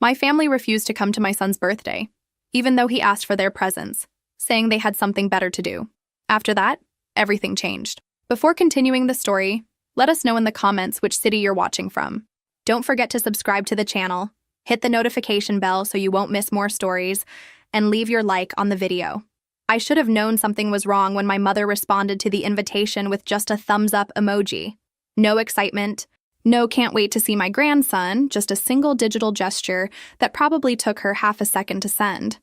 My family refused to come to my son's birthday, even though he asked for their presents, saying they had something better to do. After that, everything changed. Before continuing the story, let us know in the comments which city you're watching from. Don't forget to subscribe to the channel, hit the notification bell so you won't miss more stories, and leave your like on the video. I should have known something was wrong when my mother responded to the invitation with just a thumbs up emoji. No excitement, no can't wait to see my grandson, just a single digital gesture that probably took her half a second to send.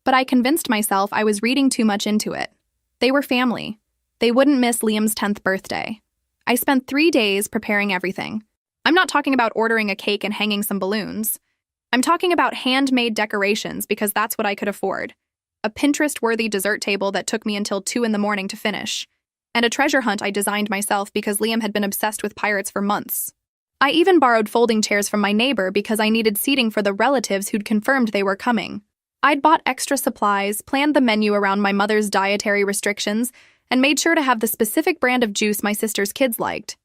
But I convinced myself I was reading too much into it. They were family. They wouldn't miss Liam's 10th birthday. I spent 3 days preparing everything. I'm not talking about ordering a cake and hanging some balloons. I'm talking about handmade decorations because that's what I could afford. A Pinterest-worthy dessert table that took me until 2 in the morning to finish. And a treasure hunt I designed myself because Liam had been obsessed with pirates for months. I even borrowed folding chairs from my neighbor because I needed seating for the relatives who'd confirmed they were coming. I'd bought extra supplies, planned the menu around my mother's dietary restrictions, and made sure to have the specific brand of juice my sister's kids liked.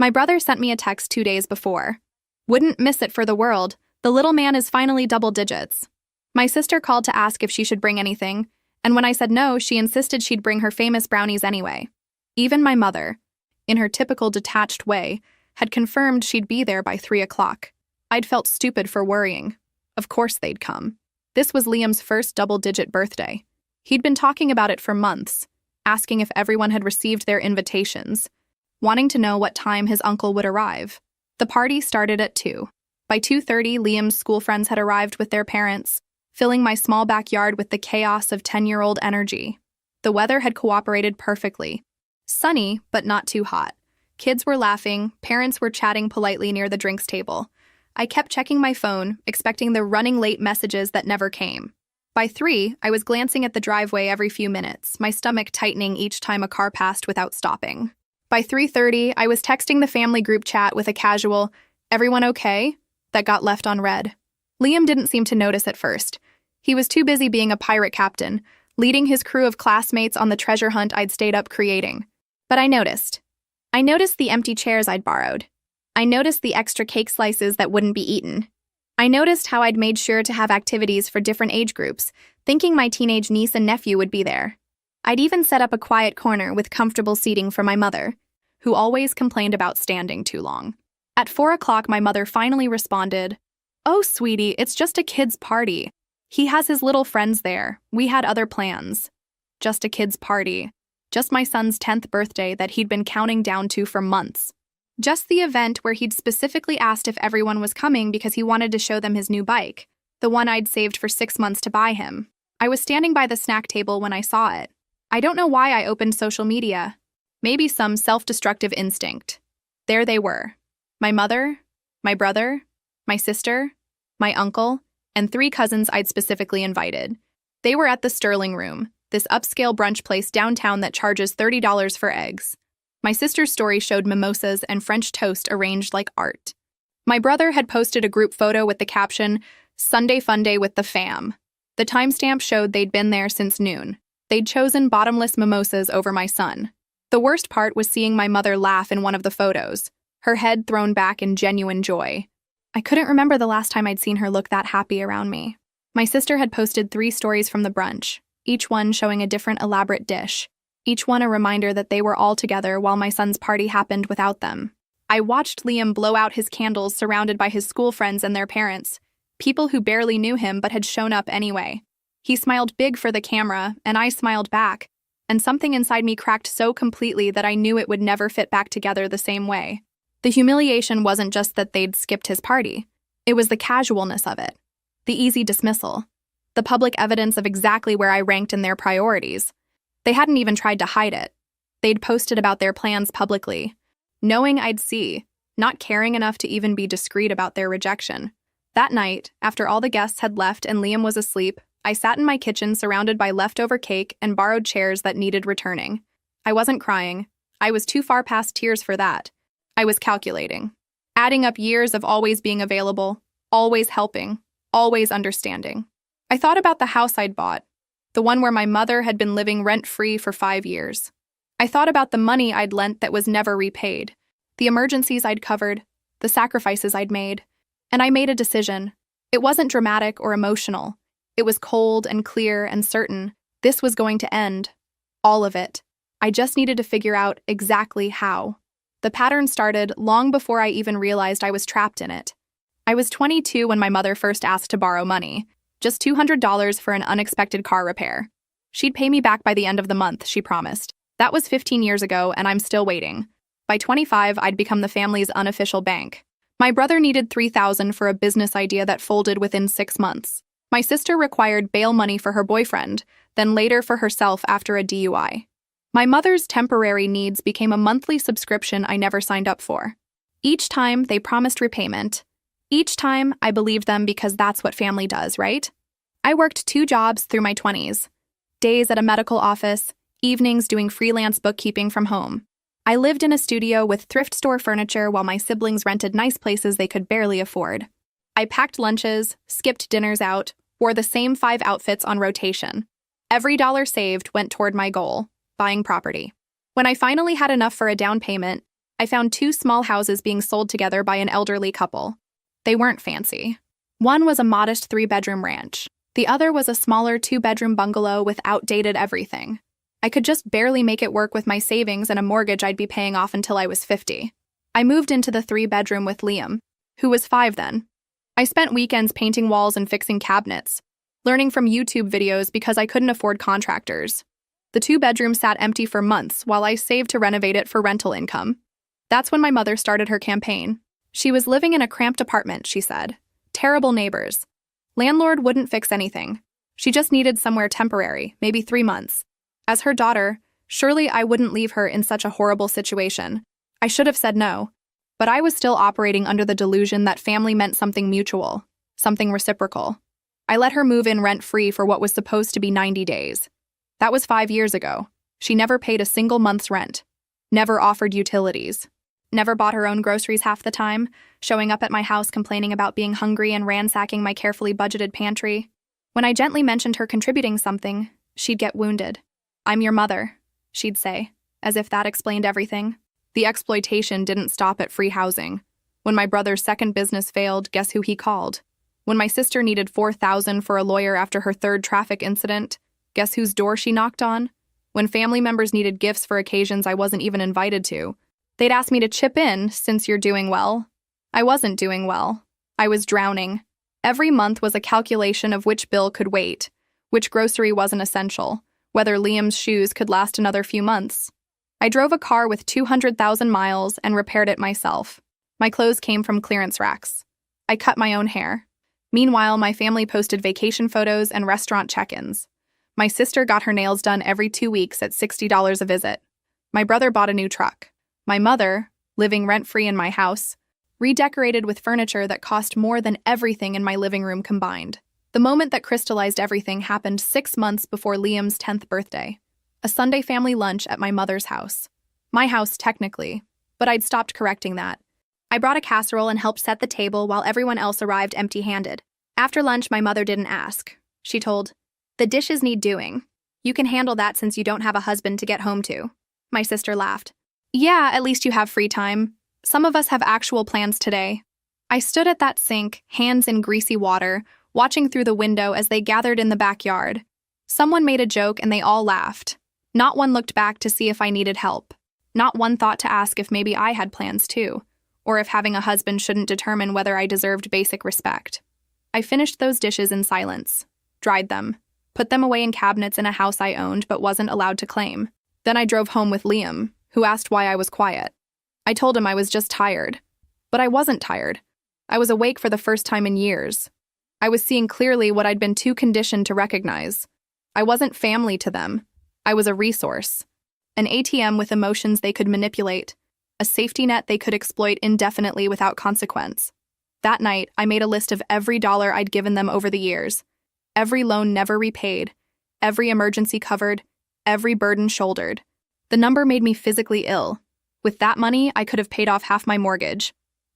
My brother sent me a text 2 days before. Wouldn't miss it for the world. The little man is finally double digits. My sister called to ask if she should bring anything, and when I said no, she insisted she'd bring her famous brownies anyway. Even my mother, in her typical detached way, had confirmed she'd be there by 3 o'clock. I'd felt stupid for worrying. Of course they'd come. This was Liam's first double-digit birthday. He'd been talking about it for months, asking if everyone had received their invitations, wanting to know what time his uncle would arrive. The party started at 2. By 2:30, Liam's school friends had arrived with their parents, filling my small backyard with the chaos of 10-year-old energy. The weather had cooperated perfectly. Sunny, but not too hot. Kids were laughing, parents were chatting politely near the drinks table. I kept checking my phone, expecting the running late messages that never came. By 3, I was glancing at the driveway every few minutes, my stomach tightening each time a car passed without stopping. By 3:30, I was texting the family group chat with a casual, "Everyone okay?" that got left on read. Liam didn't seem to notice at first. He was too busy being a pirate captain, leading his crew of classmates on the treasure hunt I'd stayed up creating. But I noticed. I noticed the empty chairs I'd borrowed. I noticed the extra cake slices that wouldn't be eaten. I noticed how I'd made sure to have activities for different age groups, thinking my teenage niece and nephew would be there. I'd even set up a quiet corner with comfortable seating for my mother, who always complained about standing too long. At 4 o'clock, my mother finally responded, "Oh, sweetie, it's just a kid's party. He has his little friends there. We had other plans." Just a kid's party. Just my son's 10th birthday that he'd been counting down to for months. Just the event where he'd specifically asked if everyone was coming because he wanted to show them his new bike, the one I'd saved for 6 months to buy him. I was standing by the snack table when I saw it. I don't know why I opened social media. Maybe some self-destructive instinct. There they were. My mother, my brother, my sister, my uncle, and 3 cousins I'd specifically invited. They were at the Sterling Room, this upscale brunch place downtown that charges $30 for eggs. My sister's story showed mimosas and French toast arranged like art. My brother had posted a group photo with the caption, "Sunday Fun Day with the fam." The timestamp showed they'd been there since noon. They'd chosen bottomless mimosas over my son. The worst part was seeing my mother laugh in one of the photos, her head thrown back in genuine joy. I couldn't remember the last time I'd seen her look that happy around me. My sister had posted 3 stories from the brunch, each one showing a different elaborate dish, each one a reminder that they were all together while my son's party happened without them. I watched Liam blow out his candles surrounded by his school friends and their parents, people who barely knew him but had shown up anyway. He smiled big for the camera, and I smiled back, and something inside me cracked so completely that I knew it would never fit back together the same way. The humiliation wasn't just that they'd skipped his party. It was the casualness of it, the easy dismissal, the public evidence of exactly where I ranked in their priorities. They hadn't even tried to hide it. They'd posted about their plans publicly, knowing I'd see, not caring enough to even be discreet about their rejection. That night, after all the guests had left and Liam was asleep, I sat in my kitchen surrounded by leftover cake and borrowed chairs that needed returning. I wasn't crying. I was too far past tears for that. I was calculating, adding up years of always being available, always helping, always understanding. I thought about the house I'd bought, the one where my mother had been living rent-free for 5 years. I thought about the money I'd lent that was never repaid, the emergencies I'd covered, the sacrifices I'd made, and I made a decision. It wasn't dramatic or emotional. It was cold and clear and certain. This was going to end. All of it. I just needed to figure out exactly how. The pattern started long before I even realized I was trapped in it. I was 22 when my mother first asked to borrow money, just $200 for an unexpected car repair. She'd pay me back by the end of the month, she promised. That was 15 years ago, and I'm still waiting. By 25, I'd become the family's unofficial bank. My brother needed $3,000 for a business idea that folded within 6 months. My sister required bail money for her boyfriend, then later for herself after a DUI. My mother's temporary needs became a monthly subscription I never signed up for. Each time, they promised repayment. Each time, I believed them because that's what family does, right? I worked 2 jobs through my 20s. Days at a medical office, evenings doing freelance bookkeeping from home. I lived in a studio with thrift store furniture while my siblings rented nice places they could barely afford. I packed lunches, skipped dinners out, wore the same 5 outfits on rotation. Every dollar saved went toward my goal, buying property. When I finally had enough for a down payment, I found 2 small houses being sold together by an elderly couple. They weren't fancy. One was a modest 3-bedroom ranch. The other was a smaller 2-bedroom bungalow with outdated everything. I could just barely make it work with my savings and a mortgage I'd be paying off until I was 50. I moved into the 3-bedroom with Liam, who was 5 then. I spent weekends painting walls and fixing cabinets, learning from YouTube videos because I couldn't afford contractors. The 2-bedroom sat empty for months while I saved to renovate it for rental income. That's when my mother started her campaign. She was living in a cramped apartment, she said. Terrible neighbors. Landlord wouldn't fix anything. She just needed somewhere temporary, maybe 3 months. As her daughter, surely I wouldn't leave her in such a horrible situation. I should have said no. But I was still operating under the delusion that family meant something mutual, something reciprocal. I let her move in rent-free for what was supposed to be 90 days. That was 5 years ago. She never paid a single month's rent. Never offered utilities. Never bought her own groceries half the time, showing up at my house complaining about being hungry and ransacking my carefully budgeted pantry. When I gently mentioned her contributing something, she'd get wounded. "I'm your mother," she'd say, as if that explained everything. The exploitation didn't stop at free housing. When my brother's second business failed, guess who he called? When my sister needed $4,000 for a lawyer after her 3rd traffic incident, guess whose door she knocked on? When family members needed gifts for occasions I wasn't even invited to, they'd ask me to chip in since you're doing well. I wasn't doing well. I was drowning. Every month was a calculation of which bill could wait, which grocery wasn't essential, whether Liam's shoes could last another few months. I drove a car with 200,000 miles and repaired it myself. My clothes came from clearance racks. I cut my own hair. Meanwhile, my family posted vacation photos and restaurant check-ins. My sister got her nails done every 2 weeks at $60 a visit. My brother bought a new truck. My mother, living rent-free in my house, redecorated with furniture that cost more than everything in my living room combined. The moment that crystallized everything happened 6 months before Liam's 10th birthday. A Sunday family lunch at my mother's house. My house, technically, but I'd stopped correcting that. I brought a casserole and helped set the table while everyone else arrived empty-handed. After lunch, my mother didn't ask. She told, "The dishes need doing. You can handle that since you don't have a husband to get home to." My sister laughed. "Yeah, at least you have free time. Some of us have actual plans today." I stood at that sink, hands in greasy water, watching through the window as they gathered in the backyard. Someone made a joke and they all laughed. Not one looked back to see if I needed help. Not one thought to ask if maybe I had plans too, or if having a husband shouldn't determine whether I deserved basic respect. I finished those dishes in silence, dried them, put them away in cabinets in a house I owned but wasn't allowed to claim. Then I drove home with Liam, who asked why I was quiet. I told him I was just tired. But I wasn't tired. I was awake for the first time in years. I was seeing clearly what I'd been too conditioned to recognize. I wasn't family to them. I was a resource. An ATM with emotions they could manipulate. A safety net they could exploit indefinitely without consequence. That night, I made a list of every dollar I'd given them over the years. Every loan never repaid. Every emergency covered. Every burden shouldered. The number made me physically ill. With that money, I could have paid off half my mortgage.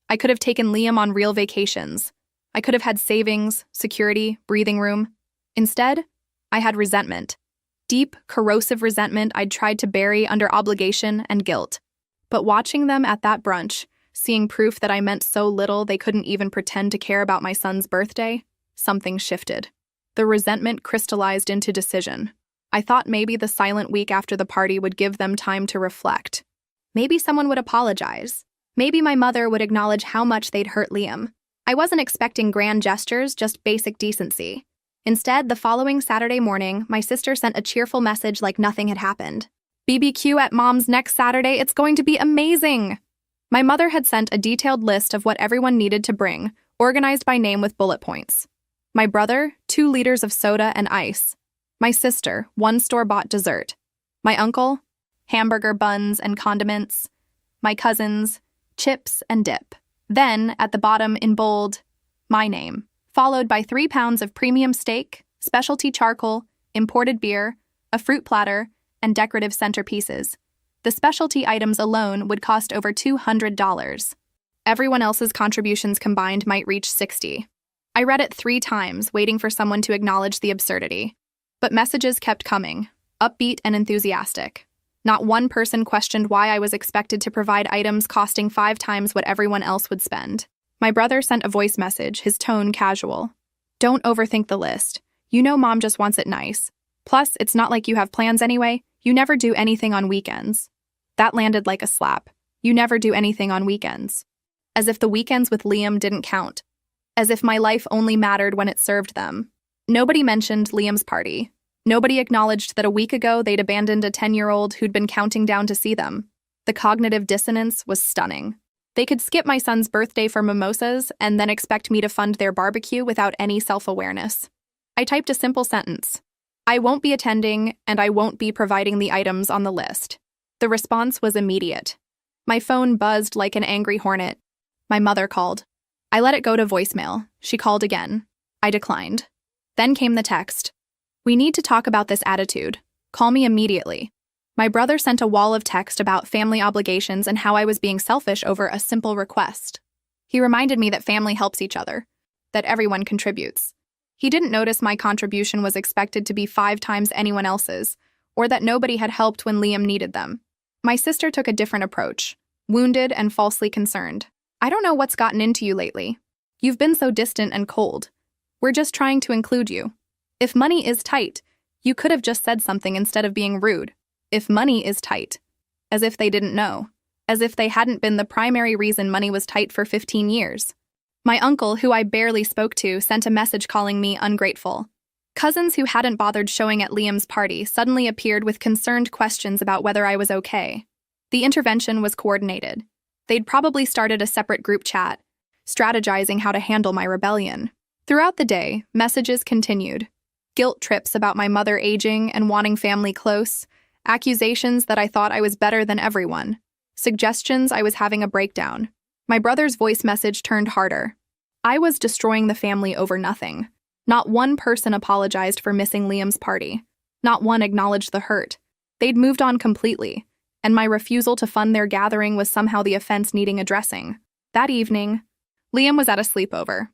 I could have taken Liam on real vacations. I could have had savings, security, breathing room. Instead, I had resentment. Deep, corrosive resentment I'd tried to bury under obligation and guilt. But watching them at that brunch, seeing proof that I meant so little they couldn't even pretend to care about my son's birthday, something shifted. The resentment crystallized into decision. I thought maybe the silent week after the party would give them time to reflect. Maybe someone would apologize. Maybe my mother would acknowledge how much they'd hurt Liam. I wasn't expecting grand gestures, just basic decency. Instead, the following Saturday morning, my sister sent a cheerful message like nothing had happened. BBQ at Mom's next Saturday, it's going to be amazing! My mother had sent a detailed list of what everyone needed to bring, organized by name with bullet points. My brother, 2 liters of soda and ice. My sister, 1 store-bought dessert. My uncle, hamburger buns and condiments. My cousins, chips and dip. Then, at the bottom in bold, my name, followed by 3 pounds of premium steak, specialty charcoal, imported beer, a fruit platter, and decorative centerpieces. The specialty items alone would cost over $200. Everyone else's contributions combined might reach $60. I read it 3 times, waiting for someone to acknowledge the absurdity. But messages kept coming, upbeat and enthusiastic. Not one person questioned why I was expected to provide items costing 5 times what everyone else would spend. My brother sent a voice message, his tone casual. Don't overthink the list. You know Mom just wants it nice. Plus, it's not like you have plans anyway. You never do anything on weekends. That landed like a slap. You never do anything on weekends. As if the weekends with Liam didn't count. As if my life only mattered when it served them. Nobody mentioned Liam's party. Nobody acknowledged that a week ago they'd abandoned a 10-year-old who'd been counting down to see them. The cognitive dissonance was stunning. They could skip my son's birthday for mimosas and then expect me to fund their barbecue without any self-awareness. I typed a simple sentence. I won't be attending, and I won't be providing the items on the list. The response was immediate. My phone buzzed like an angry hornet. My mother called. I let it go to voicemail. She called again. I declined. Then came the text. We need to talk about this attitude. Call me immediately. My brother sent a wall of text about family obligations and how I was being selfish over a simple request. He reminded me that family helps each other, that everyone contributes. He didn't notice my contribution was expected to be 5 times anyone else's, or that nobody had helped when Liam needed them. My sister took a different approach, wounded and falsely concerned. I don't know what's gotten into you lately. You've been so distant and cold. We're just trying to include you. If money is tight, you could have just said something instead of being rude. If money is tight. As if they didn't know. As if they hadn't been the primary reason money was tight for 15 years. My uncle, who I barely spoke to, sent a message calling me ungrateful. Cousins who hadn't bothered showing at Liam's party suddenly appeared with concerned questions about whether I was okay. The intervention was coordinated. They'd probably started a separate group chat, strategizing how to handle my rebellion. Throughout the day, messages continued. Guilt trips about my mother aging and wanting family close, accusations that I thought I was better than everyone, suggestions I was having a breakdown. My brother's voice message turned harder. I was destroying the family over nothing. Not one person apologized for missing Liam's party. Not one acknowledged the hurt. They'd moved on completely, and my refusal to fund their gathering was somehow the offense needing addressing. That evening, Liam was at a sleepover.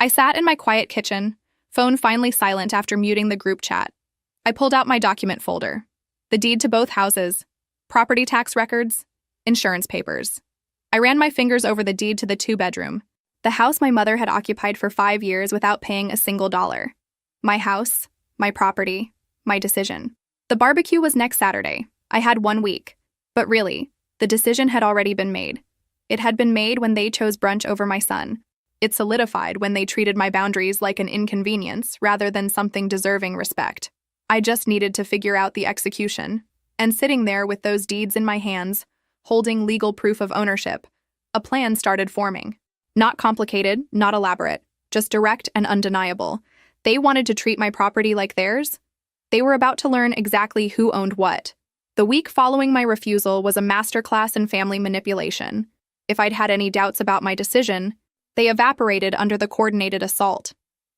I sat in my quiet kitchen, phone finally silent after muting the group chat. I pulled out my document folder. The deed to both houses, property tax records, insurance papers. I ran my fingers over the deed to the 2-bedroom, the house my mother had occupied for 5 years without paying a single dollar. My house, my property, my decision. The barbecue was next Saturday. I had 1 week. But really, the decision had already been made. It had been made when they chose brunch over my son. It solidified when they treated my boundaries like an inconvenience rather than something deserving respect. I just needed to figure out the execution. And sitting there with those deeds in my hands, holding legal proof of ownership, a plan started forming. Not complicated, not elaborate, just direct and undeniable. They wanted to treat my property like theirs. They were about to learn exactly who owned what. The week following my refusal was a masterclass in family manipulation. If I'd had any doubts about my decision, they evaporated under the coordinated assault.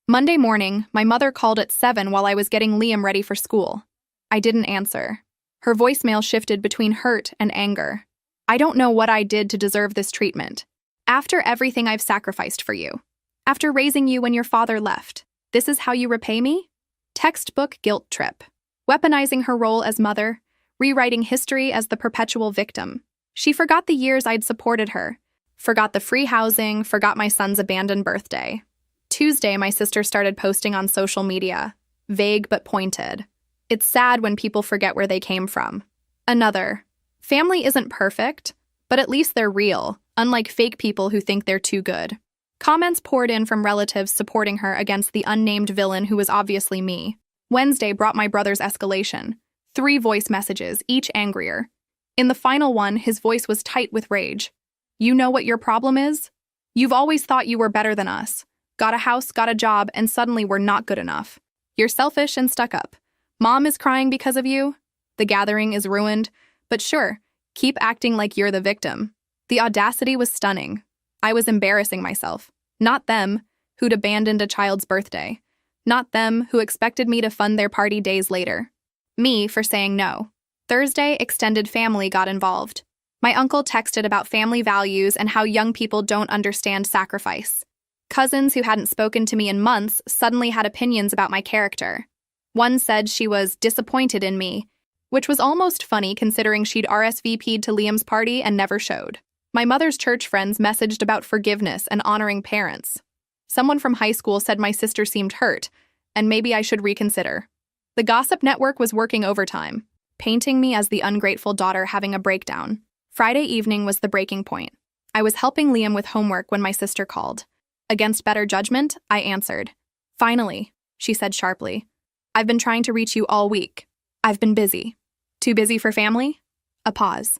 Monday morning, my mother called at 7 while I was getting Liam ready for school. I didn't answer. Her voicemail shifted between hurt and anger. I don't know what I did to deserve this treatment. After everything I've sacrificed for you. After raising you when your father left. This is how you repay me? Textbook guilt trip. Weaponizing her role as mother, rewriting history as the perpetual victim. She forgot the years I'd supported her, Forgot the free housing, forgot my son's abandoned birthday. Tuesday, my sister started posting on social media, vague but pointed. It's sad when people forget where they came from. Another, family isn't perfect, but at least they're real, unlike fake people who think they're too good. Comments poured in from relatives supporting her against the unnamed villain who was obviously me. Wednesday brought my brother's escalation. 3 voice messages, each angrier. In the final one, his voice was tight with rage. You know what your problem is? You've always thought you were better than us. Got a house, got a job, and suddenly we're not good enough. You're selfish and stuck up. Mom is crying because of you. The gathering is ruined. But sure, keep acting like you're the victim. The audacity was stunning. I was embarrassing myself. Not them, who'd abandoned a child's birthday. Not them, who expected me to fund their party days later. Me for saying no. Thursday, extended family got involved. My uncle texted about family values and how young people don't understand sacrifice. Cousins who hadn't spoken to me in months suddenly had opinions about my character. One said she was disappointed in me, which was almost funny considering she'd RSVP'd to Liam's party and never showed. My mother's church friends messaged about forgiveness and honoring parents. Someone from high school said my sister seemed hurt, and maybe I should reconsider. The gossip network was working overtime, painting me as the ungrateful daughter having a breakdown. Friday evening was the breaking point. I was helping Liam with homework when my sister called. Against better judgment, I answered. Finally, she said sharply. I've been trying to reach you all week. I've been busy. Too busy for family? A pause.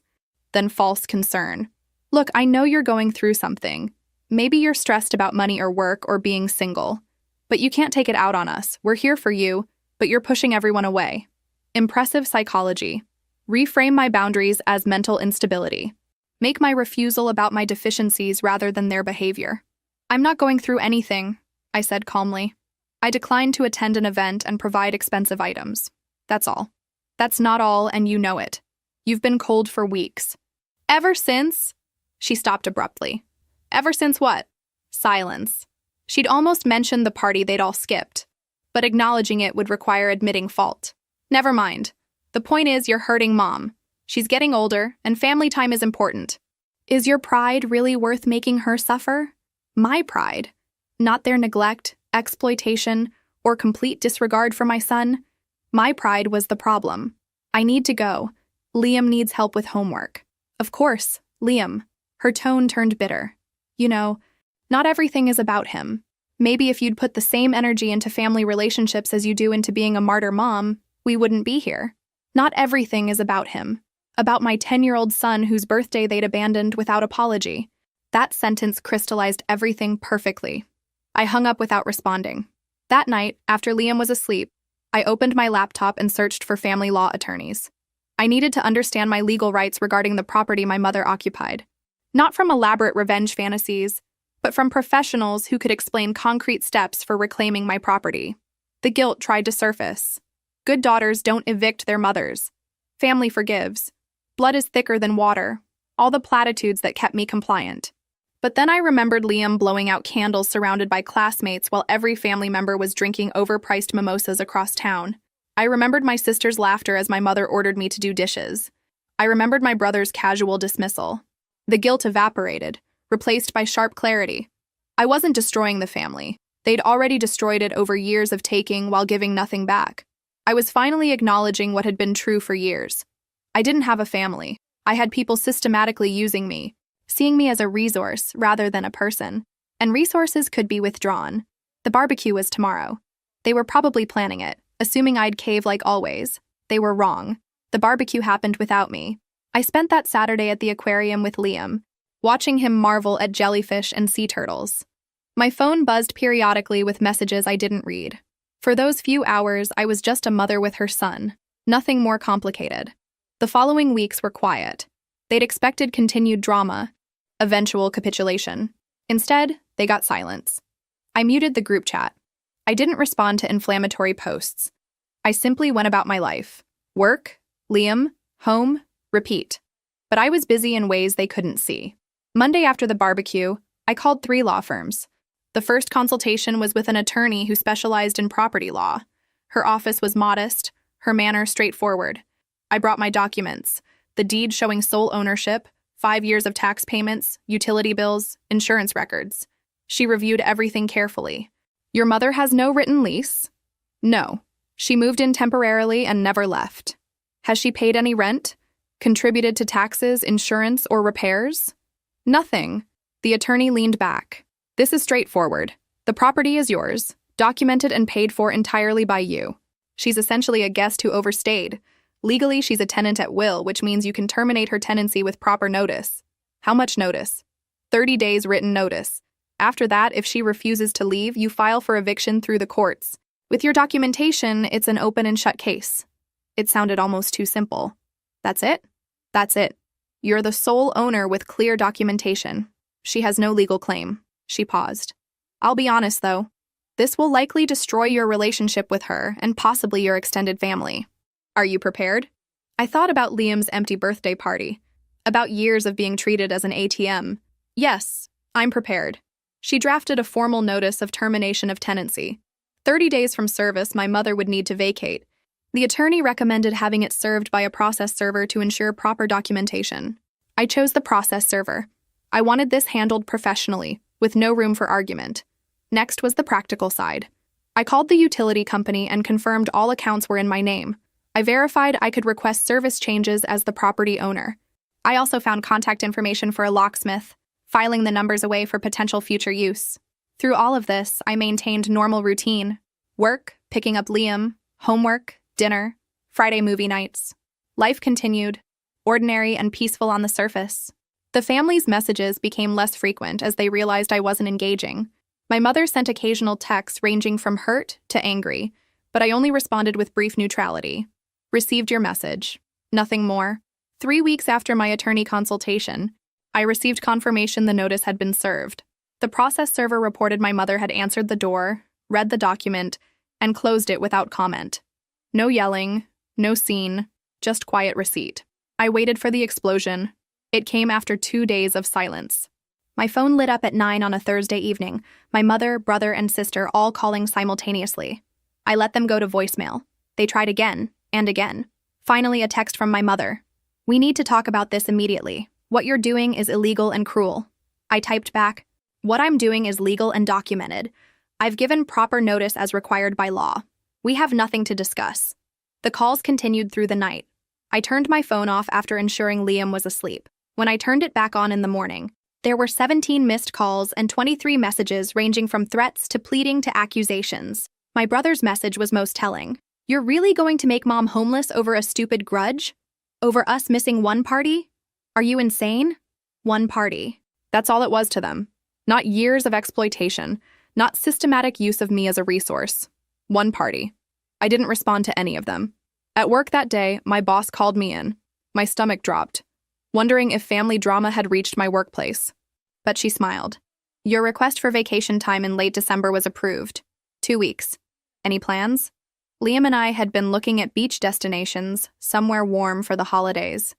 Then false concern. Look, I know you're going through something. Maybe you're stressed about money or work or being single. But you can't take it out on us. We're here for you, but you're pushing everyone away. Impressive psychology. Reframe my boundaries as mental instability. Make my refusal about my deficiencies rather than their behavior. I'm not going through anything, I said calmly. I declined to attend an event and provide expensive items. That's all. That's not all, and you know it. You've been cold for weeks. Ever since? She stopped abruptly. Ever since what? Silence. She'd almost mentioned the party they'd all skipped, but acknowledging it would require admitting fault. Never mind. The point is you're hurting Mom. She's getting older, and family time is important. Is your pride really worth making her suffer? My pride. Not their neglect, exploitation, or complete disregard for my son. My pride was the problem. I need to go. Liam needs help with homework. Of course, Liam. Her tone turned bitter. You know, not everything is about him. Maybe if you'd put the same energy into family relationships as you do into being a martyr mom, we wouldn't be here. Not everything is about him. About my 10-year-old son whose birthday they'd abandoned without apology. That sentence crystallized everything perfectly. I hung up without responding. That night, after Liam was asleep, I opened my laptop and searched for family law attorneys. I needed to understand my legal rights regarding the property my mother occupied. Not from elaborate revenge fantasies, but from professionals who could explain concrete steps for reclaiming my property. The guilt tried to surface. Good daughters don't evict their mothers. Family forgives. Blood is thicker than water. All the platitudes that kept me compliant. But then I remembered Liam blowing out candles surrounded by classmates while every family member was drinking overpriced mimosas across town. I remembered my sister's laughter as my mother ordered me to do dishes. I remembered my brother's casual dismissal. The guilt evaporated, replaced by sharp clarity. I wasn't destroying the family. They'd already destroyed it over years of taking while giving nothing back. I was finally acknowledging what had been true for years. I didn't have a family. I had people systematically using me, seeing me as a resource rather than a person. And resources could be withdrawn. The barbecue was tomorrow. They were probably planning it, assuming I'd cave like always. They were wrong. The barbecue happened without me. I spent that Saturday at the aquarium with Liam, watching him marvel at jellyfish and sea turtles. My phone buzzed periodically with messages I didn't read. For those few hours, I was just a mother with her son. Nothing more complicated. The following weeks were quiet. They'd expected continued drama, eventual capitulation. Instead, they got silence. I muted the group chat. I didn't respond to inflammatory posts. I simply went about my life. Work, Liam, home, repeat. But I was busy in ways they couldn't see. Monday after the barbecue, I called 3 law firms. The first consultation was with an attorney who specialized in property law. Her office was modest, her manner straightforward. I brought my documents, the deed showing sole ownership, 5 years of tax payments, utility bills, insurance records. She reviewed everything carefully. Your mother has no written lease? No. She moved in temporarily and never left. Has she paid any rent? Contributed to taxes, insurance, or repairs? Nothing. The attorney leaned back. This is straightforward. The property is yours, documented and paid for entirely by you. She's essentially a guest who overstayed. Legally, she's a tenant at will, which means you can terminate her tenancy with proper notice. How much notice? 30 days written notice. After that, if she refuses to leave, you file for eviction through the courts. With your documentation, it's an open and shut case. It sounded almost too simple. That's it? That's it. You're the sole owner with clear documentation. She has no legal claim. She paused. I'll be honest, though. This will likely destroy your relationship with her and possibly your extended family. Are you prepared? I thought about Liam's empty birthday party, about years of being treated as an ATM. Yes, I'm prepared. She drafted a formal notice of termination of tenancy. 30 days from service, my mother would need to vacate. The attorney recommended having it served by a process server to ensure proper documentation. I chose the process server. I wanted this handled professionally, with no room for argument. Next was the practical side. I called the utility company and confirmed all accounts were in my name. I verified I could request service changes as the property owner. I also found contact information for a locksmith, filing the numbers away for potential future use. Through all of this, I maintained normal routine. Work, picking up Liam, homework, dinner, Friday movie nights. Life continued, ordinary and peaceful on the surface. The family's messages became less frequent as they realized I wasn't engaging. My mother sent occasional texts ranging from hurt to angry, but I only responded with brief neutrality. Received your message. Nothing more. 3 weeks after my attorney consultation, I received confirmation the notice had been served. The process server reported my mother had answered the door, read the document, and closed it without comment. No yelling, no scene, just quiet receipt. I waited for the explosion. It came after 2 days of silence. My phone lit up at 9 on a Thursday evening, my mother, brother, and sister all calling simultaneously. I let them go to voicemail. They tried again, and again. Finally, a text from my mother. We need to talk about this immediately. What you're doing is illegal and cruel. I typed back, what I'm doing is legal and documented. I've given proper notice as required by law. We have nothing to discuss. The calls continued through the night. I turned my phone off after ensuring Liam was asleep. When I turned it back on in the morning, there were 17 missed calls and 23 messages ranging from threats to pleading to accusations. My brother's message was most telling. You're really going to make Mom homeless over a stupid grudge? Over us missing one party? Are you insane? One party. That's all it was to them. Not years of exploitation, not systematic use of me as a resource. One party. I didn't respond to any of them. At work that day, my boss called me in. My stomach dropped, wondering if family drama had reached my workplace. But she smiled. Your request for vacation time in late December was approved. 2 weeks. Any plans? Liam and I had been looking at beach destinations, somewhere warm for the holidays.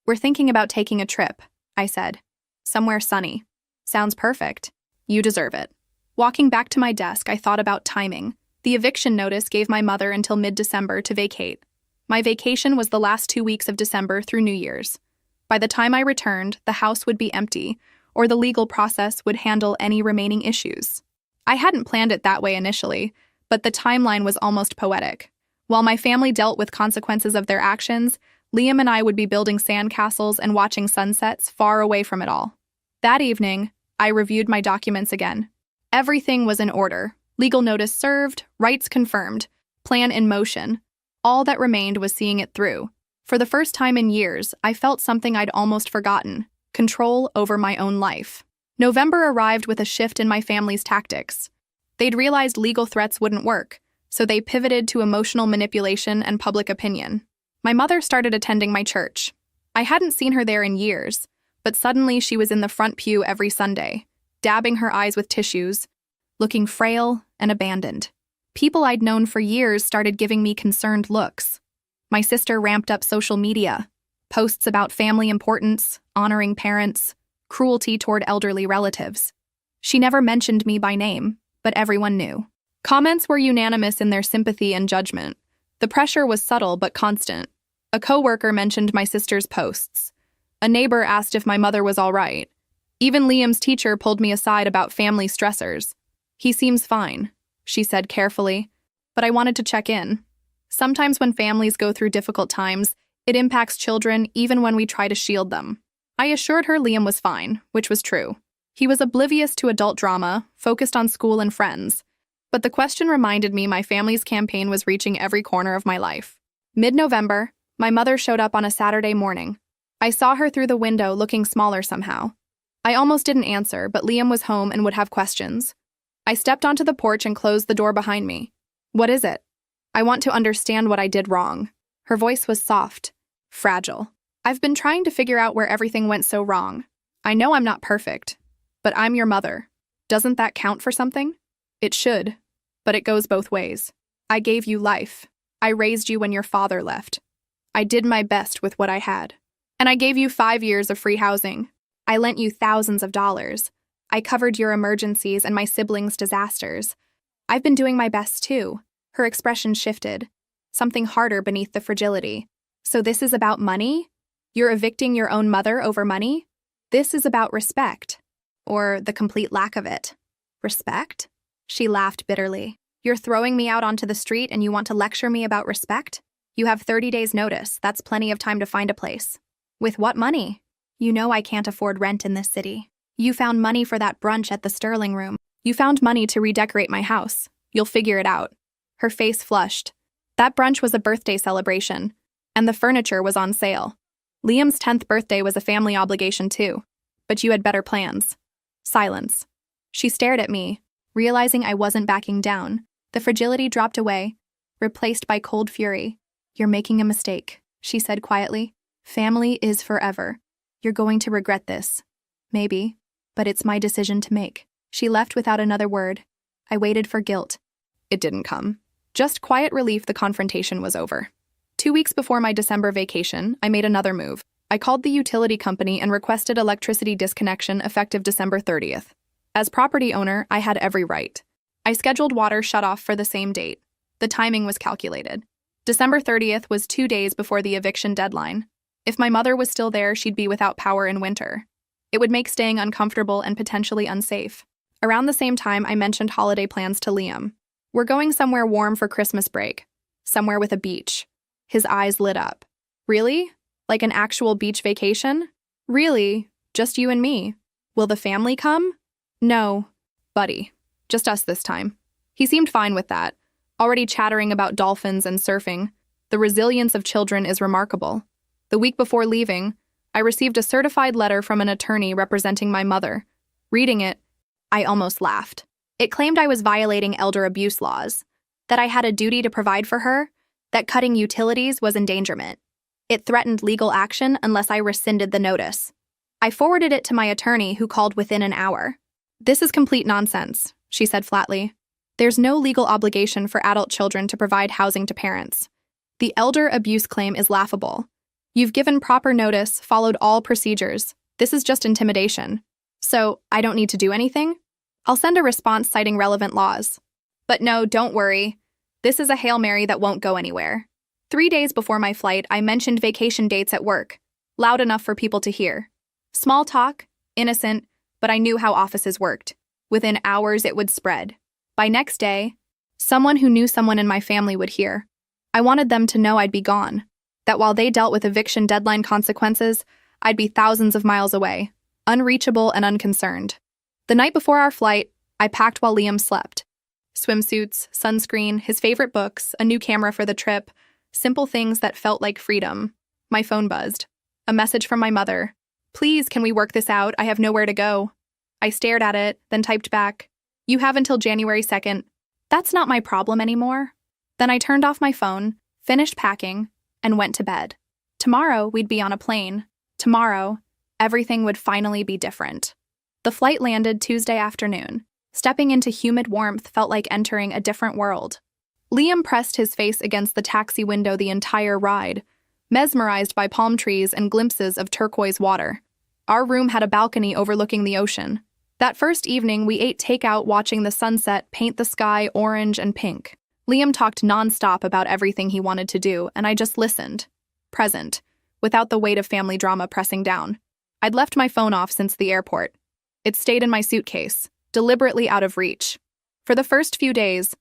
We're thinking about taking a trip, I said. Somewhere sunny. Sounds perfect. You deserve it. Walking back to my desk, I thought about timing. The eviction notice gave my mother until mid-December to vacate. My vacation was the last 2 weeks of December through New Year's. By the time I returned, the house would be empty, or the legal process would handle any remaining issues. I hadn't planned it that way initially, but the timeline was almost poetic. While my family dealt with consequences of their actions, Liam and I would be building sandcastles and watching sunsets far away from it all. That evening, I reviewed my documents again. Everything was in order. Legal notice served, rights confirmed, plan in motion. All that remained was seeing it through. For the first time in years, I felt something I'd almost forgotten: control over my own life. November arrived with a shift in my family's tactics. They'd realized legal threats wouldn't work, so they pivoted to emotional manipulation and public opinion. My mother started attending my church. I hadn't seen her there in years, but suddenly she was in the front pew every Sunday, dabbing her eyes with tissues, looking frail and abandoned. People I'd known for years started giving me concerned looks. My sister ramped up social media, posts about family importance, honoring parents, cruelty toward elderly relatives. She never mentioned me by name, but everyone knew. Comments were unanimous in their sympathy and judgment. The pressure was subtle but constant. A coworker mentioned my sister's posts. A neighbor asked if my mother was all right. Even Liam's teacher pulled me aside about family stressors. He seems fine, she said carefully, but I wanted to check in. Sometimes when families go through difficult times, it impacts children even when we try to shield them. I assured her Liam was fine, which was true. He was oblivious to adult drama, focused on school and friends. But the question reminded me my family's campaign was reaching every corner of my life. Mid-November, my mother showed up on a Saturday morning. I saw her through the window looking smaller somehow. I almost didn't answer, but Liam was home and would have questions. I stepped onto the porch and closed the door behind me. What is it? I want to understand what I did wrong. Her voice was soft, fragile. I've been trying to figure out where everything went so wrong. I know I'm not perfect, but I'm your mother. Doesn't that count for something? It should, but it goes both ways. I gave you life. I raised you when your father left. I did my best with what I had. And I gave you 5 years of free housing. I lent you thousands of dollars. I covered your emergencies and my siblings' disasters. I've been doing my best too. Her expression shifted, something harder beneath the fragility. So this is about money? You're evicting your own mother over money? This is about respect. Or the complete lack of it. Respect? She laughed bitterly. You're throwing me out onto the street and you want to lecture me about respect? You have 30 days notice. That's plenty of time to find a place. With what money? You know I can't afford rent in this city. You found money for that brunch at the Sterling Room. You found money to redecorate my house. You'll figure it out. Her face flushed. That brunch was a birthday celebration, and the furniture was on sale. Liam's 10th birthday was a family obligation too, but you had better plans. Silence. She stared at me, realizing I wasn't backing down. The fragility dropped away, replaced by cold fury. You're making a mistake, she said quietly. Family is forever. You're going to regret this. Maybe, but it's my decision to make. She left without another word. I waited for guilt. It didn't come. Just quiet relief the confrontation was over. 2 weeks before my December vacation, I made another move. I called the utility company and requested electricity disconnection effective December 30th. As property owner, I had every right. I scheduled water shut-off for the same date. The timing was calculated. December 30th was 2 days before the eviction deadline. If my mother was still there, she'd be without power in winter. It would make staying uncomfortable and potentially unsafe. Around the same time, I mentioned holiday plans to Liam. We're going somewhere warm for Christmas break. Somewhere with a beach. His eyes lit up. Really? Like an actual beach vacation? Really? Just you and me? Will the family come? No, buddy. Just us this time. He seemed fine with that, already chattering about dolphins and surfing. The resilience of children is remarkable. The week before leaving, I received a certified letter from an attorney representing my mother. Reading it, I almost laughed. It claimed I was violating elder abuse laws, that I had a duty to provide for her, that cutting utilities was endangerment. It threatened legal action unless I rescinded the notice. I forwarded it to my attorney, who called within an hour. This is complete nonsense, she said flatly. There's no legal obligation for adult children to provide housing to parents. The elder abuse claim is laughable. You've given proper notice, followed all procedures. This is just intimidation. So, I don't need to do anything? I'll send a response citing relevant laws. But no, don't worry. This is a Hail Mary that won't go anywhere. 3 days before my flight, I mentioned vacation dates at work, loud enough for people to hear. Small talk, innocent, but I knew how offices worked. Within hours, it would spread. By next day, someone who knew someone in my family would hear. I wanted them to know I'd be gone, that while they dealt with eviction deadline consequences, I'd be thousands of miles away, unreachable and unconcerned. The night before our flight, I packed while Liam slept. Swimsuits, sunscreen, his favorite books, a new camera for the trip, simple things that felt like freedom. My phone buzzed. A message from my mother. Please, can we work this out? I have nowhere to go. I stared at it, then typed back. You have until January 2nd. That's not my problem anymore. Then I turned off my phone, finished packing, and went to bed. Tomorrow, we'd be on a plane. Tomorrow, everything would finally be different. The flight landed Tuesday afternoon. Stepping into humid warmth felt like entering a different world. Liam pressed his face against the taxi window the entire ride, mesmerized by palm trees and glimpses of turquoise water. Our room had a balcony overlooking the ocean. That first evening, we ate takeout watching the sunset paint the sky orange and pink. Liam talked nonstop about everything he wanted to do, and I just listened. Present. without the weight of family drama pressing down. I'd left my phone off since the airport. It stayed in my suitcase, deliberately out of reach. For the first few days,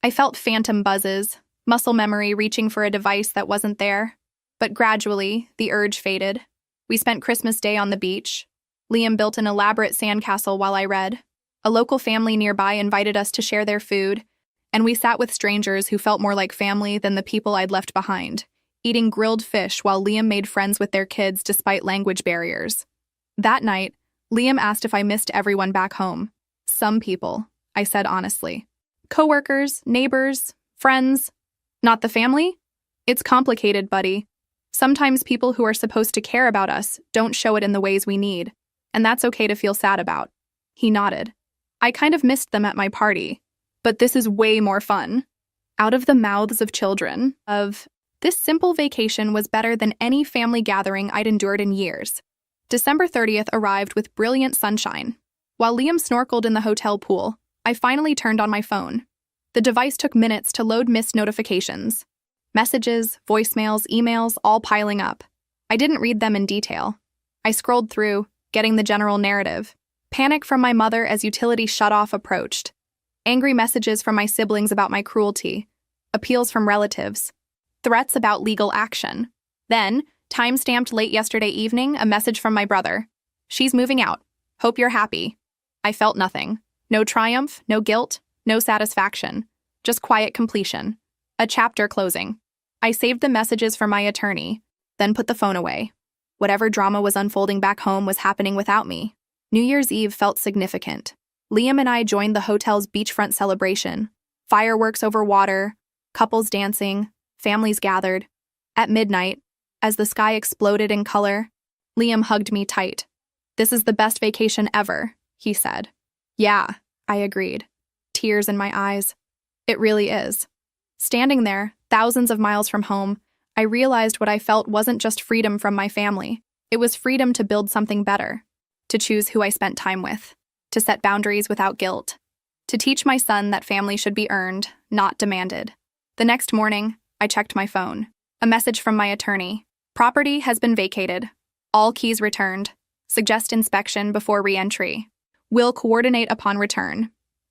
I felt phantom buzzes, muscle memory reaching for a device that wasn't there. But gradually, the urge faded. We spent Christmas Day on the beach. Liam built an elaborate sandcastle while I read. A local family nearby invited us to share their food, and we sat with strangers who felt more like family than the people I'd left behind, eating grilled fish while Liam made friends with their kids despite language barriers. That night, Liam asked if I missed everyone back home. Some people, I said honestly. Coworkers, neighbors, friends. Not the family? It's complicated, buddy. Sometimes people who are supposed to care about us don't show it in the ways we need, and that's okay to feel sad about. He nodded. I kind of missed them at my party, but this is way more fun. Out of the mouths of children, this simple vacation was better than any family gathering I'd endured in years. December 30th arrived with brilliant sunshine. While Liam snorkeled in the hotel pool, I finally turned on my phone. The device took minutes to load missed notifications. Messages, voicemails, emails, all piling up. I didn't read them in detail. I scrolled through, getting the general narrative. Panic from my mother as utility shutoff approached. Angry messages from my siblings about my cruelty. Appeals from relatives. Threats about legal action. Then, time-stamped late yesterday evening, a message from my brother. She's moving out. Hope you're happy. I felt nothing. No triumph, no guilt, no satisfaction. Just quiet completion. A chapter closing. I saved the messages for my attorney, then put the phone away. Whatever drama was unfolding back home was happening without me. New Year's Eve felt significant. Liam and I joined the hotel's beachfront celebration. Fireworks over water, couples dancing, families gathered. At midnight, as the sky exploded in color, Liam hugged me tight. "This is the best vacation ever," he said. "Yeah," I agreed, tears in my eyes. "It really is." Standing there, thousands of miles from home, I realized what I felt wasn't just freedom from my family. It was freedom to build something better, to choose who I spent time with, to set boundaries without guilt, to teach my son that family should be earned, not demanded. The next morning, I checked my phone. A message from my attorney. Property has been vacated. All keys returned. Suggest inspection before re-entry. Will coordinate upon return.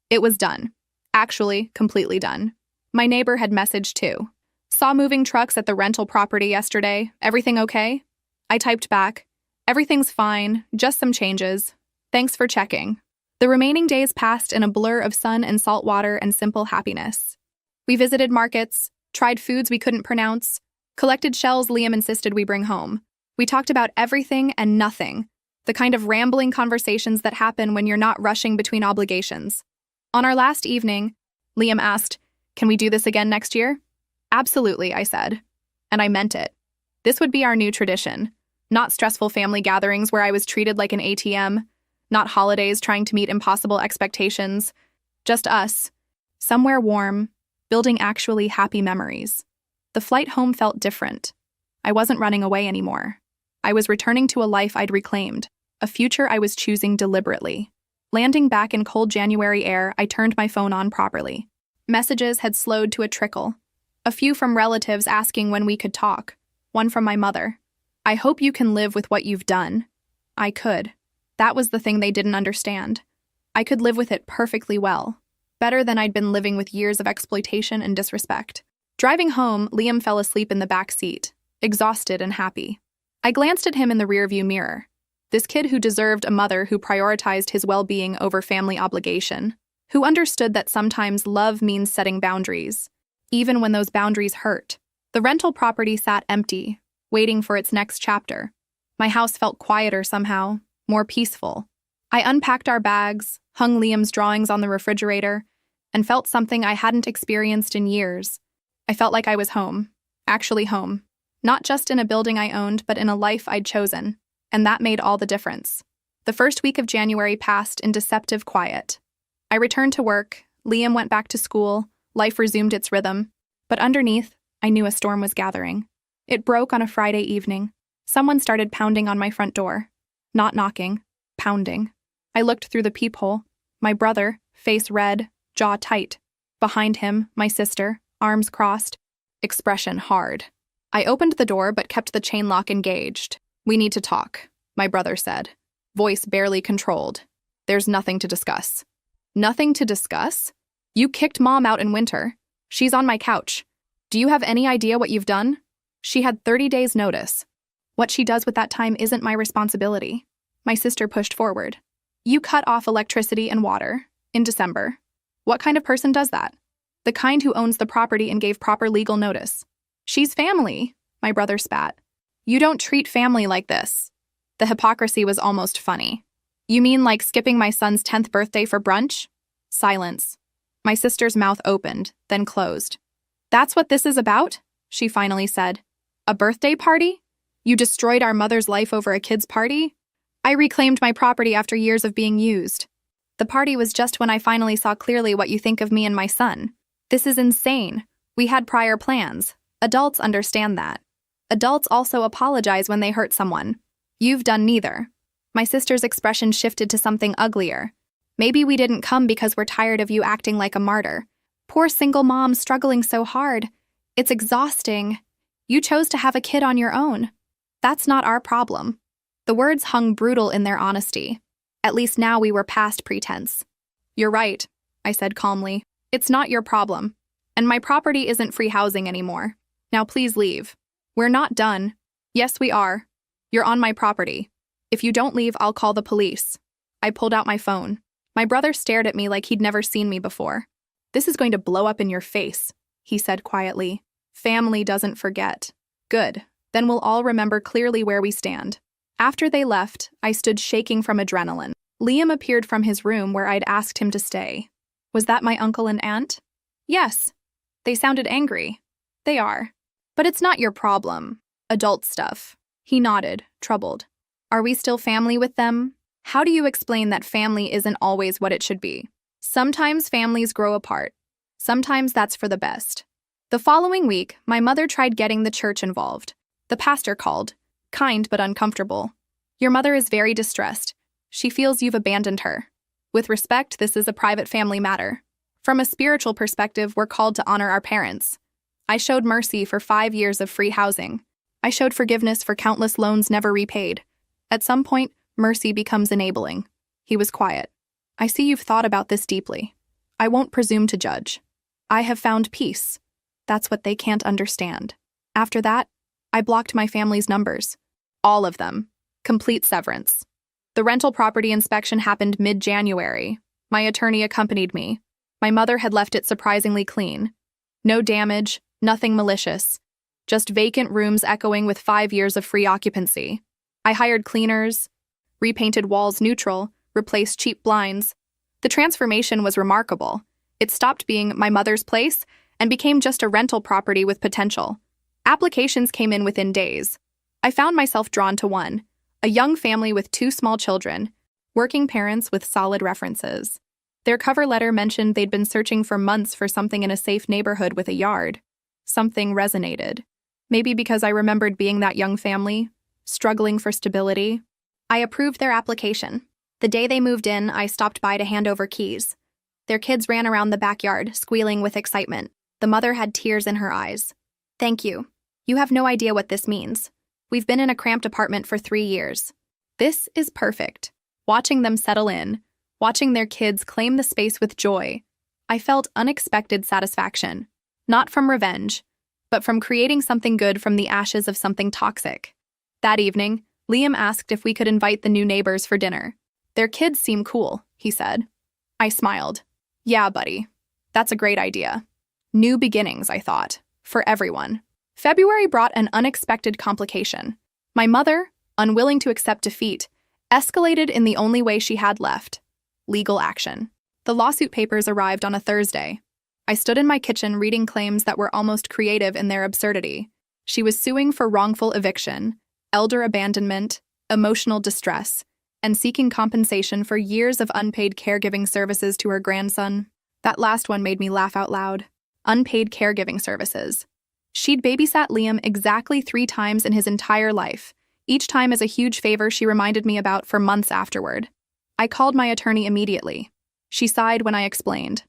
It was done. Actually, completely done. My neighbor had messaged too. Saw moving trucks at the rental property yesterday. Everything okay? I typed back. Everything's fine, just some changes. Thanks for checking. The remaining days passed in a blur of sun and salt water and simple happiness. We visited markets, tried foods we couldn't pronounce, collected shells Liam insisted we bring home. We talked about everything and nothing, the kind of rambling conversations that happen when you're not rushing between obligations. On our last evening, Liam asked, "Can we do this again next year?" "Absolutely," I said. And I meant it. This would be our new tradition. Not stressful family gatherings where I was treated like an ATM, not holidays trying to meet impossible expectations. Just us, somewhere warm, building actually happy memories. The flight home felt different. I wasn't running away anymore. I was returning to a life I'd reclaimed, a future I was choosing deliberately. Landing back in cold January air, I turned my phone on properly. Messages had slowed to a trickle. A few from relatives asking when we could talk. One from my mother. "I hope you can live with what you've done." I could. That was the thing they didn't understand. I could live with it perfectly well. Better than I'd been living with years of exploitation and disrespect. Driving home, Liam fell asleep in the back seat, exhausted and happy. I glanced at him in the rearview mirror. This kid who deserved a mother who prioritized his well-being over family obligation, who understood that sometimes love means setting boundaries, even when those boundaries hurt. The rental property sat empty, waiting for its next chapter. My house felt quieter somehow, more peaceful. I unpacked our bags, hung Liam's drawings on the refrigerator, and felt something I hadn't experienced in years. I felt like I was home, actually home. Not just in a building I owned, but in a life I'd chosen. And that made all the difference. The first week of January passed in deceptive quiet. I returned to work, Liam went back to school, life resumed its rhythm. But underneath, I knew a storm was gathering. It broke on a Friday evening. Someone started pounding on my front door. Not knocking, pounding. I looked through the peephole. My brother, face red, jaw tight. Behind him, my sister, arms crossed, expression hard. I opened the door but kept the chain lock engaged. "We need to talk," my brother said, voice barely controlled. "There's nothing to discuss." "Nothing to discuss? You kicked Mom out in winter. She's on my couch. Do you have any idea what you've done? She had 30 days' notice. What she does with that time isn't my responsibility." My sister pushed forward. "You cut off electricity and water in December. What kind of person does that? The kind who owns the property and gave proper legal notice. She's family," my brother spat. "You don't treat family like this." The hypocrisy was almost funny. "You mean like skipping my son's 10th birthday for brunch?" Silence. My sister's mouth opened, then closed. "That's what this is about?" she finally said. "A birthday party? You destroyed our mother's life over a kid's party? I reclaimed my property after years of being used. The party was just when I finally saw clearly what you think of me and my son. This is insane. We had prior plans. Adults understand that. Adults also apologize when they hurt someone. You've done neither." My sister's expression shifted to something uglier. "Maybe we didn't come because we're tired of you acting like a martyr. Poor single mom struggling so hard. It's exhausting. You chose to have a kid on your own. That's not our problem." The words hung brutal in their honesty. At least now we were past pretense. "You're right," I said calmly. "It's not your problem. And my property isn't free housing anymore. Now please leave." "We're not done." "Yes, we are. You're on my property. If you don't leave, I'll call the police." I pulled out my phone. My brother stared at me like he'd never seen me before. "This is going to blow up in your face," he said quietly. "Family doesn't forget." "Good. Then we'll all remember clearly where we stand." After they left, I stood shaking from adrenaline. Liam appeared from his room where I'd asked him to stay. Was that my uncle and aunt? Yes. They sounded angry. They are. But it's not your problem. Adult stuff. He nodded, troubled. Are we still family with them? How do you explain that family isn't always what it should be? Sometimes families grow apart. Sometimes that's for the best. The following week, my mother tried getting the church involved. The pastor called. Kind but uncomfortable. "Your mother is very distressed. She feels you've abandoned her. With respect, this is a private family matter. From a spiritual perspective, we're called to honor our parents." I showed mercy for 5 years of free housing. I showed forgiveness for countless loans never repaid. At some point, mercy becomes enabling. He was quiet. "I see you've thought about this deeply. I won't presume to judge. I have found peace. That's what they can't understand." After that, I blocked my family's numbers. All of them. Complete severance. The rental property inspection happened mid-January. My attorney accompanied me. My mother had left it surprisingly clean. No damage, nothing malicious. Just vacant rooms echoing with 5 years of free occupancy. I hired cleaners, repainted walls neutral, replaced cheap blinds. The transformation was remarkable. It stopped being my mother's place and became just a rental property with potential. Applications came in within days. I found myself drawn to one, a young family with 2 small children, working parents with solid references. Their cover letter mentioned they'd been searching for months for something in a safe neighborhood with a yard. Something resonated. Maybe because I remembered being that young family, struggling for stability. I approved their application. The day they moved in, I stopped by to hand over keys. Their kids ran around the backyard, squealing with excitement. The mother had tears in her eyes. "Thank you. You have no idea what this means. We've been in a cramped apartment for 3 years. This is perfect." Watching them settle in, watching their kids claim the space with joy, I felt unexpected satisfaction. Not from revenge, but from creating something good from the ashes of something toxic. That evening, Liam asked if we could invite the new neighbors for dinner. "Their kids seem cool," he said. I smiled. "Yeah, buddy. That's a great idea." New beginnings, I thought, for everyone. February brought an unexpected complication. My mother, unwilling to accept defeat, escalated in the only way she had left: legal action. The lawsuit papers arrived on a Thursday. I stood in my kitchen reading claims that were almost creative in their absurdity. She was suing for wrongful eviction, elder abandonment, emotional distress, and seeking compensation for years of unpaid caregiving services to her grandson. That last one made me laugh out loud. Unpaid caregiving services. She'd babysat Liam exactly 3 times in his entire life, each time as a huge favor she reminded me about for months afterward. I called my attorney immediately. She sighed when I explained.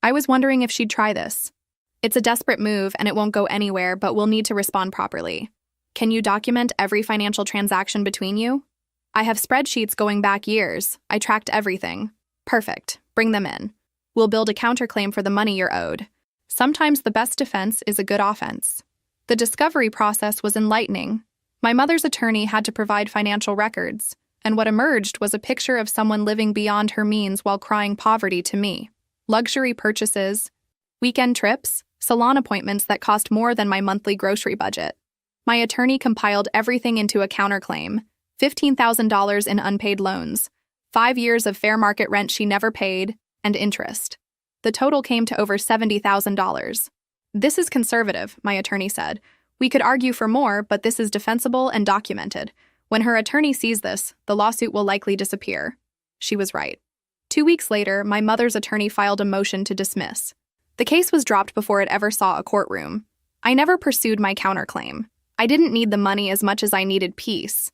I was wondering if she'd try this. It's a desperate move and it won't go anywhere, but we'll need to respond properly. Can you document every financial transaction between you? I have spreadsheets going back years. I tracked everything. Perfect. Bring them in. We'll build a counterclaim for the money you're owed. Sometimes the best defense is a good offense. The discovery process was enlightening. My mother's attorney had to provide financial records, and what emerged was a picture of someone living beyond her means while crying poverty to me. Luxury purchases, weekend trips, salon appointments that cost more than my monthly grocery budget. My attorney compiled everything into a counterclaim: $15,000 in unpaid loans, 5 years of fair market rent she never paid, and interest. The total came to over $70,000. This is conservative, my attorney said. We could argue for more, but this is defensible and documented. When her attorney sees this, the lawsuit will likely disappear. She was right. 2 weeks later, my mother's attorney filed a motion to dismiss. The case was dropped before it ever saw a courtroom. I never pursued my counterclaim. I didn't need the money as much as I needed peace.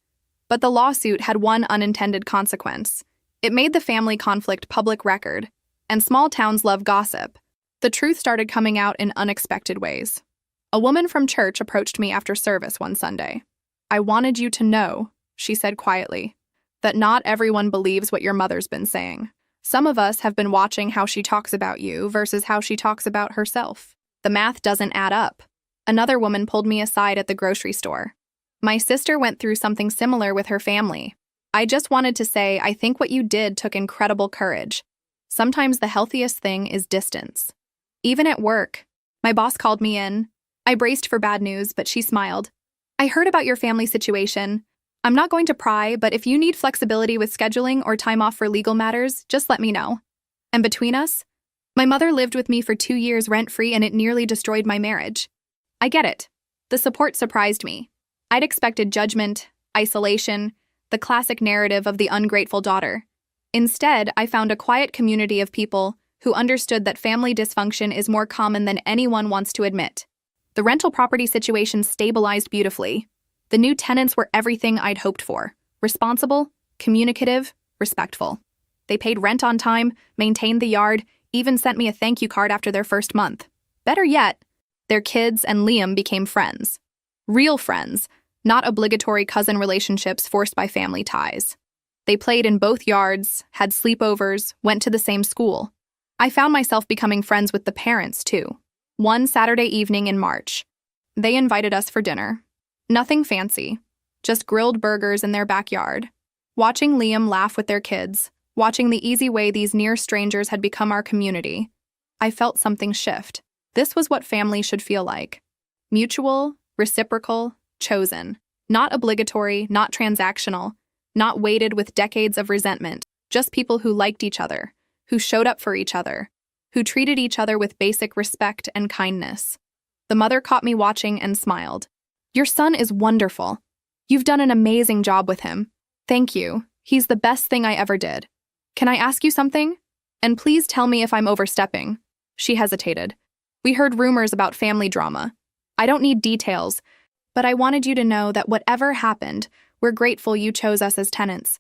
But the lawsuit had one unintended consequence. It made the family conflict public record, and small towns love gossip. The truth started coming out in unexpected ways. A woman from church approached me after service one Sunday. "I wanted you to know," she said quietly, "that not everyone believes what your mother's been saying. Some of us have been watching how she talks about you versus how she talks about herself. The math doesn't add up." Another woman pulled me aside at the grocery store. "My sister went through something similar with her family. I just wanted to say I think what you did took incredible courage. Sometimes the healthiest thing is distance." Even at work, my boss called me in. I braced for bad news, but she smiled. "I heard about your family situation. I'm not going to pry, but if you need flexibility with scheduling or time off for legal matters, just let me know." And between us, my mother lived with me for 2 years rent-free and it nearly destroyed my marriage. I get it. The support surprised me. I'd expected judgment, isolation, the classic narrative of the ungrateful daughter. Instead, I found a quiet community of people who understood that family dysfunction is more common than anyone wants to admit. The rental property situation stabilized beautifully. The new tenants were everything I'd hoped for: responsible, communicative, respectful. They paid rent on time, maintained the yard, even sent me a thank you card after their first month. Better yet, their kids and Liam became friends. Real friends, not obligatory cousin relationships forced by family ties. They played in both yards, had sleepovers, went to the same school. I found myself becoming friends with the parents, too. One Saturday evening in March, they invited us for dinner. Nothing fancy, just grilled burgers in their backyard. Watching Liam laugh with their kids, watching the easy way these near strangers had become our community, I felt something shift. This was what family should feel like. Mutual, reciprocal, chosen. Not obligatory, not transactional, not weighted with decades of resentment. Just people who liked each other, who showed up for each other, who treated each other with basic respect and kindness. The mother caught me watching and smiled. "Your son is wonderful. You've done an amazing job with him. Thank you. He's the best thing I ever did. Can I ask you something? And please tell me if I'm overstepping." She hesitated. "We heard rumors about family drama. I don't need details, but I wanted you to know that whatever happened, we're grateful you chose us as tenants.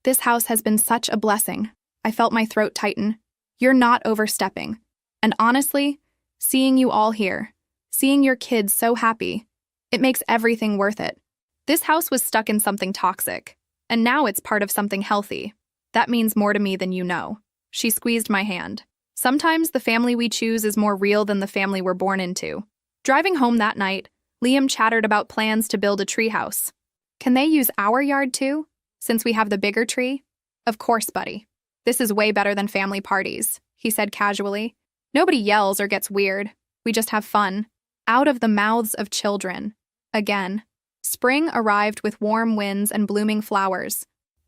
This house has been such a blessing." I felt my throat tighten. "You're not overstepping. And honestly, seeing you all here, seeing your kids so happy, it makes everything worth it. This house was stuck in something toxic, and now it's part of something healthy. That means more to me than you know." She squeezed my hand. Sometimes the family we choose is more real than the family we're born into. Driving home that night, Liam chattered about plans to build a treehouse. "Can they use our yard too, since we have the bigger tree?" "Of course, buddy. This is way better than family parties," he said casually. "Nobody yells or gets weird. We just have fun." Out of the mouths of children. Again. Spring arrived with warm winds and blooming flowers.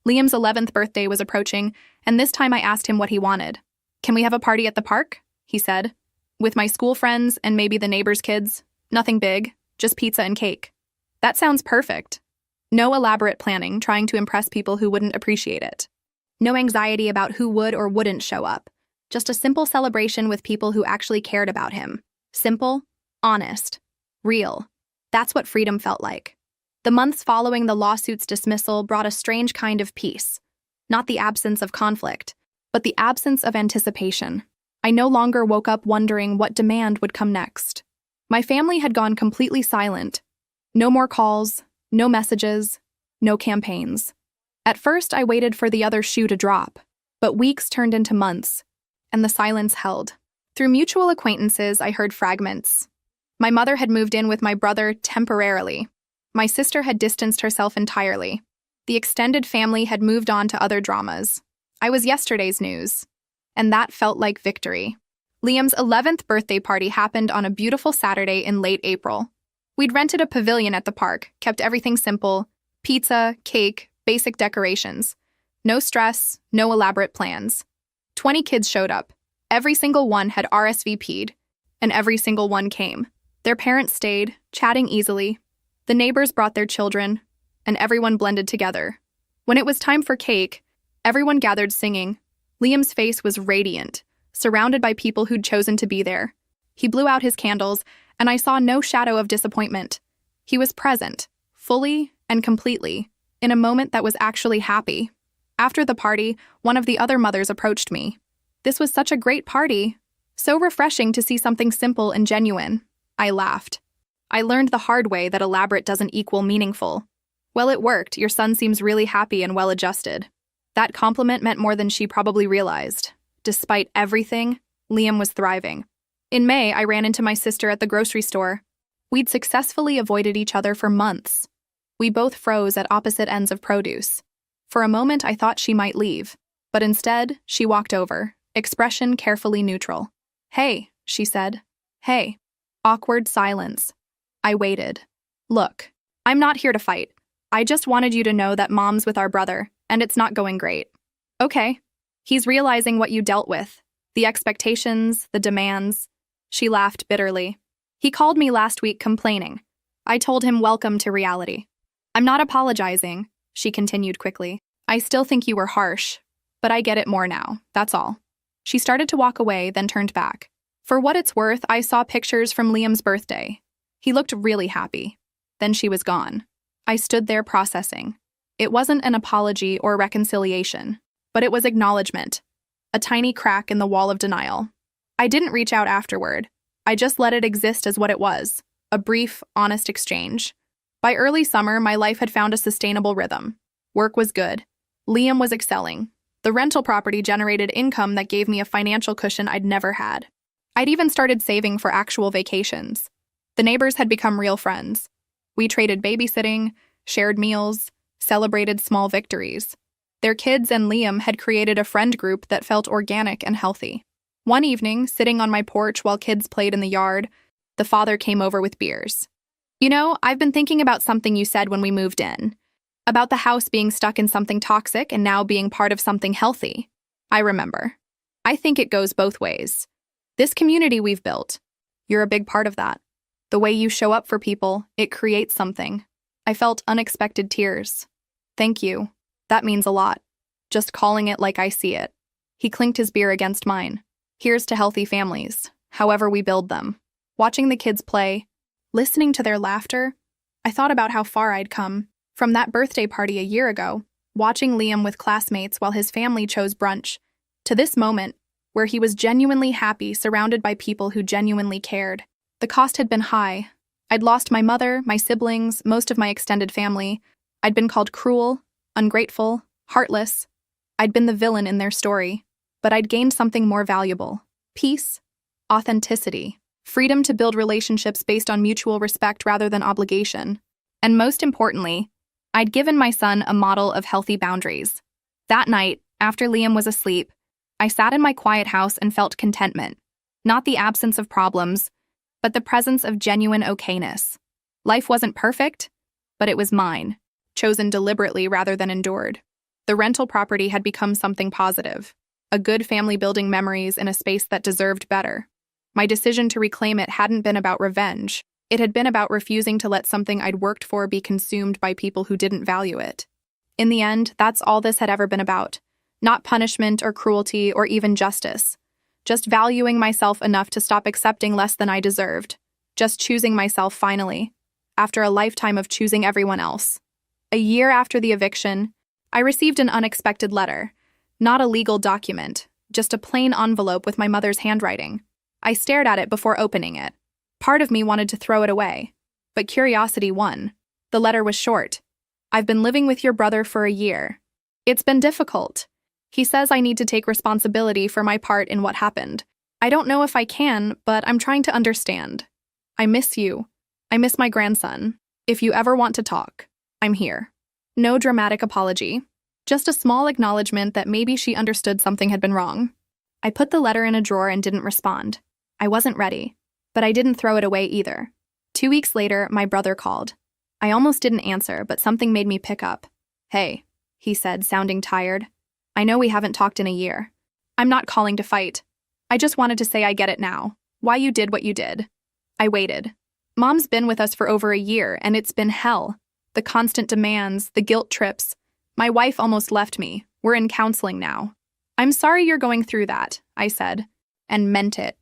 Liam's 11th birthday was approaching, and this time I asked him what he wanted. "Can we have a party at the park?" he said. "With my school friends and maybe the neighbors' kids. Nothing big, just pizza and cake." That sounds perfect. No elaborate planning, trying to impress people who wouldn't appreciate it. No anxiety about who would or wouldn't show up. Just a simple celebration with people who actually cared about him. Simple, honest, real. That's what freedom felt like. The months following the lawsuit's dismissal brought a strange kind of peace. Not the absence of conflict, but the absence of anticipation. I no longer woke up wondering what demand would come next. My family had gone completely silent. No more calls, no messages, no campaigns. At first, I waited for the other shoe to drop, but weeks turned into months, and the silence held. Through mutual acquaintances, I heard fragments. My mother had moved in with my brother temporarily. My sister had distanced herself entirely. The extended family had moved on to other dramas. I was yesterday's news, and that felt like victory. Liam's 11th birthday party happened on a beautiful Saturday in late April. We'd rented a pavilion at the park, kept everything simple: pizza, cake, basic decorations. No stress, no elaborate plans. 20 kids showed up. Every single one had RSVP'd, and every single one came. Their parents stayed, chatting easily. The neighbors brought their children, and everyone blended together. When it was time for cake, everyone gathered singing. Liam's face was radiant, surrounded by people who'd chosen to be there. He blew out his candles, and I saw no shadow of disappointment. He was present, fully and completely, in a moment that was actually happy. After the party, one of the other mothers approached me. This was such a great party. So refreshing to see something simple and genuine. I laughed. I learned the hard way that elaborate doesn't equal meaningful. Well, it worked. Your son seems really happy and well-adjusted. That compliment meant more than she probably realized. Despite everything, Liam was thriving. In May, I ran into my sister at the grocery store. We'd successfully avoided each other for months. We both froze at opposite ends of produce. For a moment, I thought she might leave, but instead, she walked over, expression carefully neutral. "Hey," she said. "Hey." Awkward silence. I waited. "Look, I'm not here to fight. I just wanted you to know that Mom's with our brother, and it's not going great." "Okay." "He's realizing what you dealt with. The expectations, the demands." She laughed bitterly. "He called me last week complaining. I told him welcome to reality." "I'm not apologizing," she continued quickly. "I still think you were harsh, but I get it more now, that's all." She started to walk away, then turned back. For what it's worth, I saw pictures from Liam's birthday. He looked really happy. Then she was gone. I stood there processing. It wasn't an apology or reconciliation, but it was acknowledgement. A tiny crack in the wall of denial. I didn't reach out afterward. I just let it exist as what it was, a brief, honest exchange. By early summer, my life had found a sustainable rhythm. Work was good. Liam was excelling. The rental property generated income that gave me a financial cushion I'd never had. I'd even started saving for actual vacations. The neighbors had become real friends. We traded babysitting, shared meals, celebrated small victories. Their kids and Liam had created a friend group that felt organic and healthy. One evening, sitting on my porch while kids played in the yard, the father came over with beers. "You know, I've been thinking about something you said when we moved in. About the house being stuck in something toxic and now being part of something healthy." I remember. "I think it goes both ways. This community we've built, you're a big part of that. The way you show up for people, it creates something." I felt unexpected tears. "Thank you. That means a lot. Just calling it like I see it." He clinked his beer against mine. "Here's to healthy families, however we build them." Watching the kids play, listening to their laughter, I thought about how far I'd come. From that birthday party a year ago, watching Liam with classmates while his family chose brunch, to this moment, where he was genuinely happy surrounded by people who genuinely cared. The cost had been high. I'd lost my mother, my siblings, most of my extended family. I'd been called cruel, ungrateful, heartless. I'd been the villain in their story. But I'd gained something more valuable: peace, authenticity, freedom to build relationships based on mutual respect rather than obligation. And most importantly, I'd given my son a model of healthy boundaries. That night, after Liam was asleep, I sat in my quiet house and felt contentment. Not the absence of problems, but the presence of genuine okayness. Life wasn't perfect, but it was mine, chosen deliberately rather than endured. The rental property had become something positive, a good family building memories in a space that deserved better. My decision to reclaim it hadn't been about revenge. It had been about refusing to let something I'd worked for be consumed by people who didn't value it. In the end, that's all this had ever been about. Not punishment or cruelty or even justice. Just valuing myself enough to stop accepting less than I deserved. Just choosing myself finally, after a lifetime of choosing everyone else. A year after the eviction, I received an unexpected letter. Not a legal document, just a plain envelope with my mother's handwriting. I stared at it before opening it. Part of me wanted to throw it away, but curiosity won. The letter was short. I've been living with your brother for a year. It's been difficult. He says I need to take responsibility for my part in what happened. I don't know if I can, but I'm trying to understand. I miss you. I miss my grandson. If you ever want to talk, I'm here. No dramatic apology. Just a small acknowledgement that maybe she understood something had been wrong. I put the letter in a drawer and didn't respond. I wasn't ready, but I didn't throw it away either. 2 weeks later, my brother called. I almost didn't answer, but something made me pick up. Hey, he said, sounding tired. I know we haven't talked in a year. I'm not calling to fight. I just wanted to say I get it now. Why you did what you did. I waited. Mom's been with us for over a year, and it's been hell. The constant demands, the guilt trips. My wife almost left me. We're in counseling now. I'm sorry you're going through that, I said, and meant it.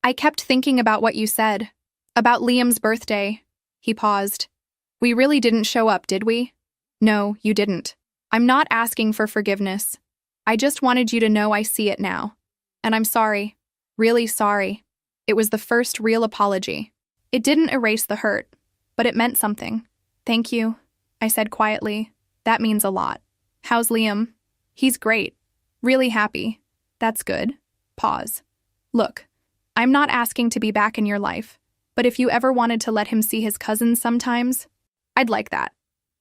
I kept thinking about what you said. About Liam's birthday. He paused. We really didn't show up, did we? No, you didn't. I'm not asking for forgiveness. I just wanted you to know I see it now. And I'm sorry. Really sorry. It was the first real apology. It didn't erase the hurt, but it meant something. Thank you, I said quietly. That means a lot. How's Liam? He's great. Really happy. That's good. Pause. Look, I'm not asking to be back in your life, but if you ever wanted to let him see his cousins sometimes, I'd like that.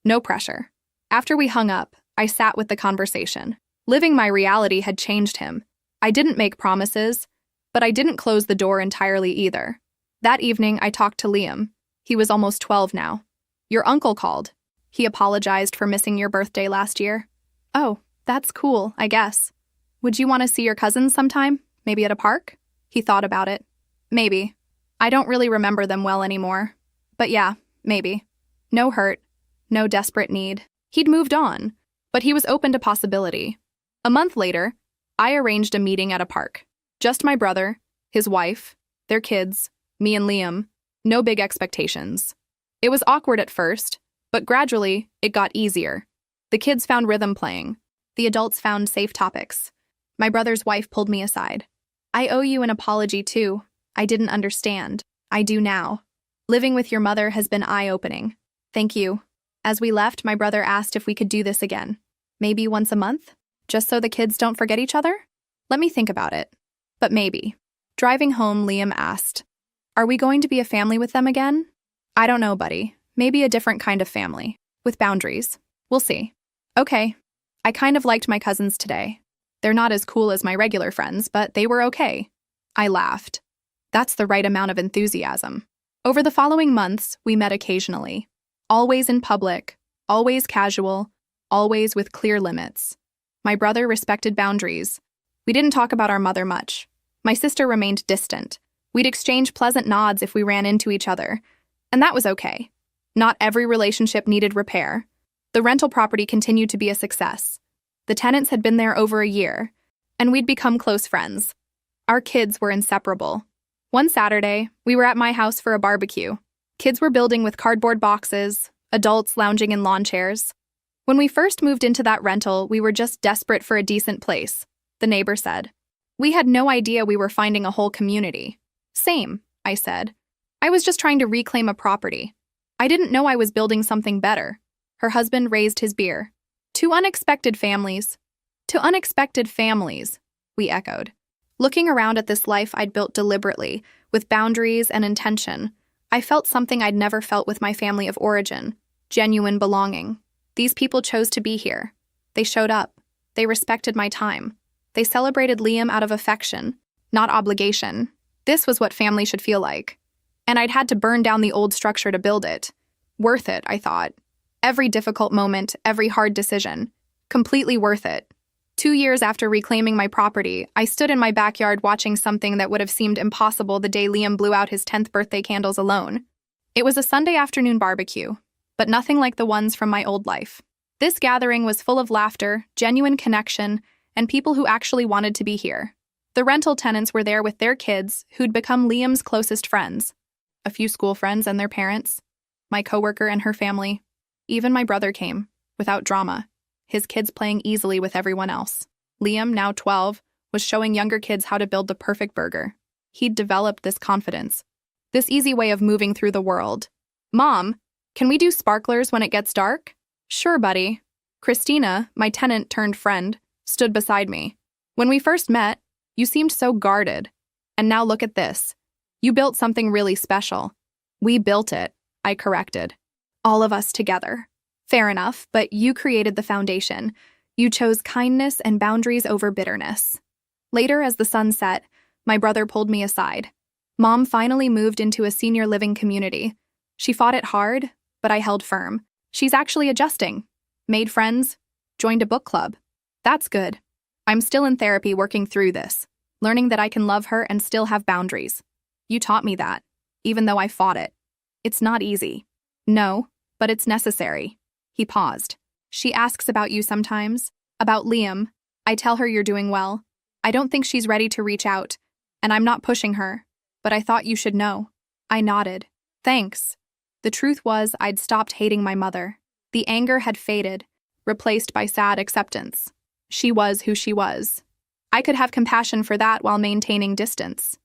No pressure. After we hung up, I sat with the conversation. Living my reality had changed him. I didn't make promises, but I didn't close the door entirely either. That evening, I talked to Liam. He was almost 12 now. Your uncle called. He apologized for missing your birthday last year. Oh, that's cool, I guess. Would you want to see your cousins sometime? Maybe at a park? He thought about it. Maybe. I don't really remember them well anymore. But yeah, maybe. No hurt. No desperate need. He'd moved on, but he was open to possibility. A month later, I arranged a meeting at a park. Just my brother, his wife, their kids, me and Liam. No big expectations. It was awkward at first, but gradually, it got easier. The kids found rhythm playing. The adults found safe topics. My brother's wife pulled me aside. I owe you an apology, too. I didn't understand. I do now. Living with your mother has been eye-opening. Thank you. As we left, my brother asked if we could do this again. Maybe once a month? Just so the kids don't forget each other? Let me think about it. But maybe. Driving home, Liam asked, Are we going to be a family with them again? I don't know, buddy. Maybe a different kind of family. With boundaries. We'll see. Okay. I kind of liked my cousins today. They're not as cool as my regular friends, but they were okay. I laughed. That's the right amount of enthusiasm. Over the following months, we met occasionally. Always in public, always casual, always with clear limits. My brother respected boundaries. We didn't talk about our mother much. My sister remained distant. We'd exchange pleasant nods if we ran into each other, and that was okay. Not every relationship needed repair. The rental property continued to be a success. The tenants had been there over a year, and we'd become close friends. Our kids were inseparable. One Saturday, we were at my house for a barbecue. Kids were building with cardboard boxes, adults lounging in lawn chairs. When we first moved into that rental, we were just desperate for a decent place, the neighbor said. We had no idea we were finding a whole community. Same, I said. I was just trying to reclaim a property. I didn't know I was building something better. Her husband raised his beer. To unexpected families. To unexpected families, we echoed. Looking around at this life I'd built deliberately, with boundaries and intention, I felt something I'd never felt with my family of origin, genuine belonging. These people chose to be here. They showed up. They respected my time. They celebrated Liam out of affection, not obligation. This was what family should feel like. And I'd had to burn down the old structure to build it. Worth it, I thought. Every difficult moment, every hard decision. Completely worth it. 2 years after reclaiming my property, I stood in my backyard watching something that would have seemed impossible the day Liam blew out his 10th birthday candles alone. It was a Sunday afternoon barbecue, but nothing like the ones from my old life. This gathering was full of laughter, genuine connection, and people who actually wanted to be here. The rental tenants were there with their kids, who'd become Liam's closest friends. A few school friends and their parents. My coworker and her family. Even my brother came, without drama. His kids playing easily with everyone else. Liam, now 12, was showing younger kids how to build the perfect burger. He'd developed this confidence, this easy way of moving through the world. Mom, can we do sparklers when it gets dark? Sure, buddy. Christina, my tenant-turned-friend, stood beside me. When we first met, you seemed so guarded. And now look at this. You built something really special. We built it, I corrected. All of us together. Fair enough, but you created the foundation. You chose kindness and boundaries over bitterness. Later, as the sun set, my brother pulled me aside. Mom finally moved into a senior living community. She fought it hard, but I held firm. She's actually adjusting. Made friends, joined a book club. That's good. I'm still in therapy working through this, learning that I can love her and still have boundaries. You taught me that, even though I fought it. It's not easy. No, but it's necessary. He paused. She asks about you sometimes, about Liam. I tell her you're doing well. I don't think she's ready to reach out, and I'm not pushing her, but I thought you should know. I nodded. Thanks. The truth was I'd stopped hating my mother. The anger had faded, replaced by sad acceptance. She was who she was. I could have compassion for that while maintaining distance.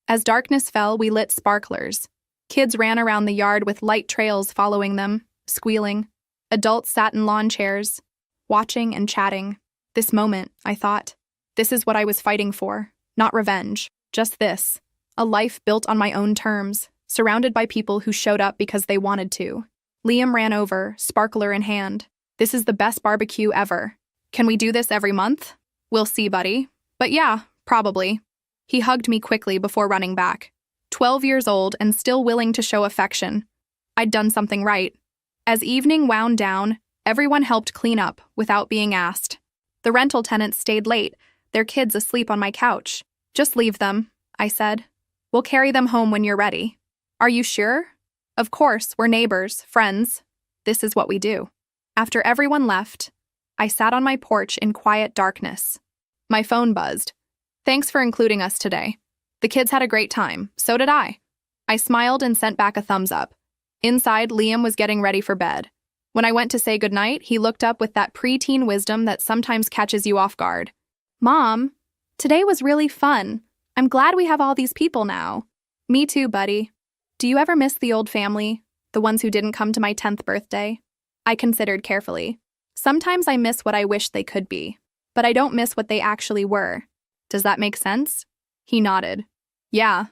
As darkness fell, we lit sparklers. Kids ran around the yard with light trails following them, squealing. Adults sat in lawn chairs, watching and chatting. This moment, I thought. This is what I was fighting for. Not revenge. Just this. A life built on my own terms, surrounded by people who showed up because they wanted to. Liam ran over, sparkler in hand. This is the best barbecue ever. Can we do this every month? We'll see, buddy. But yeah, probably. He hugged me quickly before running back. 12 years old and still willing to show affection. I'd done something right. As evening wound down, everyone helped clean up without being asked. The rental tenants stayed late, their kids asleep on my couch. Just leave them, I said. We'll carry them home when you're ready. Are you sure? Of course, we're neighbors, friends. This is what we do. After everyone left, I sat on my porch in quiet darkness. My phone buzzed. Thanks for including us today. The kids had a great time. So did I. I smiled and sent back a thumbs up. Inside, Liam was getting ready for bed. When I went to say goodnight, he looked up with that preteen wisdom that sometimes catches you off guard. Mom, today was really fun. I'm glad we have all these people now. Me too, buddy. Do you ever miss the old family? The ones who didn't come to my 10th birthday? I considered carefully. Sometimes I miss what I wish they could be, but I don't miss what they actually were. Does that make sense? He nodded. Yeah,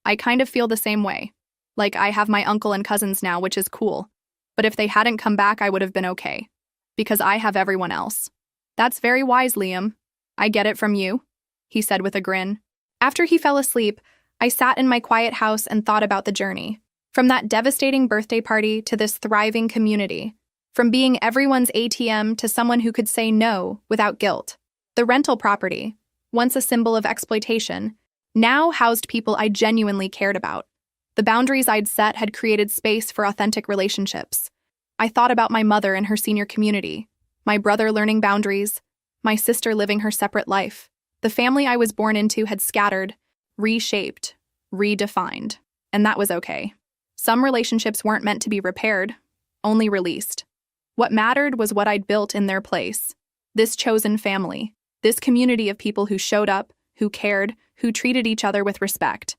I kind of feel the same way. Like I have my uncle and cousins now, which is cool. But if they hadn't come back, I would have been okay. Because I have everyone else. That's very wise, Liam. I get it from you, he said with a grin. After he fell asleep, I sat in my quiet house and thought about the journey. From that devastating birthday party to this thriving community. From being everyone's ATM to someone who could say no without guilt. The rental property, once a symbol of exploitation, now housed people I genuinely cared about. The boundaries I'd set had created space for authentic relationships. I thought about my mother and her senior community, my brother learning boundaries, my sister living her separate life. The family I was born into had scattered, reshaped, redefined, and that was okay. Some relationships weren't meant to be repaired, only released. What mattered was what I'd built in their place. This chosen family, this community of people who showed up, who cared, who treated each other with respect.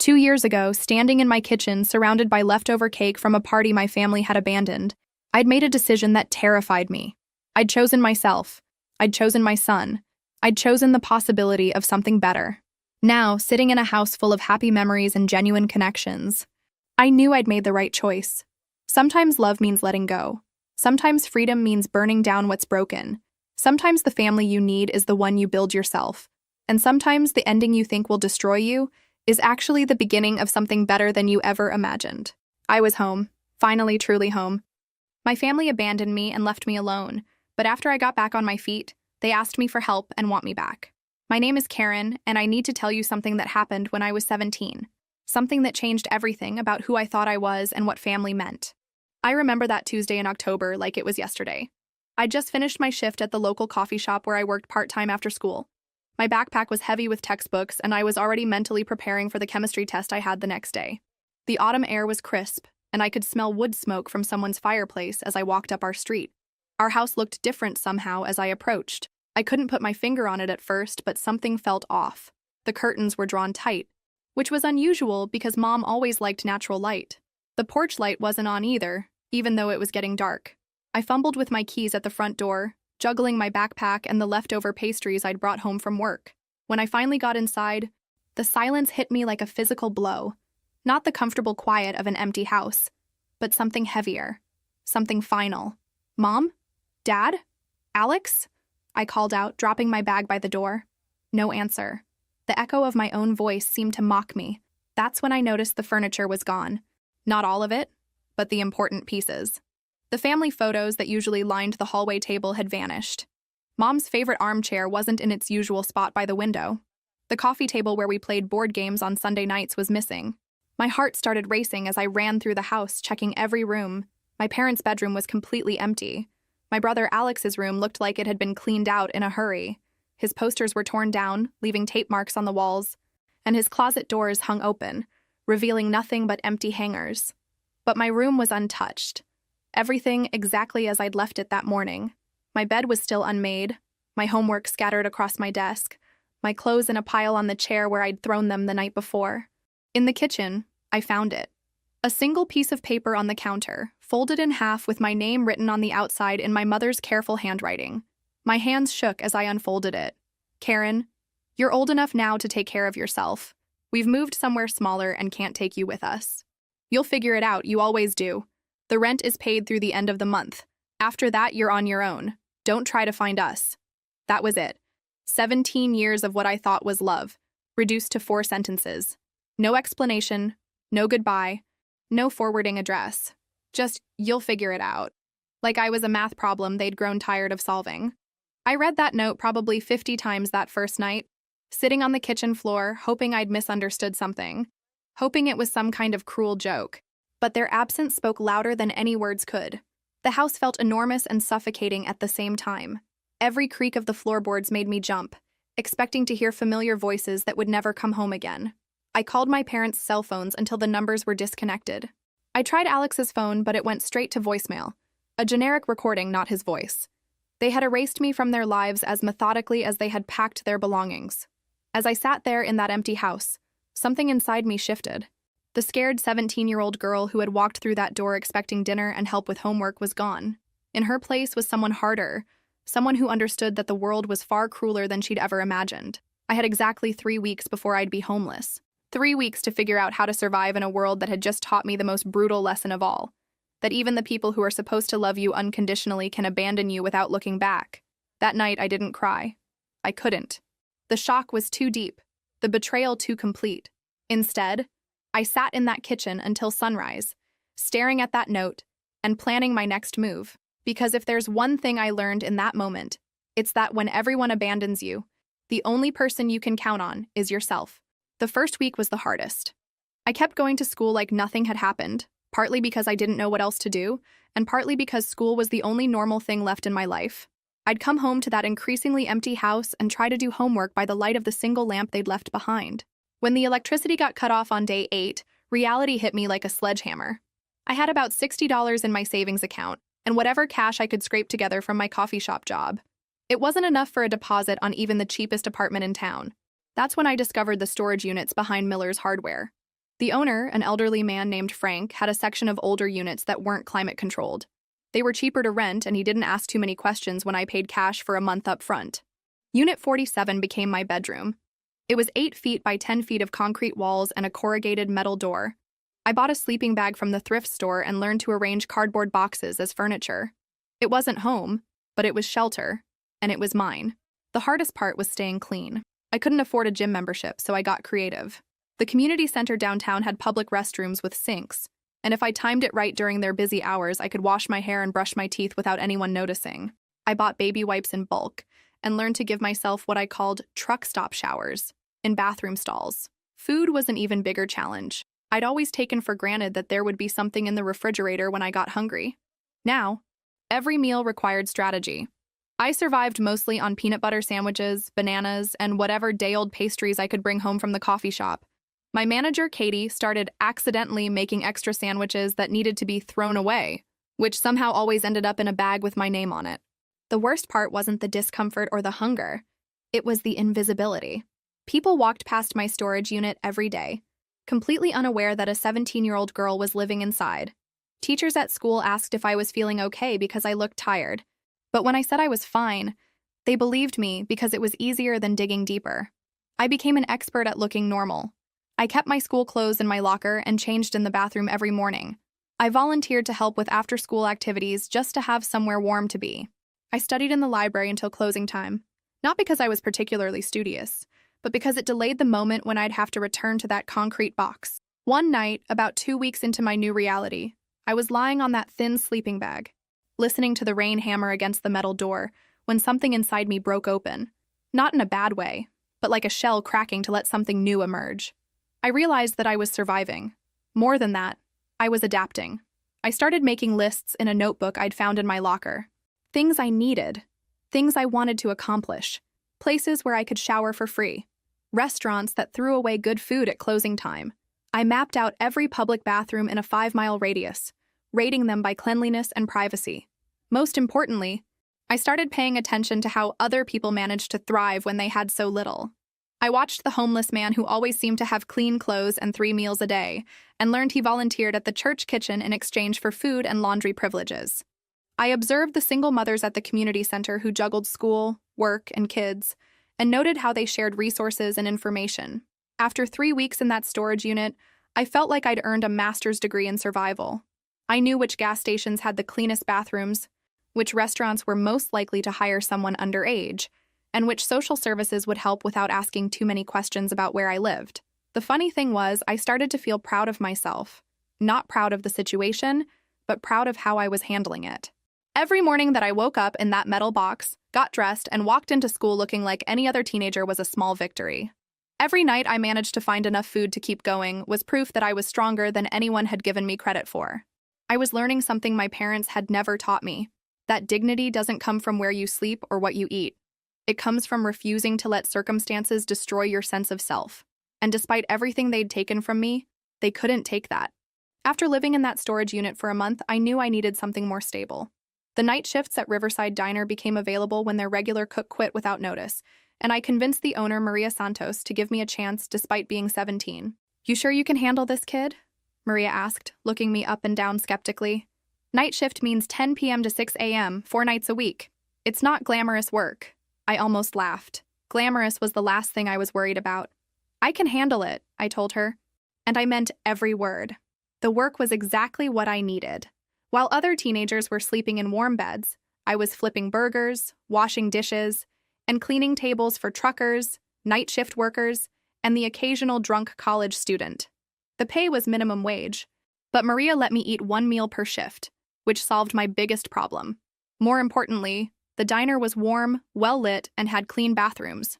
2 years ago, standing in my kitchen surrounded by leftover cake from a party my family had abandoned, I'd made a decision that terrified me. I'd chosen myself. I'd chosen my son. I'd chosen the possibility of something better. Now, sitting in a house full of happy memories and genuine connections, I knew I'd made the right choice. Sometimes love means letting go. Sometimes freedom means burning down what's broken. Sometimes the family you need is the one you build yourself. And sometimes the ending you think will destroy you is actually the beginning of something better than you ever imagined. I was home, finally truly home. My family abandoned me and left me alone, but after I got back on my feet, they asked me for help and want me back. My name is Karen, and I need to tell you something that happened when I was 17. Something that changed everything about who I thought I was and what family meant. I remember that Tuesday in October like it was yesterday. I'd just finished my shift at the local coffee shop where I worked part-time after school. My backpack was heavy with textbooks, and I was already mentally preparing for the chemistry test I had the next day. The autumn air was crisp, and I could smell wood smoke from someone's fireplace as I walked up our street. Our house looked different somehow as I approached. I couldn't put my finger on it at first, but something felt off. The curtains were drawn tight, which was unusual because Mom always liked natural light. The porch light wasn't on either, even though it was getting dark. I fumbled with my keys at the front door, juggling my backpack and the leftover pastries I'd brought home from work. When I finally got inside, the silence hit me like a physical blow. Not the comfortable quiet of an empty house, but something heavier, something final. Mom? Dad? Alex? I called out, dropping my bag by the door. No answer. The echo of my own voice seemed to mock me. That's when I noticed the furniture was gone. Not all of it, but the important pieces. The family photos that usually lined the hallway table had vanished. Mom's favorite armchair wasn't in its usual spot by the window. The coffee table where we played board games on Sunday nights was missing. My heart started racing as I ran through the house, checking every room. My parents' bedroom was completely empty. My brother Alex's room looked like it had been cleaned out in a hurry. His posters were torn down, leaving tape marks on the walls, and his closet doors hung open, revealing nothing but empty hangers. But my room was untouched. Everything exactly as I'd left it that morning. My bed was still unmade, my homework scattered across my desk, my clothes in a pile on the chair where I'd thrown them the night before. In the kitchen, I found it. A single piece of paper on the counter, folded in half with my name written on the outside in my mother's careful handwriting. My hands shook as I unfolded it. Karen, you're old enough now to take care of yourself. We've moved somewhere smaller and can't take you with us. You'll figure it out, you always do. The rent is paid through the end of the month. After that, you're on your own. Don't try to find us. That was it. 17 years of what I thought was love, reduced to 4 sentences. No explanation, no goodbye, no forwarding address. Just, you'll figure it out. Like I was a math problem they'd grown tired of solving. I read that note probably 50 times that first night, sitting on the kitchen floor, hoping I'd misunderstood something, hoping it was some kind of cruel joke. But their absence spoke louder than any words could. The house felt enormous and suffocating at the same time. Every creak of the floorboards made me jump, expecting to hear familiar voices that would never come home again. I called my parents' cell phones until the numbers were disconnected. I tried Alex's phone, but it went straight to voicemail. A generic recording, not his voice. They had erased me from their lives as methodically as they had packed their belongings. As I sat there in that empty house, something inside me shifted. The scared 17-year-old girl who had walked through that door expecting dinner and help with homework was gone. In her place was someone harder, someone who understood that the world was far crueler than she'd ever imagined. I had exactly 3 weeks before I'd be homeless. 3 weeks to figure out how to survive in a world that had just taught me the most brutal lesson of all. That even the people who are supposed to love you unconditionally can abandon you without looking back. That night, I didn't cry. I couldn't. The shock was too deep, the betrayal too complete. Instead, I sat in that kitchen until sunrise, staring at that note and planning my next move. Because if there's one thing I learned in that moment, it's that when everyone abandons you, the only person you can count on is yourself. The first week was the hardest. I kept going to school like nothing had happened, partly because I didn't know what else to do, and partly because school was the only normal thing left in my life. I'd come home to that increasingly empty house and try to do homework by the light of the single lamp they'd left behind. When the electricity got cut off on day 8, reality hit me like a sledgehammer. I had about $60 in my savings account, and whatever cash I could scrape together from my coffee shop job. It wasn't enough for a deposit on even the cheapest apartment in town. That's when I discovered the storage units behind Miller's Hardware. The owner, an elderly man named Frank, had a section of older units that weren't climate-controlled. They were cheaper to rent, and he didn't ask too many questions when I paid cash for a month up front. Unit 47 became my bedroom. It was 8 feet by 10 feet of concrete walls and a corrugated metal door. I bought a sleeping bag from the thrift store and learned to arrange cardboard boxes as furniture. It wasn't home, but it was shelter, and it was mine. The hardest part was staying clean. I couldn't afford a gym membership, so I got creative. The community center downtown had public restrooms with sinks, and if I timed it right during their busy hours, I could wash my hair and brush my teeth without anyone noticing. I bought baby wipes in bulk and learned to give myself what I called truck stop showers in bathroom stalls. Food was an even bigger challenge. I'd always taken for granted that there would be something in the refrigerator when I got hungry. Now, every meal required strategy. I survived mostly on peanut butter sandwiches, bananas, and whatever day-old pastries I could bring home from the coffee shop. My manager, Katie, started accidentally making extra sandwiches that needed to be thrown away, which somehow always ended up in a bag with my name on it. The worst part wasn't the discomfort or the hunger. It was the invisibility. People walked past my storage unit every day, completely unaware that a 17-year-old girl was living inside. Teachers at school asked if I was feeling okay because I looked tired. But when I said I was fine, they believed me because it was easier than digging deeper. I became an expert at looking normal. I kept my school clothes in my locker and changed in the bathroom every morning. I volunteered to help with after-school activities just to have somewhere warm to be. I studied in the library until closing time, not because I was particularly studious, but because it delayed the moment when I'd have to return to that concrete box. One night, about 2 weeks into my new reality, I was lying on that thin sleeping bag, listening to the rain hammer against the metal door, when something inside me broke open. Not in a bad way, but like a shell cracking to let something new emerge. I realized that I was surviving. More than that, I was adapting. I started making lists in a notebook I'd found in my locker. Things I needed. Things I wanted to accomplish. Places where I could shower for free. Restaurants that threw away good food at closing time. I mapped out every public bathroom in a 5-mile radius, rating them by cleanliness and privacy. Most importantly, I started paying attention to how other people managed to thrive when they had so little. I watched the homeless man who always seemed to have clean clothes and 3 meals a day, and learned he volunteered at the church kitchen in exchange for food and laundry privileges. I observed the single mothers at the community center who juggled school, work, and kids, and noted how they shared resources and information. After 3 weeks in that storage unit, I felt like I'd earned a master's degree in survival. I knew which gas stations had the cleanest bathrooms, which restaurants were most likely to hire someone underage, and which social services would help without asking too many questions about where I lived. The funny thing was, I started to feel proud of myself. Not proud of the situation, but proud of how I was handling it. Every morning that I woke up in that metal box, got dressed, and walked into school looking like any other teenager was a small victory. Every night I managed to find enough food to keep going was proof that I was stronger than anyone had given me credit for. I was learning something my parents had never taught me, that dignity doesn't come from where you sleep or what you eat. It comes from refusing to let circumstances destroy your sense of self. And despite everything they'd taken from me, they couldn't take that. After living in that storage unit for a month, I knew I needed something more stable. The night shifts at Riverside Diner became available when their regular cook quit without notice, and I convinced the owner, Maria Santos, to give me a chance despite being 17. "You sure you can handle this, kid?" Maria asked, looking me up and down skeptically. "Night shift means 10 p.m. to 6 a.m., 4 nights a week. It's not glamorous work." I almost laughed. Glamorous was the last thing I was worried about. "I can handle it," I told her. And I meant every word. The work was exactly what I needed. While other teenagers were sleeping in warm beds, I was flipping burgers, washing dishes, and cleaning tables for truckers, night shift workers, and the occasional drunk college student. The pay was minimum wage, but Maria let me eat 1 meal per shift, which solved my biggest problem. More importantly, the diner was warm, well-lit, and had clean bathrooms.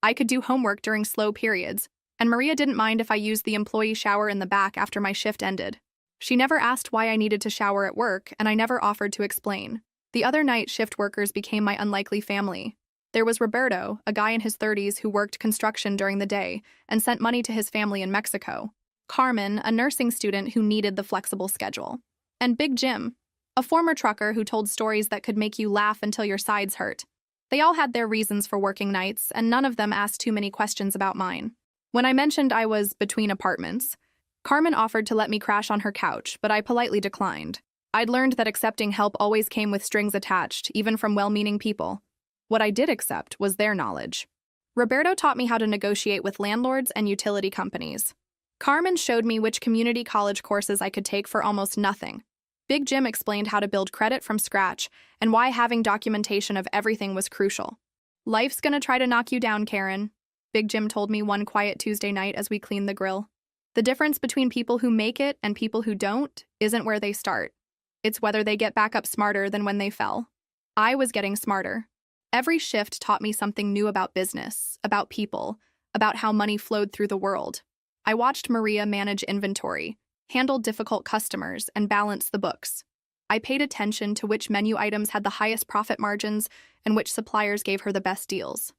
I could do homework during slow periods, and Maria didn't mind if I used the employee shower in the back after my shift ended. She never asked why I needed to shower at work, and I never offered to explain. The other night shift workers became my unlikely family. There was Roberto, a guy in his 30s who worked construction during the day and sent money to his family in Mexico. Carmen, a nursing student who needed the flexible schedule. And Big Jim, a former trucker who told stories that could make you laugh until your sides hurt. They all had their reasons for working nights, and none of them asked too many questions about mine. When I mentioned I was between apartments, Carmen offered to let me crash on her couch, but I politely declined. I'd learned that accepting help always came with strings attached, even from well-meaning people. What I did accept was their knowledge. Roberto taught me how to negotiate with landlords and utility companies. Carmen showed me which community college courses I could take for almost nothing. Big Jim explained how to build credit from scratch and why having documentation of everything was crucial. "Life's gonna try to knock you down, Karen," Big Jim told me one quiet Tuesday night as we cleaned the grill. "The difference between people who make it and people who don't isn't where they start. It's whether they get back up smarter than when they fell." I was getting smarter. Every shift taught me something new about business, about people, about how money flowed through the world. I watched Maria manage inventory, handle difficult customers, and balance the books. I paid attention to which menu items had the highest profit margins and which suppliers gave her the best deals.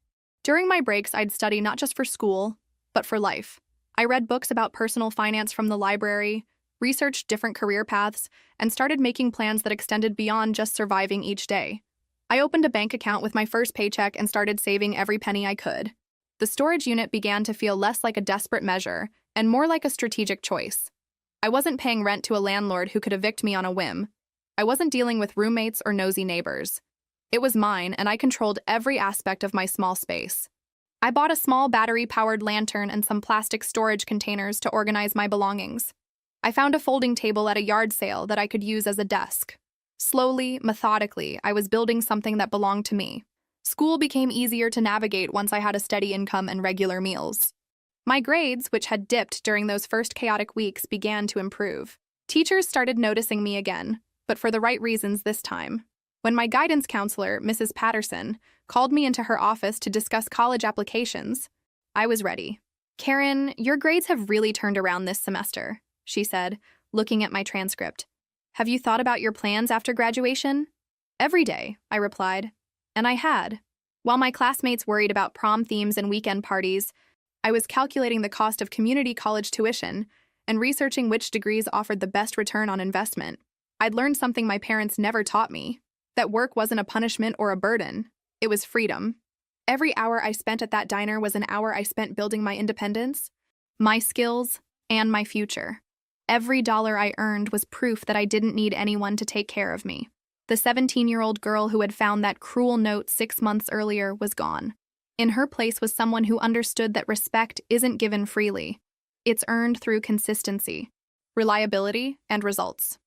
During my breaks, I'd study not just for school, but for life. I read books about personal finance from the library, researched different career paths, and started making plans that extended beyond just surviving each day. I opened a bank account with my first paycheck and started saving every penny I could. The storage unit began to feel less like a desperate measure and more like a strategic choice. I wasn't paying rent to a landlord who could evict me on a whim. I wasn't dealing with roommates or nosy neighbors. It was mine, and I controlled every aspect of my small space. I bought a small battery-powered lantern and some plastic storage containers to organize my belongings. I found a folding table at a yard sale that I could use as a desk. Slowly, methodically, I was building something that belonged to me. School became easier to navigate once I had a steady income and regular meals. My grades, which had dipped during those first chaotic weeks, began to improve. Teachers started noticing me again, but for the right reasons this time. When my guidance counselor, Mrs. Patterson, called me into her office to discuss college applications, I was ready. "Karen, your grades have really turned around this semester," she said, looking at my transcript. "Have you thought about your plans after graduation?" "Every day," I replied. And I had. While my classmates worried about prom themes and weekend parties, I was calculating the cost of community college tuition and researching which degrees offered the best return on investment. I'd learned something my parents never taught me, that work wasn't a punishment or a burden. It was freedom. Every hour I spent at that diner was an hour I spent building my independence, my skills, and my future. Every dollar I earned was proof that I didn't need anyone to take care of me. The 17-year-old girl who had found that cruel note 6 months earlier was gone. In her place was someone who understood that respect isn't given freely. It's earned through consistency, reliability, and results.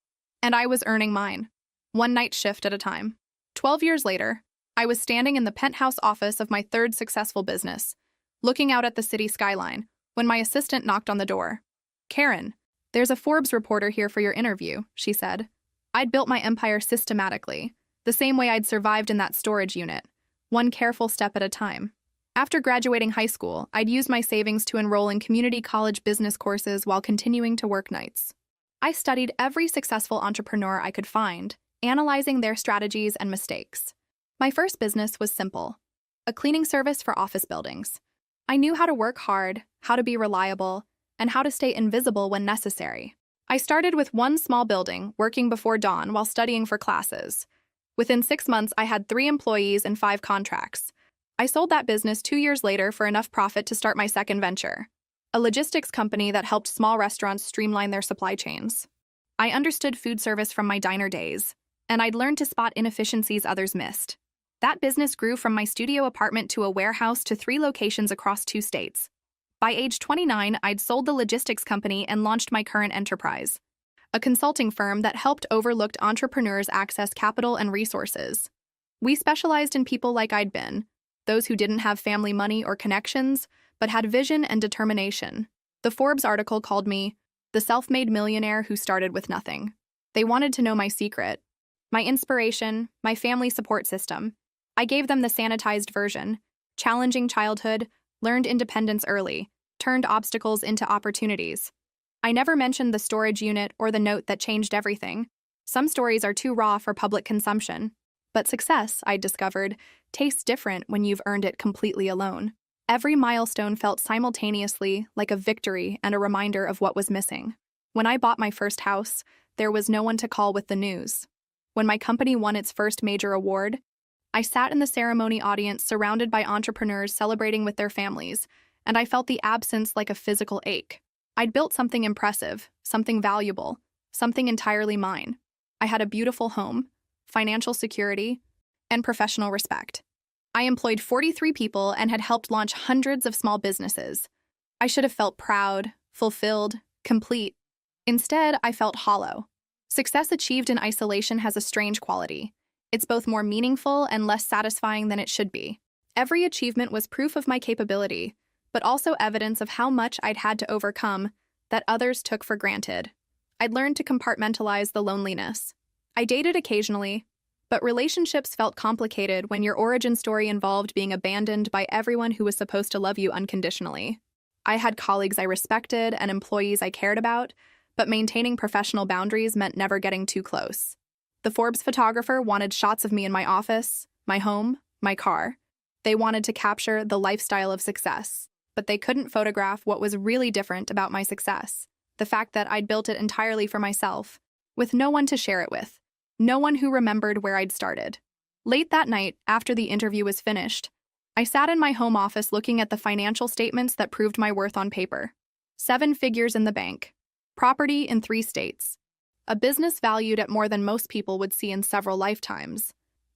And I was earning mine, one night shift at a time. 12 years later, I was standing in the penthouse office of my third successful business, looking out at the city skyline, when my assistant knocked on the door. "Karen, there's a Forbes reporter here for your interview," she said. I'd built my empire systematically, the same way I'd survived in that storage unit, one careful step at a time. After graduating high school, I'd used my savings to enroll in community college business courses while continuing to work nights. I studied every successful entrepreneur I could find, analyzing their strategies and mistakes. My first business was simple: a cleaning service for office buildings. I knew how to work hard, how to be reliable, and how to stay invisible when necessary. I started with one small building, working before dawn while studying for classes. Within 6 months, I had 3 employees and 5 contracts. I sold that business 2 years later for enough profit to start my second venture, a logistics company that helped small restaurants streamline their supply chains. I understood food service from my diner days, and I'd learned to spot inefficiencies others missed. That business grew from my studio apartment to a warehouse to 3 locations across 2 states. By age 29, I'd sold the logistics company and launched my current enterprise, a consulting firm that helped overlooked entrepreneurs access capital and resources. We specialized in people like I'd been, those who didn't have family money or connections, but had vision and determination. The Forbes article called me the self-made millionaire who started with nothing. They wanted to know my secret, my inspiration, my family support system. I gave them the sanitized version: challenging childhood, learned independence early, turned obstacles into opportunities. I never mentioned the storage unit or the note that changed everything. Some stories are too raw for public consumption. But success, I discovered, tastes different when you've earned it completely alone. Every milestone felt simultaneously like a victory and a reminder of what was missing. When I bought my first house, there was no one to call with the news. When my company won its first major award, I sat in the ceremony audience surrounded by entrepreneurs celebrating with their families, and I felt the absence like a physical ache. I'd built something impressive, something valuable, something entirely mine. I had a beautiful home, financial security, and professional respect. I employed 43 people and had helped launch hundreds of small businesses. I should have felt proud, fulfilled, complete. Instead, I felt hollow. Success achieved in isolation has a strange quality. It's both more meaningful and less satisfying than it should be. Every achievement was proof of my capability, but also evidence of how much I'd had to overcome that others took for granted. I'd learned to compartmentalize the loneliness. I dated occasionally, but relationships felt complicated when your origin story involved being abandoned by everyone who was supposed to love you unconditionally. I had colleagues I respected and employees I cared about, but maintaining professional boundaries meant never getting too close. The Forbes photographer wanted shots of me in my office, my home, my car. They wanted to capture the lifestyle of success, but they couldn't photograph what was really different about my success: the fact that I'd built it entirely for myself, with no one to share it with, no one who remembered where I'd started. Late that night, after the interview was finished, I sat in my home office looking at the financial statements that proved my worth on paper. 7 figures in the bank, property in 3 states, a business valued at more than most people would see in several lifetimes.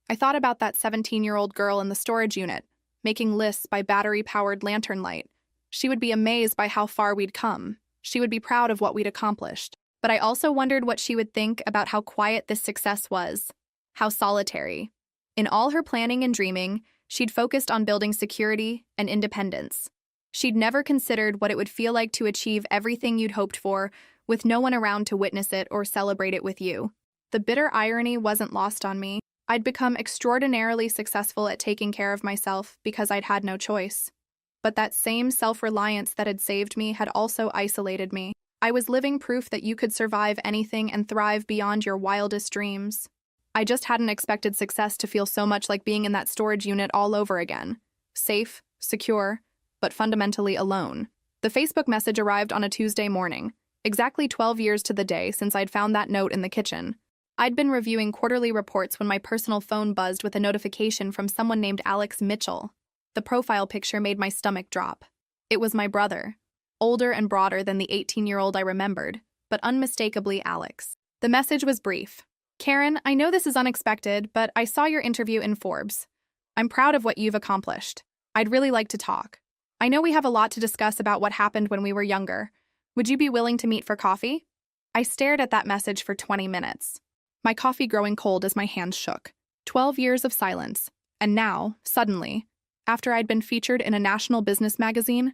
I thought about that 17-year-old girl in the storage unit, making lists by battery-powered lantern light. She would be amazed by how far we'd come. She would be proud of what we'd accomplished. But I also wondered what she would think about how quiet this success was, how solitary. In all her planning and dreaming, she'd focused on building security and independence. She'd never considered what it would feel like to achieve everything you'd hoped for, with no one around to witness it or celebrate it with you. The bitter irony wasn't lost on me. I'd become extraordinarily successful at taking care of myself because I'd had no choice. But that same self-reliance that had saved me had also isolated me. I was living proof that you could survive anything and thrive beyond your wildest dreams. I just hadn't expected success to feel so much like being in that storage unit all over again. Safe, secure, but fundamentally alone. The Facebook message arrived on a Tuesday morning, exactly 12 years to the day since I'd found that note in the kitchen. I'd been reviewing quarterly reports when my personal phone buzzed with a notification from someone named Alex Mitchell. The profile picture made my stomach drop. It was my brother, older and broader than the 18-year-old I remembered, but unmistakably Alex. The message was brief. Karen, I know this is unexpected, but I saw your interview in Forbes. I'm proud of what you've accomplished. I'd really like to talk. I know we have a lot to discuss about what happened when we were younger. Would you be willing to meet for coffee? I stared at that message for 20 minutes. My coffee growing cold as my hands shook. 12 years of silence. And now, suddenly, after I'd been featured in a national business magazine,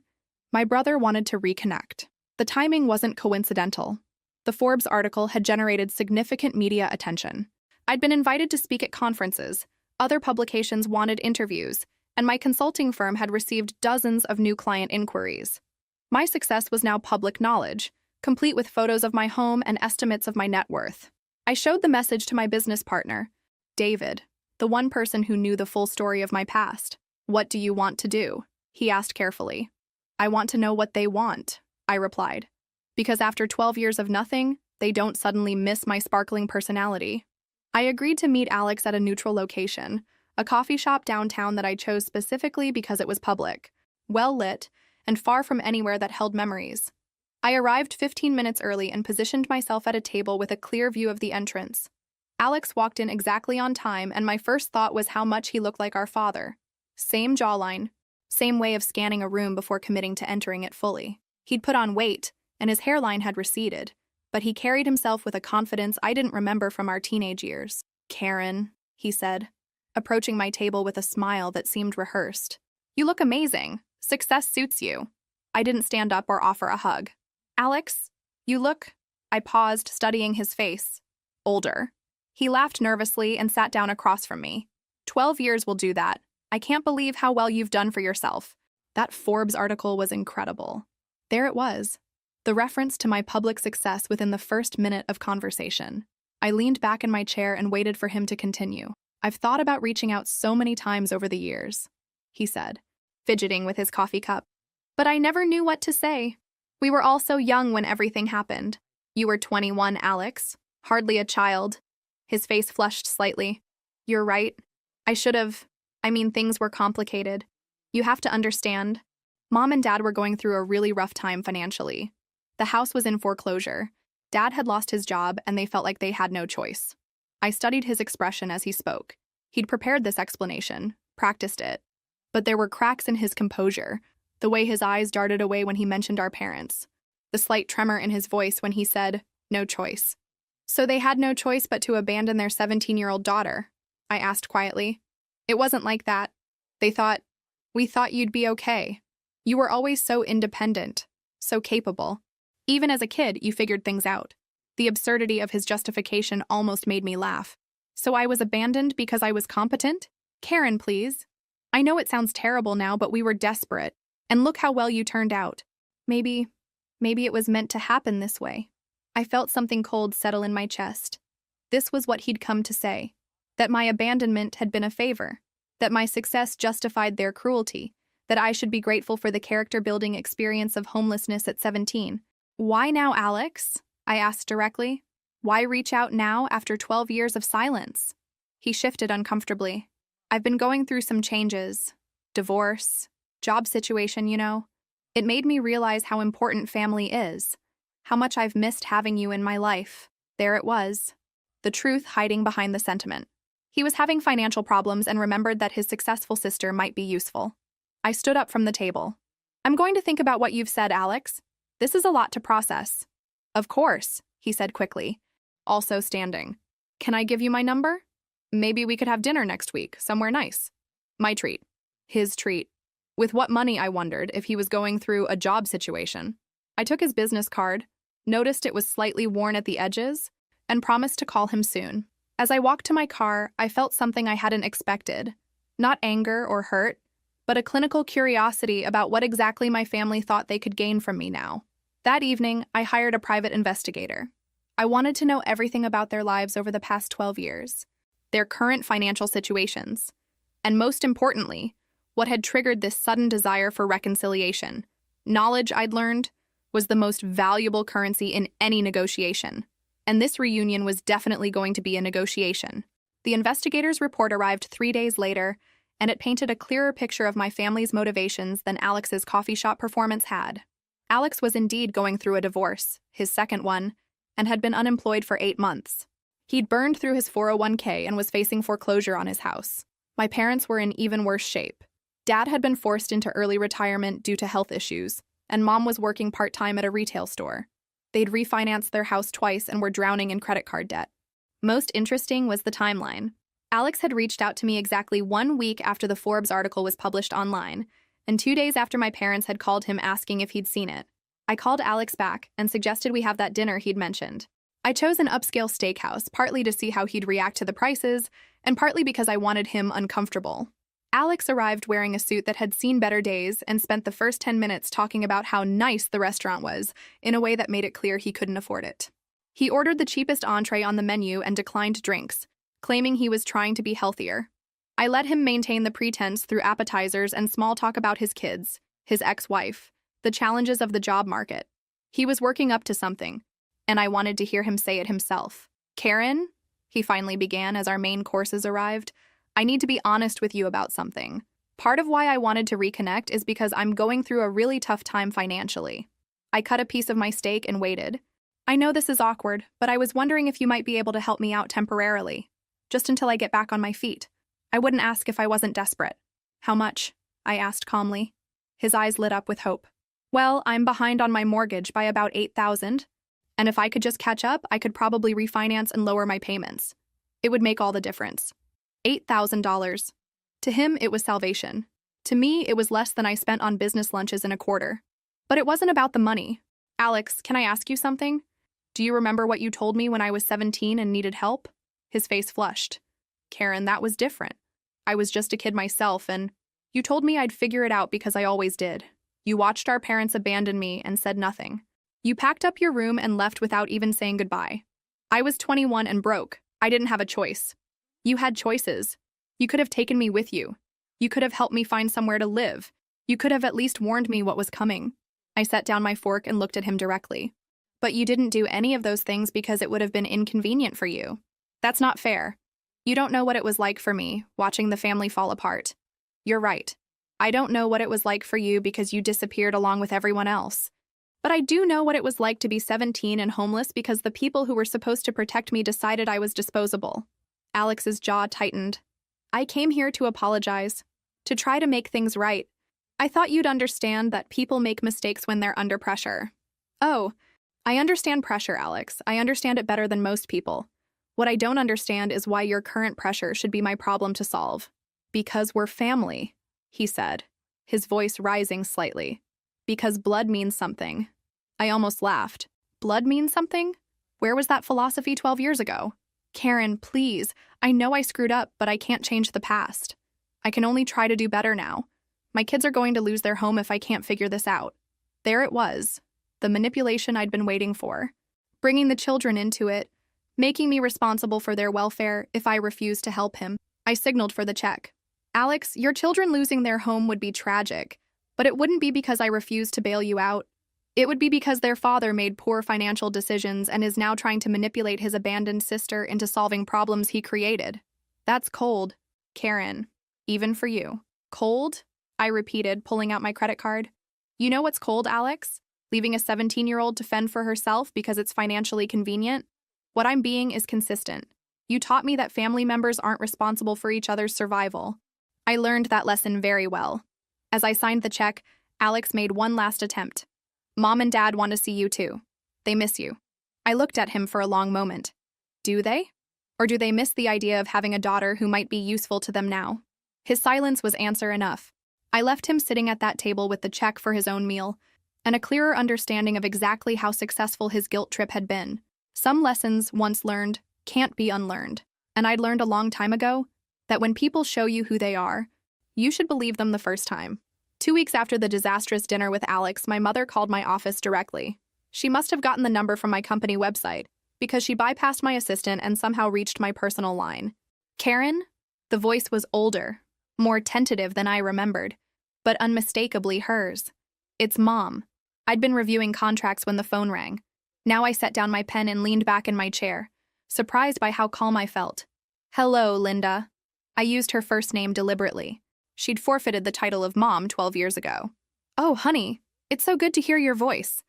my brother wanted to reconnect. The timing wasn't coincidental. The Forbes article had generated significant media attention. I'd been invited to speak at conferences, other publications wanted interviews, and my consulting firm had received dozens of new client inquiries. My success was now public knowledge, complete with photos of my home and estimates of my net worth. I showed the message to my business partner, David, the one person who knew the full story of my past. What do you want to do? He asked carefully. I want to know what they want, I replied. Because after 12 years of nothing, they don't suddenly miss my sparkling personality. I agreed to meet Alex at a neutral location, a coffee shop downtown that I chose specifically because it was public, well-lit, and far from anywhere that held memories. I arrived 15 minutes early and positioned myself at a table with a clear view of the entrance. Alex walked in exactly on time, and my first thought was how much he looked like our father. Same jawline, same way of scanning a room before committing to entering it fully. He'd put on weight, and his hairline had receded, but he carried himself with a confidence I didn't remember from our teenage years. Karen, he said, approaching my table with a smile that seemed rehearsed. You look amazing. Success suits you. I didn't stand up or offer a hug. Alex, you look... I paused, studying his face. Older. He laughed nervously and sat down across from me. 12 years will do that. I can't believe how well you've done for yourself. That Forbes article was incredible. There it was. The reference to my public success within the first minute of conversation. I leaned back in my chair and waited for him to continue. I've thought about reaching out so many times over the years, he said, fidgeting with his coffee cup. But I never knew what to say. We were all so young when everything happened. You were 21, Alex. Hardly a child. His face flushed slightly. You're right. Things were complicated. You have to understand. Mom and Dad were going through a really rough time financially. The house was in foreclosure. Dad had lost his job, and they felt like they had no choice. I studied his expression as he spoke. He'd prepared this explanation, practiced it. But there were cracks in his composure, the way his eyes darted away when he mentioned our parents, the slight tremor in his voice when he said, no choice. So they had no choice but to abandon their 17-year-old daughter, I asked quietly. It wasn't like that. We thought you'd be okay. You were always so independent, so capable. Even as a kid, you figured things out. The absurdity of his justification almost made me laugh. So I was abandoned because I was competent? Karen, please. I know it sounds terrible now, but we were desperate. And look how well you turned out. Maybe it was meant to happen this way. I felt something cold settle in my chest. This was what he'd come to say. That my abandonment had been a favor. That my success justified their cruelty. That I should be grateful for the character-building experience of homelessness at 17. Why now, Alex? I asked directly. Why reach out now after 12 years of silence? He shifted uncomfortably. I've been going through some changes. Divorce, job situation, you know. It made me realize how important family is, how much I've missed having you in my life. There it was. The truth hiding behind the sentiment. He was having financial problems and remembered that his successful sister might be useful. I stood up from the table. I'm going to think about what you've said, Alex. This is a lot to process. Of course, he said quickly, also standing. Can I give you my number? Maybe we could have dinner next week, somewhere nice. My treat. His treat. With what money, I wondered, if he was going through a job situation. I took his business card, noticed it was slightly worn at the edges, and promised to call him soon. As I walked to my car, I felt something I hadn't expected. Not anger or hurt, but a clinical curiosity about what exactly my family thought they could gain from me now. That evening, I hired a private investigator. I wanted to know everything about their lives over the past 12 years, their current financial situations, and most importantly, what had triggered this sudden desire for reconciliation. Knowledge, I'd learned, was the most valuable currency in any negotiation. And this reunion was definitely going to be a negotiation. The investigator's report arrived 3 days later, and it painted a clearer picture of my family's motivations than Alex's coffee shop performance had. Alex was indeed going through a divorce, his second one, and had been unemployed for 8 months. He'd burned through his 401k and was facing foreclosure on his house. My parents were in even worse shape. Dad had been forced into early retirement due to health issues, and Mom was working part-time at a retail store. They'd refinanced their house twice and were drowning in credit card debt. Most interesting was the timeline. Alex had reached out to me exactly 1 week after the Forbes article was published online, and 2 days after my parents had called him asking if he'd seen it. I called Alex back and suggested we have that dinner he'd mentioned. I chose an upscale steakhouse, partly to see how he'd react to the prices, and partly because I wanted him uncomfortable. Alex arrived wearing a suit that had seen better days and spent the first 10 minutes talking about how nice the restaurant was, in a way that made it clear he couldn't afford it. He ordered the cheapest entree on the menu and declined drinks, claiming he was trying to be healthier. I let him maintain the pretense through appetizers and small talk about his kids, his ex-wife, the challenges of the job market. He was working up to something, and I wanted to hear him say it himself. Karen, he finally began as our main courses arrived, I need to be honest with you about something. Part of why I wanted to reconnect is because I'm going through a really tough time financially. I cut a piece of my steak and waited. I know this is awkward, but I was wondering if you might be able to help me out temporarily, just until I get back on my feet. I wouldn't ask if I wasn't desperate. How much? I asked calmly. His eyes lit up with hope. Well, I'm behind on my mortgage by about $8,000, and if I could just catch up, I could probably refinance and lower my payments. It would make all the difference. $8,000. To him, it was salvation. To me, it was less than I spent on business lunches in a quarter. But it wasn't about the money. Alex, can I ask you something? Do you remember what you told me when I was 17 and needed help? His face flushed. Karen, that was different. I was just a kid myself, and you told me I'd figure it out because I always did. You watched our parents abandon me and said nothing. You packed up your room and left without even saying goodbye. I was 21 and broke. I didn't have a choice. You had choices. You could have taken me with you. You could have helped me find somewhere to live. You could have at least warned me what was coming. I set down my fork and looked at him directly. But you didn't do any of those things because it would have been inconvenient for you. That's not fair. You don't know what it was like for me, watching the family fall apart. You're right. I don't know what it was like for you because you disappeared along with everyone else. But I do know what it was like to be 17 and homeless because the people who were supposed to protect me decided I was disposable. Alex's jaw tightened. I came here to apologize, to try to make things right. I thought you'd understand that people make mistakes when they're under pressure. Oh, I understand pressure, Alex. I understand it better than most people. What I don't understand is why your current pressure should be my problem to solve. Because we're family, he said, his voice rising slightly. Because blood means something. I almost laughed. Blood means something? Where was that philosophy 12 years ago? Karen, please. I know I screwed up, but I can't change the past. I can only try to do better now. My kids are going to lose their home if I can't figure this out. There it was, the manipulation I'd been waiting for. Bringing the children into it, making me responsible for their welfare if I refused to help him. I signaled for the check. Alex, your children losing their home would be tragic, but it wouldn't be because I refused to bail you out. It would be because their father made poor financial decisions and is now trying to manipulate his abandoned sister into solving problems he created. That's cold, Karen. Even for you. Cold? I repeated, pulling out my credit card. You know what's cold, Alex? Leaving a 17-year-old to fend for herself because it's financially convenient? What I'm being is consistent. You taught me that family members aren't responsible for each other's survival. I learned that lesson very well. As I signed the check, Alex made one last attempt. Mom and Dad want to see you too. They miss you. I looked at him for a long moment. Do they? Or do they miss the idea of having a daughter who might be useful to them now? His silence was answer enough. I left him sitting at that table with the check for his own meal, and a clearer understanding of exactly how successful his guilt trip had been. Some lessons, once learned, can't be unlearned. And I'd learned a long time ago that when people show you who they are, you should believe them the first time. 2 weeks after the disastrous dinner with Alex, my mother called my office directly. She must have gotten the number from my company website, because she bypassed my assistant and somehow reached my personal line. Karen? The voice was older, more tentative than I remembered, but unmistakably hers. It's Mom. I'd been reviewing contracts when the phone rang. Now I set down my pen and leaned back in my chair, surprised by how calm I felt. Hello, Linda. I used her first name deliberately. She'd forfeited the title of Mom 12 years ago. Oh, honey, it's so good to hear your voice.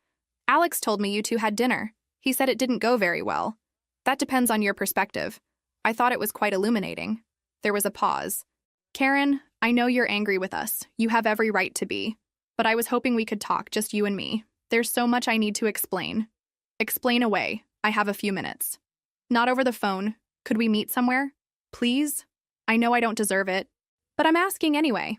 Alex told me you two had dinner. He said it didn't go very well. That depends on your perspective. I thought it was quite illuminating. There was a pause. Karen, I know you're angry with us. You have every right to be. But I was hoping we could talk, just you and me. There's so much I need to explain. Explain away. I have a few minutes. Not over the phone. Could we meet somewhere? Please? I know I don't deserve it, but I'm asking anyway.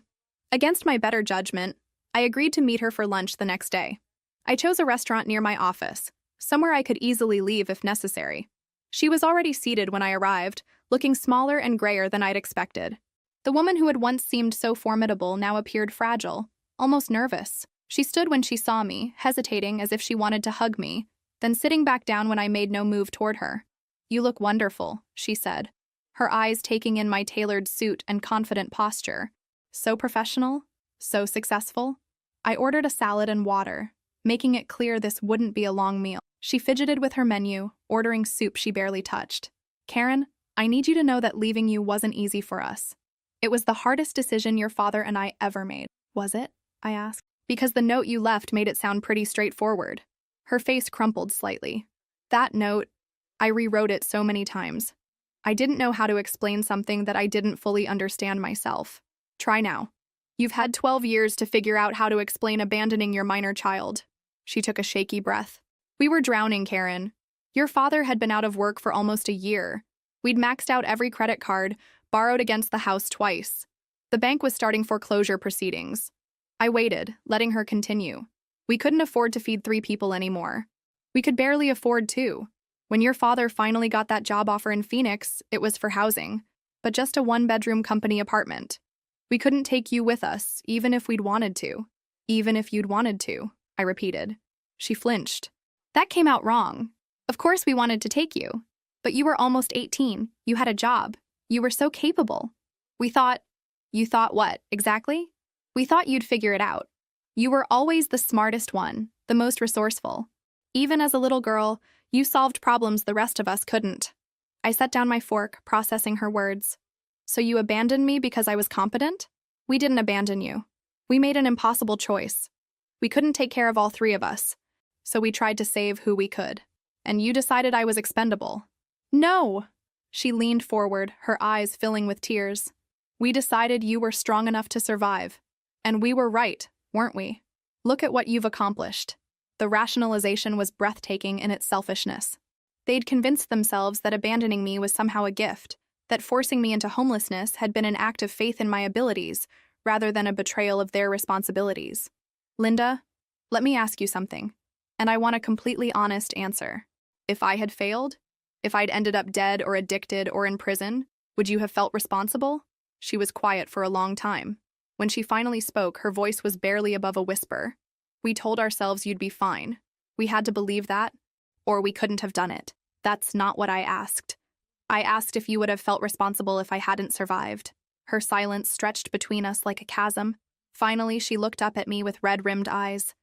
Against my better judgment, I agreed to meet her for lunch the next day. I chose a restaurant near my office, somewhere I could easily leave if necessary. She was already seated when I arrived, looking smaller and grayer than I'd expected. The woman who had once seemed so formidable now appeared fragile, almost nervous. She stood when she saw me, hesitating as if she wanted to hug me, then sitting back down when I made no move toward her. You look wonderful, she said, her eyes taking in my tailored suit and confident posture. So professional, so successful. I ordered a salad and water, making it clear this wouldn't be a long meal. She fidgeted with her menu, ordering soup she barely touched. Karen, I need you to know that leaving you wasn't easy for us. It was the hardest decision your father and I ever made. Was it? I asked. Because the note you left made it sound pretty straightforward. Her face crumpled slightly. That note, I rewrote it so many times. I didn't know how to explain something that I didn't fully understand myself. Try now. You've had 12 years to figure out how to explain abandoning your minor child. She took a shaky breath. We were drowning, Karen. Your father had been out of work for almost a year. We'd maxed out every credit card, borrowed against the house twice. The bank was starting foreclosure proceedings. I waited, letting her continue. We couldn't afford to feed 3 people anymore. We could barely afford 2. When your father finally got that job offer in Phoenix, it was for housing, but just a 1-bedroom company apartment. We couldn't take you with us, even if we'd wanted to. Even if you'd wanted to, I repeated. She flinched. That came out wrong. Of course we wanted to take you. But you were almost 18. You had a job. You were so capable. We thought... You thought what, exactly? We thought you'd figure it out. You were always the smartest one, the most resourceful. Even as a little girl, you solved problems the rest of us couldn't. I set down my fork, processing her words. So you abandoned me because I was competent? We didn't abandon you. We made an impossible choice. We couldn't take care of all 3 of us, so we tried to save who we could. And you decided I was expendable. No! She leaned forward, her eyes filling with tears. We decided you were strong enough to survive. And we were right, weren't we? Look at what you've accomplished. The rationalization was breathtaking in its selfishness. They'd convinced themselves that abandoning me was somehow a gift, that forcing me into homelessness had been an act of faith in my abilities, rather than a betrayal of their responsibilities. Linda, let me ask you something, and I want a completely honest answer. If I had failed, if I'd ended up dead or addicted or in prison, would you have felt responsible? She was quiet for a long time. When she finally spoke, her voice was barely above a whisper. We told ourselves you'd be fine. We had to believe that, or we couldn't have done it. That's not what I asked. I asked if you would have felt responsible if I hadn't survived. Her silence stretched between us like a chasm. Finally, she looked up at me with red-rimmed eyes.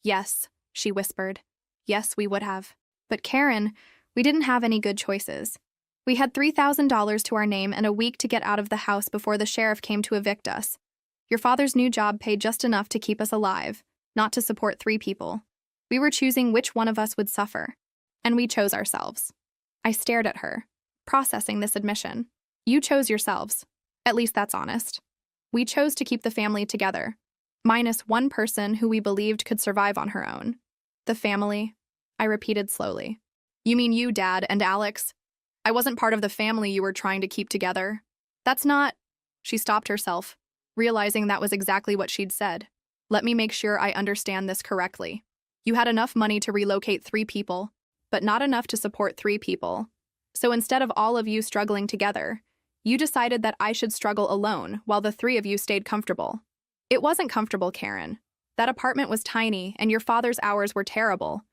Yes, she whispered. Yes, we would have. But Karen, we didn't have any good choices. We had $3,000 to our name and a week to get out of the house before the sheriff came to evict us. Your father's new job paid just enough to keep us alive, not to support 3 people. We were choosing which one of us would suffer. And we chose ourselves. I stared at her, processing this admission. You chose yourselves. At least that's honest. We chose to keep the family together, minus one person who we believed could survive on her own. The family, I repeated slowly. You mean you, Dad, and Alex? I wasn't part of the family you were trying to keep together. That's not... She stopped herself, realizing that was exactly what she'd said. Let me make sure I understand this correctly. You had enough money to relocate 3 people, but not enough to support 3 people. So instead of all of you struggling together, you decided that I should struggle alone while the 3 of you stayed comfortable. It wasn't comfortable, Karen. That apartment was tiny and your father's hours were terrible.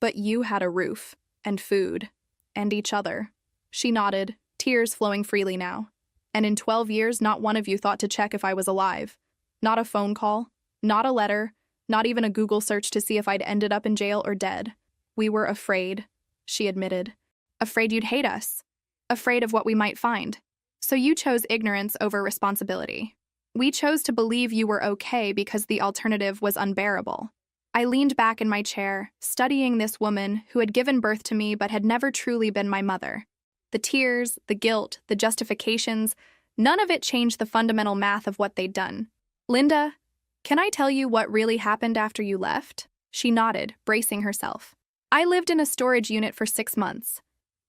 But you had a roof, and food, and each other. She nodded, tears flowing freely now. And in 12 years, not one of you thought to check if I was alive. Not a phone call, not a letter, not even a Google search to see if I'd ended up in jail or dead. We were afraid, she admitted. Afraid you'd hate us. Afraid of what we might find. So you chose ignorance over responsibility. We chose to believe you were okay because the alternative was unbearable. I leaned back in my chair, studying this woman who had given birth to me but had never truly been my mother. The tears, the guilt, the justifications, none of it changed the fundamental math of what they'd done. Linda, can I tell you what really happened after you left? She nodded, bracing herself. I lived in a storage unit for 6 months.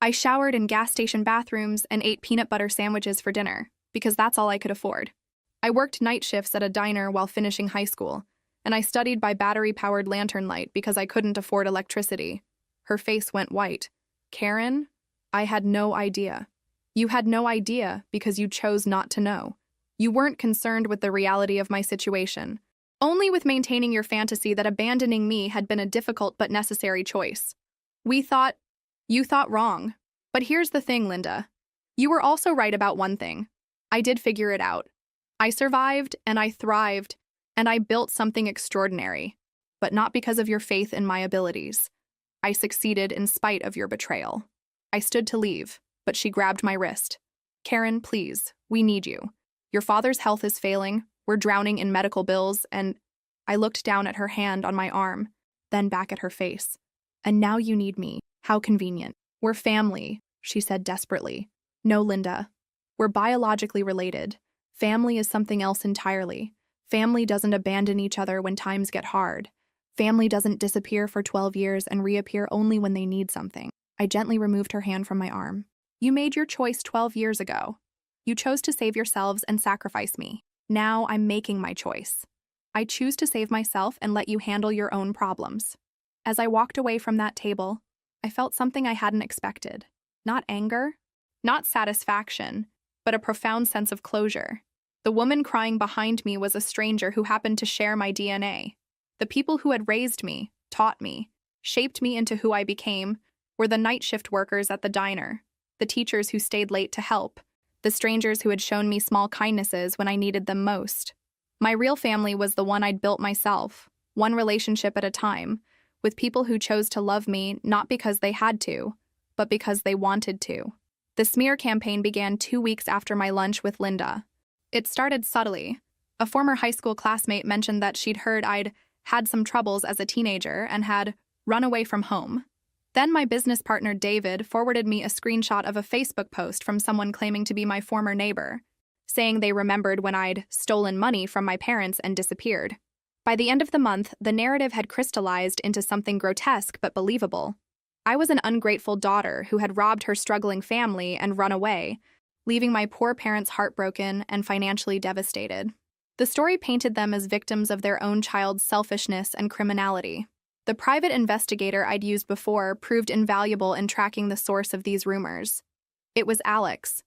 I showered in gas station bathrooms and ate peanut butter sandwiches for dinner, because that's all I could afford. I worked night shifts at a diner while finishing high school, and I studied by battery-powered lantern light because I couldn't afford electricity. Her face went white. Karen, I had no idea. You had no idea because you chose not to know. You weren't concerned with the reality of my situation, only with maintaining your fantasy that abandoning me had been a difficult but necessary choice. You thought wrong. But here's the thing, Linda. You were also right about one thing. I did figure it out. I survived, and I thrived, and I built something extraordinary, but not because of your faith in my abilities. I succeeded in spite of your betrayal. I stood to leave, but she grabbed my wrist. Karen, please, we need you. Your father's health is failing, we're drowning in medical bills, and I looked down at her hand on my arm, then back at her face. And now you need me. How convenient. We're family, she said desperately. No, Linda. We're biologically related. Family is something else entirely. Family doesn't abandon each other when times get hard. Family doesn't disappear for 12 years and reappear only when they need something. I gently removed her hand from my arm. You made your choice 12 years ago. You chose to save yourselves and sacrifice me. Now I'm making my choice. I choose to save myself and let you handle your own problems. As I walked away from that table, I felt something I hadn't expected. Not anger, not satisfaction, but a profound sense of closure. The woman crying behind me was a stranger who happened to share my DNA. The people who had raised me, taught me, shaped me into who I became, were the night shift workers at the diner, the teachers who stayed late to help, the strangers who had shown me small kindnesses when I needed them most. My real family was the one I'd built myself, one relationship at a time, with people who chose to love me not because they had to, but because they wanted to. The smear campaign began 2 weeks after my lunch with Linda. It started subtly. A former high school classmate mentioned that she'd heard I'd had some troubles as a teenager and had run away from home. Then my business partner David forwarded me a screenshot of a Facebook post from someone claiming to be my former neighbor, saying they remembered when I'd stolen money from my parents and disappeared. By the end of the month, the narrative had crystallized into something grotesque but believable. I was an ungrateful daughter who had robbed her struggling family and run away, leaving my poor parents heartbroken and financially devastated. The story painted them as victims of their own child's selfishness and criminality. The private investigator I'd used before proved invaluable in tracking the source of these rumors. It was Alex,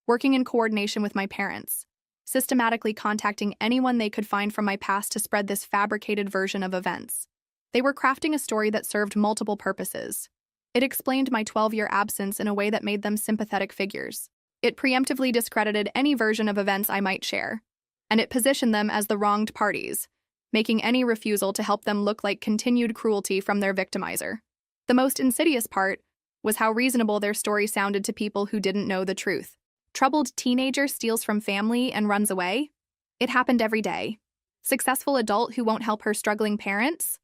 working in coordination with my parents, systematically contacting anyone they could find from my past to spread this fabricated version of events. They were crafting a story that served multiple purposes. It explained my 12-year absence in a way that made them sympathetic figures. It preemptively discredited any version of events I might share, and it positioned them as the wronged parties, making any refusal to help them look like continued cruelty from their victimizer. The most insidious part was how reasonable their story sounded to people who didn't know the truth. Troubled teenager steals from family and runs away? It happened every day. Successful adult who won't help her struggling parents?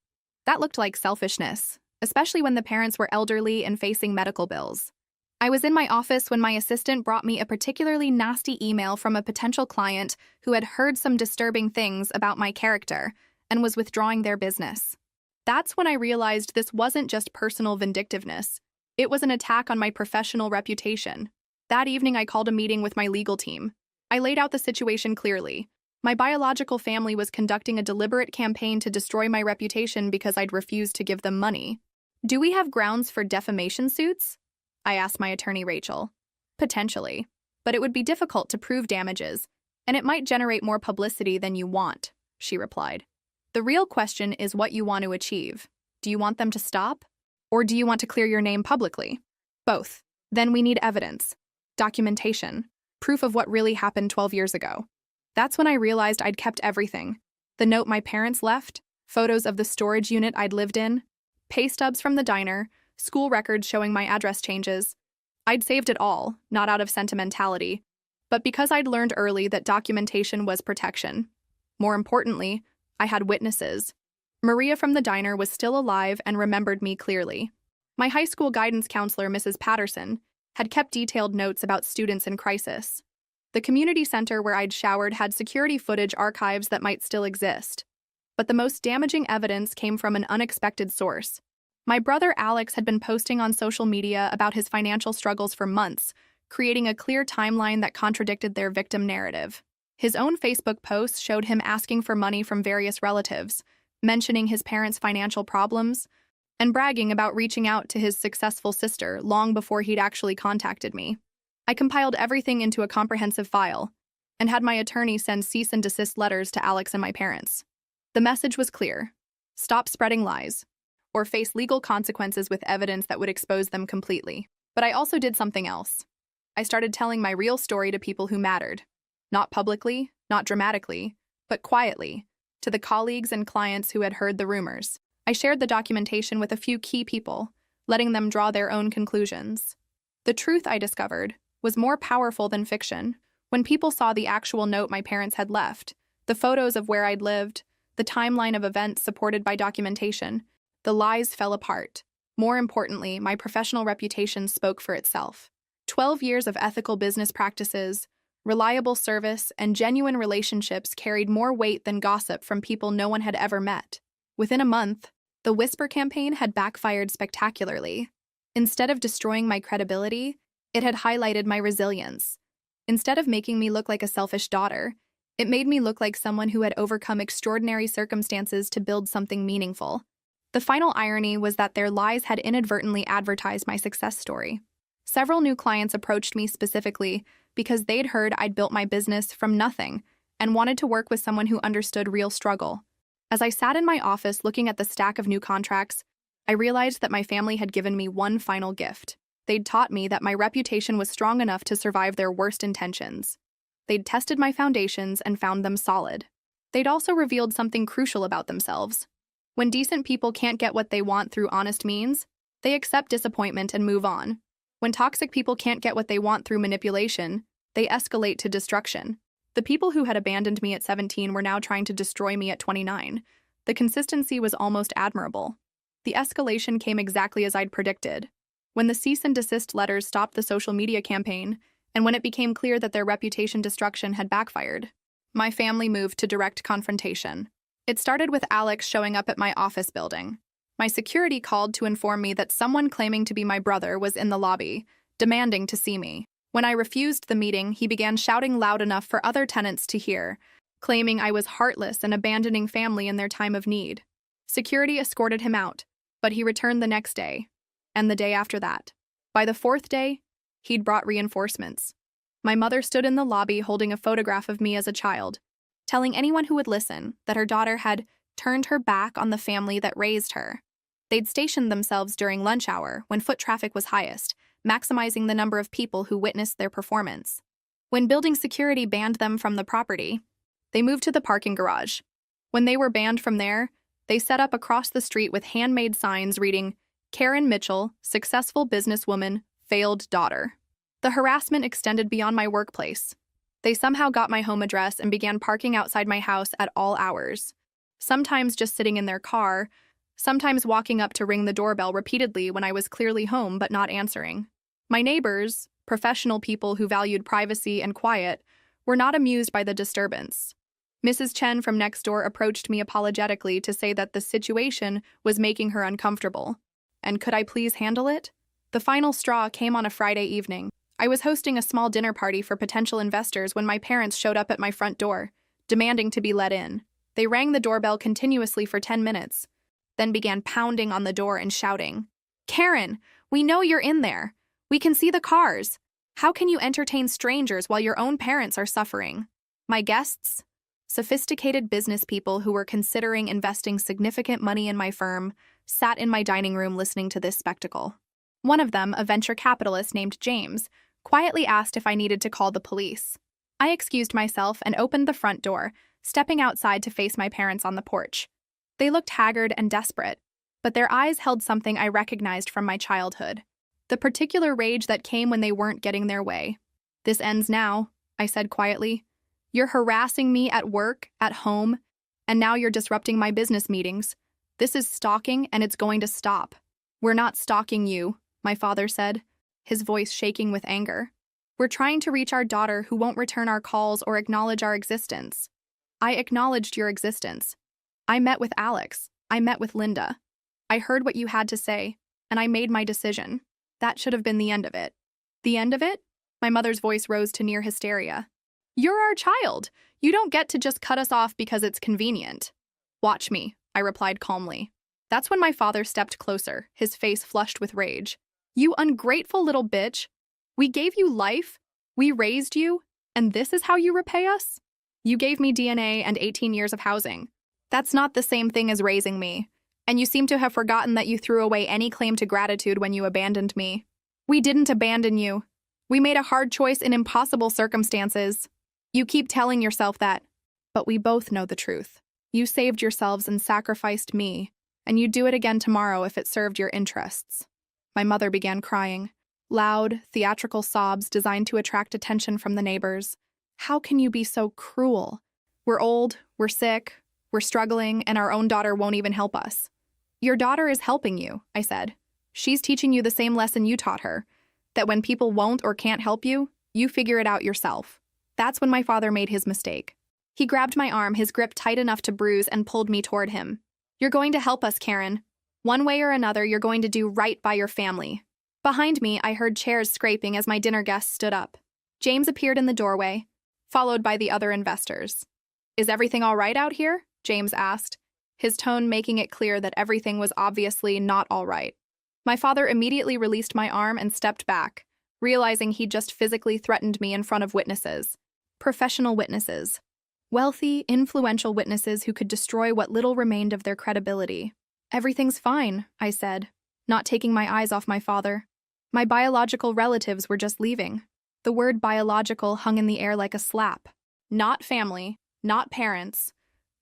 That looked like selfishness, especially when the parents were elderly and facing medical bills. I was in my office when my assistant brought me a particularly nasty email from a potential client who had heard some disturbing things about my character and was withdrawing their business. That's when I realized this wasn't just personal vindictiveness. It was an attack on my professional reputation. That evening, I called a meeting with my legal team. I laid out the situation clearly. My biological family was conducting a deliberate campaign to destroy my reputation because I'd refused to give them money. Do we have grounds for defamation suits? I asked my attorney, Rachel. Potentially, but it would be difficult to prove damages, and it might generate more publicity than you want, she replied. The real question is what you want to achieve. Do you want them to stop? Or do you want to clear your name publicly? Both. Then we need evidence, documentation, proof of what really happened 12 years ago. That's when I realized I'd kept everything. The note my parents left, photos of the storage unit I'd lived in, pay stubs from the diner, school records showing my address changes. I'd saved it all, not out of sentimentality, but because I'd learned early that documentation was protection. More importantly, I had witnesses. Maria from the diner was still alive and remembered me clearly. My high school guidance counselor, Mrs. Patterson, had kept detailed notes about students in crisis. The community center where I'd showered had security footage archives that might still exist. But the most damaging evidence came from an unexpected source. My brother Alex had been posting on social media about his financial struggles for months, creating a clear timeline that contradicted their victim narrative. His own Facebook posts showed him asking for money from various relatives, mentioning his parents' financial problems, and bragging about reaching out to his successful sister long before he'd actually contacted me. I compiled everything into a comprehensive file and had my attorney send cease and desist letters to Alex and my parents. The message was clear: stop spreading lies, or face legal consequences with evidence that would expose them completely. But I also did something else. I started telling my real story to people who mattered. Not publicly, not dramatically, but quietly, to the colleagues and clients who had heard the rumors. I shared the documentation with a few key people, letting them draw their own conclusions. The truth, I discovered, was more powerful than fiction. When people saw the actual note my parents had left, the photos of where I'd lived, the timeline of events supported by documentation, the lies fell apart. More importantly, my professional reputation spoke for itself. 12 years of ethical business practices, reliable service, and genuine relationships carried more weight than gossip from people no one had ever met. Within a month, the Whisper campaign had backfired spectacularly. Instead of destroying my credibility, it had highlighted my resilience. Instead of making me look like a selfish daughter, it made me look like someone who had overcome extraordinary circumstances to build something meaningful. The final irony was that their lies had inadvertently advertised my success story. Several new clients approached me specifically because they'd heard I'd built my business from nothing and wanted to work with someone who understood real struggle. As I sat in my office looking at the stack of new contracts, I realized that my family had given me one final gift. They'd taught me that my reputation was strong enough to survive their worst intentions. They'd tested my foundations and found them solid. They'd also revealed something crucial about themselves. When decent people can't get what they want through honest means, they accept disappointment and move on. When toxic people can't get what they want through manipulation, they escalate to destruction. The people who had abandoned me at 17 were now trying to destroy me at 29. The consistency was almost admirable. The escalation came exactly as I'd predicted. When the cease and desist letters stopped the social media campaign, and when it became clear that their reputation destruction had backfired, my family moved to direct confrontation. It started with Alex showing up at my office building. My security called to inform me that someone claiming to be my brother was in the lobby, demanding to see me. When I refused the meeting, he began shouting loud enough for other tenants to hear, claiming I was heartless and abandoning family in their time of need. Security escorted him out, but he returned the next day, and the day after that. By the fourth day, he'd brought reinforcements. My mother stood in the lobby holding a photograph of me as a child, telling anyone who would listen that her daughter had turned her back on the family that raised her. They'd stationed themselves during lunch hour when foot traffic was highest, maximizing the number of people who witnessed their performance. When building security banned them from the property, they moved to the parking garage. When they were banned from there, they set up across the street with handmade signs reading, Karen Mitchell, successful businesswoman, failed daughter. The harassment extended beyond my workplace. They somehow got my home address and began parking outside my house at all hours. Sometimes just sitting in their car, sometimes walking up to ring the doorbell repeatedly when I was clearly home but not answering. My neighbors, professional people who valued privacy and quiet, were not amused by the disturbance. Mrs. Chen from next door approached me apologetically to say that the situation was making her uncomfortable. And could I please handle it? The final straw came on a Friday evening. I was hosting a small dinner party for potential investors when my parents showed up at my front door, demanding to be let in. They rang the doorbell continuously for 10 minutes, then began pounding on the door and shouting, "Karen, we know you're in there. We can see the cars. How can you entertain strangers while your own parents are suffering?" My guests, sophisticated business people who were considering investing significant money in my firm, sat in my dining room listening to this spectacle. One of them, a venture capitalist named James, quietly asked if I needed to call the police. I excused myself and opened the front door, stepping outside to face my parents on the porch. They looked haggard and desperate, but their eyes held something I recognized from my childhood. The particular rage that came when they weren't getting their way. "This ends now," I said quietly. "You're harassing me at work, at home, and now you're disrupting my business meetings. This is stalking, and it's going to stop." "We're not stalking you," my father said, his voice shaking with anger. "We're trying to reach our daughter who won't return our calls or acknowledge our existence." "I acknowledged your existence. I met with Alex. I met with Linda. I heard what you had to say, and I made my decision. That should have been the end of it." "The end of it?" My mother's voice rose to near hysteria. "You're our child. You don't get to just cut us off because it's convenient." "Watch me," I replied calmly. That's when my father stepped closer, his face flushed with rage. "You ungrateful little bitch. We gave you life. We raised you. And this is how you repay us? You gave me DNA and 18 years of housing. That's not the same thing as raising me. And you seem to have forgotten that you threw away any claim to gratitude when you abandoned me." "We didn't abandon you. We made a hard choice in impossible circumstances. You keep telling yourself that. But we both know the truth. You saved yourselves and sacrificed me, and you'd do it again tomorrow if it served your interests." My mother began crying. Loud, theatrical sobs designed to attract attention from the neighbors. "How can you be so cruel? We're old, we're sick, we're struggling, and our own daughter won't even help us." "Your daughter is helping you," I said. "She's teaching you the same lesson you taught her, that when people won't or can't help you, you figure it out yourself." That's when my father made his mistake. He grabbed my arm, his grip tight enough to bruise, and pulled me toward him. "You're going to help us, Karen. One way or another, you're going to do right by your family." Behind me, I heard chairs scraping as my dinner guests stood up. James appeared in the doorway, followed by the other investors. "Is everything all right out here?" James asked, his tone making it clear that everything was obviously not all right. My father immediately released my arm and stepped back, realizing he'd just physically threatened me in front of witnesses. Professional witnesses. Wealthy, influential witnesses who could destroy what little remained of their credibility. "Everything's fine," I said, not taking my eyes off my father. My biological relatives were just leaving. The word biological hung in the air like a slap. Not family, not parents.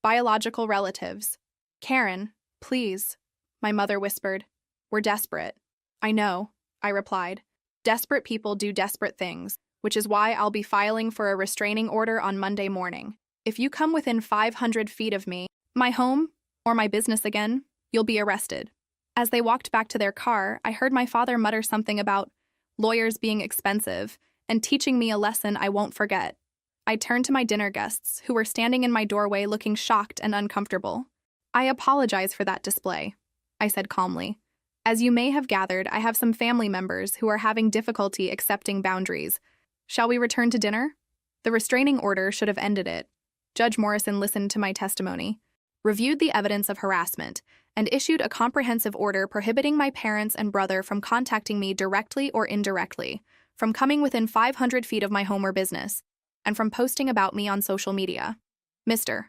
Biological relatives. "Karen, please," my mother whispered. "We're desperate." "I know," I replied. "Desperate people do desperate things, which is why I'll be filing for a restraining order on Monday morning. If you come within 500 feet of me, my home, or my business again, you'll be arrested." As they walked back to their car, I heard my father mutter something about lawyers being expensive and teaching me a lesson I won't forget. I turned to my dinner guests, who were standing in my doorway looking shocked and uncomfortable. "I apologize for that display," I said calmly. "As you may have gathered, I have some family members who are having difficulty accepting boundaries. Shall we return to dinner?" The restraining order should have ended it. Judge Morrison listened to my testimony, reviewed the evidence of harassment, and issued a comprehensive order prohibiting my parents and brother from contacting me directly or indirectly, from coming within 500 feet of my home or business, and from posting about me on social media. "Mr.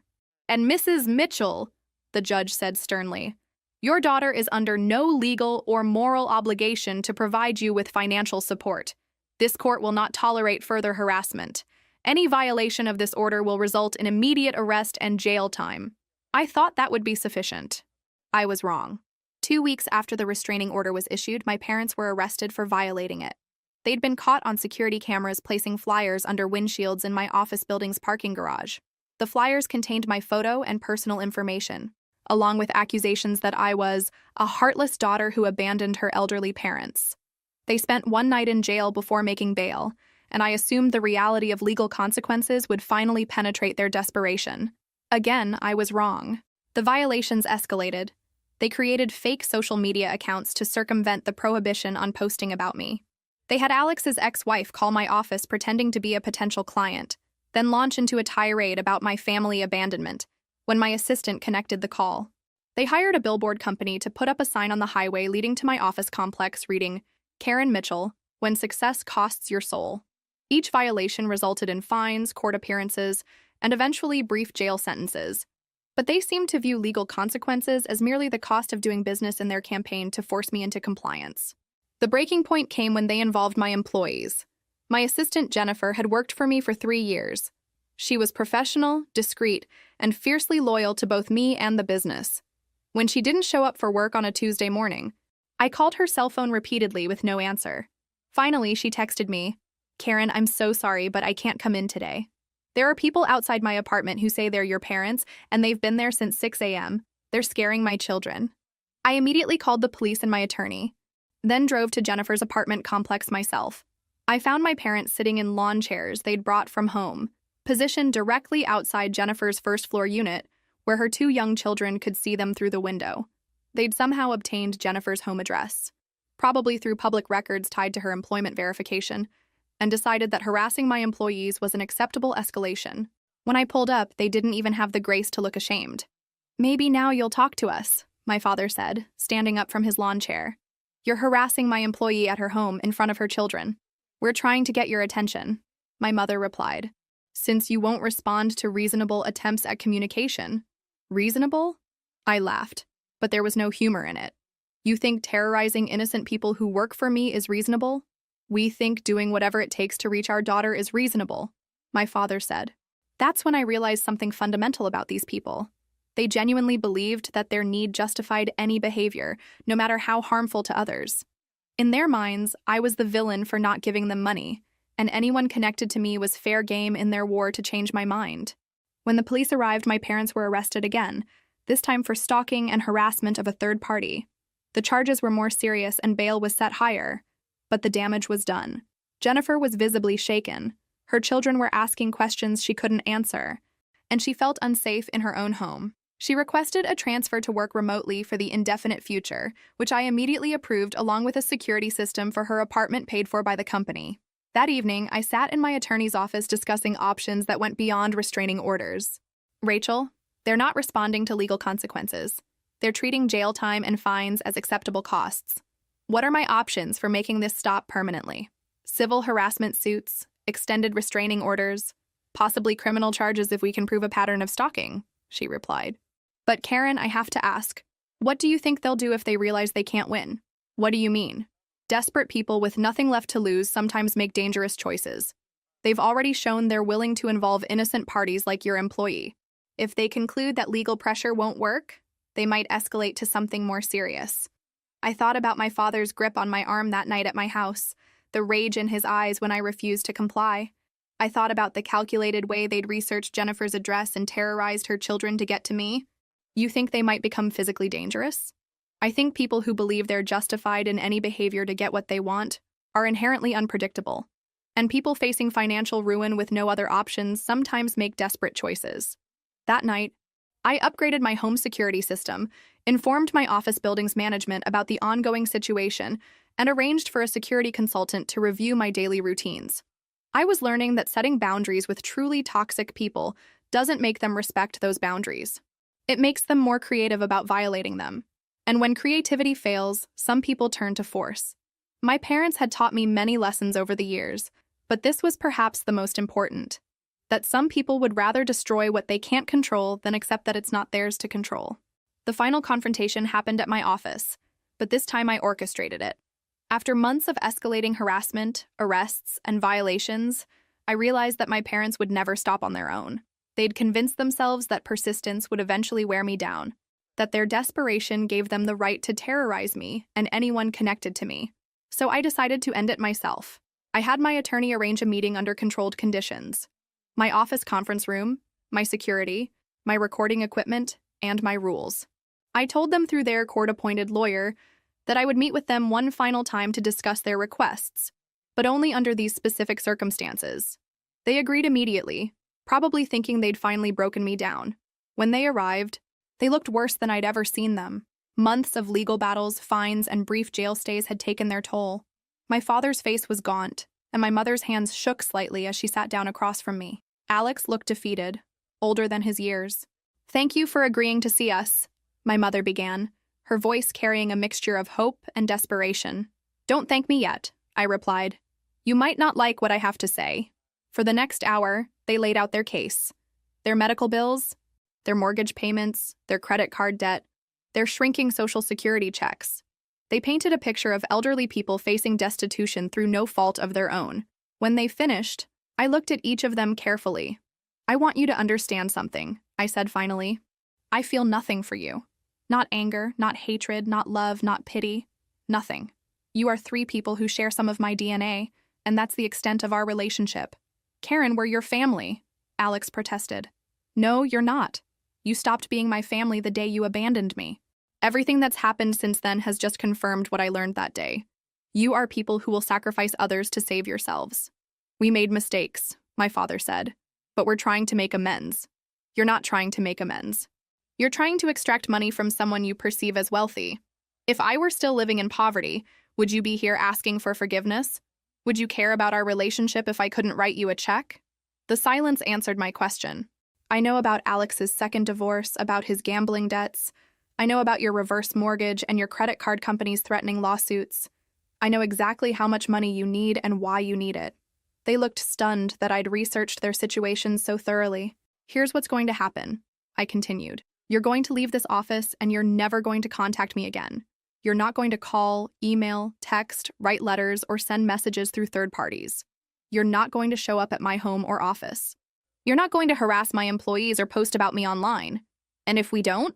and Mrs. Mitchell," the judge said sternly, "your daughter is under no legal or moral obligation to provide you with financial support. This court will not tolerate further harassment. Any violation of this order will result in immediate arrest and jail time." I thought that would be sufficient. I was wrong. 2 weeks after the restraining order was issued, my parents were arrested for violating it. They'd been caught on security cameras placing flyers under windshields in my office building's parking garage. The flyers contained my photo and personal information, along with accusations that I was a heartless daughter who abandoned her elderly parents. They spent one night in jail before making bail, and I assumed the reality of legal consequences would finally penetrate their desperation. Again, I was wrong. The violations escalated. They created fake social media accounts to circumvent the prohibition on posting about me. They had Alex's ex-wife call my office pretending to be a potential client, then launch into a tirade about my family abandonment when my assistant connected the call. They hired a billboard company to put up a sign on the highway leading to my office complex reading, "Karen Mitchell, when success costs your soul." Each violation resulted in fines, court appearances, and eventually brief jail sentences. But they seemed to view legal consequences as merely the cost of doing business in their campaign to force me into compliance. The breaking point came when they involved my employees. My assistant Jennifer had worked for me for 3 years. She was professional, discreet, and fiercely loyal to both me and the business. When she didn't show up for work on a Tuesday morning, I called her cell phone repeatedly with no answer. Finally, she texted me, "Karen, I'm so sorry, but I can't come in today. There are people outside my apartment who say they're your parents, and they've been there since 6 a.m. They're scaring my children." I immediately called the police and my attorney, then drove to Jennifer's apartment complex myself. I found my parents sitting in lawn chairs they'd brought from home, positioned directly outside Jennifer's first-floor unit, where her 2 young children could see them through the window. They'd somehow obtained Jennifer's home address, probably through public records tied to her employment verification, and decided that harassing my employees was an acceptable escalation. When I pulled up, they didn't even have the grace to look ashamed. "Maybe now you'll talk to us," my father said, standing up from his lawn chair. "You're harassing my employee at her home in front of her children. We're trying to get your attention," my mother replied. "Since you won't respond to reasonable attempts at communication." Reasonable? I laughed, but there was no humor in it. "You think terrorizing innocent people who work for me is reasonable? We think doing whatever it takes to reach our daughter is reasonable," my father said. That's when I realized something fundamental about these people. They genuinely believed that their need justified any behavior, no matter how harmful to others. In their minds, I was the villain for not giving them money, and anyone connected to me was fair game in their war to change my mind. When the police arrived, my parents were arrested again, this time for stalking and harassment of a third party. The charges were more serious and bail was set higher, but the damage was done. Jennifer was visibly shaken. Her children were asking questions she couldn't answer, and she felt unsafe in her own home. She requested a transfer to work remotely for the indefinite future, which I immediately approved along with a security system for her apartment paid for by the company. That evening, I sat in my attorney's office discussing options that went beyond restraining orders. "Rachel, they're not responding to legal consequences. They're treating jail time and fines as acceptable costs. What are my options for making this stop permanently? Civil harassment suits, extended restraining orders, possibly criminal charges if we can prove a pattern of stalking," she replied. "But Karen, I have to ask, what do you think they'll do if they realize they can't win?" "What do you mean?" "Desperate people with nothing left to lose sometimes make dangerous choices. They've already shown they're willing to involve innocent parties like your employee. If they conclude that legal pressure won't work, they might escalate to something more serious." I thought about my father's grip on my arm that night at my house, the rage in his eyes when I refused to comply. I thought about the calculated way they'd researched Jennifer's address and terrorized her children to get to me. You think they might become physically dangerous? I think people who believe they're justified in any behavior to get what they want are inherently unpredictable. And people facing financial ruin with no other options sometimes make desperate choices. That night, I upgraded my home security system, informed my office building's management about the ongoing situation, and arranged for a security consultant to review my daily routines. I was learning that setting boundaries with truly toxic people doesn't make them respect those boundaries. It makes them more creative about violating them. And when creativity fails, some people turn to force. My parents had taught me many lessons over the years, but this was perhaps the most important. That some people would rather destroy what they can't control than accept that it's not theirs to control. The final confrontation happened at my office, but this time I orchestrated it. After months of escalating harassment, arrests, and violations, I realized that my parents would never stop on their own. They'd convinced themselves that persistence would eventually wear me down. that their desperation gave them the right to terrorize me and anyone connected to me. So I decided to end it myself. I had my attorney arrange a meeting under controlled conditions. My office conference room, my security, my recording equipment, and my rules. I told them through their court-appointed lawyer that I would meet with them one final time to discuss their requests, but only under these specific circumstances. They agreed immediately, probably thinking they'd finally broken me down. When they arrived, they looked worse than I'd ever seen them. Months of legal battles, fines, and brief jail stays had taken their toll. My father's face was gaunt, and my mother's hands shook slightly as she sat down across from me. Alex looked defeated, older than his years. "Thank you for agreeing to see us," my mother began, her voice carrying a mixture of hope and desperation. "Don't thank me yet," I replied. "You might not like what I have to say." For the next hour, they laid out their case. Their medical bills, their mortgage payments, their credit card debt, their shrinking Social Security checks. They painted a picture of elderly people facing destitution through no fault of their own. When they finished, I looked at each of them carefully. "I want you to understand something," I said finally. "I feel nothing for you. Not anger, not hatred, not love, not pity. Nothing. You are 3 people who share some of my DNA, and that's the extent of our relationship." "Karen, we're your family," Alex protested. "No, you're not. You stopped being my family the day you abandoned me. Everything that's happened since then has just confirmed what I learned that day. You are people who will sacrifice others to save yourselves." "We made mistakes," my father said, "but we're trying to make amends." "You're not trying to make amends. You're trying to extract money from someone you perceive as wealthy. If I were still living in poverty, would you be here asking for forgiveness? Would you care about our relationship if I couldn't write you a check?" The silence answered my question. "I know about Alex's second divorce, about his gambling debts. I know about your reverse mortgage and your credit card company's threatening lawsuits. I know exactly how much money you need and why you need it." They looked stunned that I'd researched their situations so thoroughly. "Here's what's going to happen," I continued. "You're going to leave this office and you're never going to contact me again. You're not going to call, email, text, write letters, or send messages through third parties. You're not going to show up at my home or office. You're not going to harass my employees or post about me online. And if we don't,"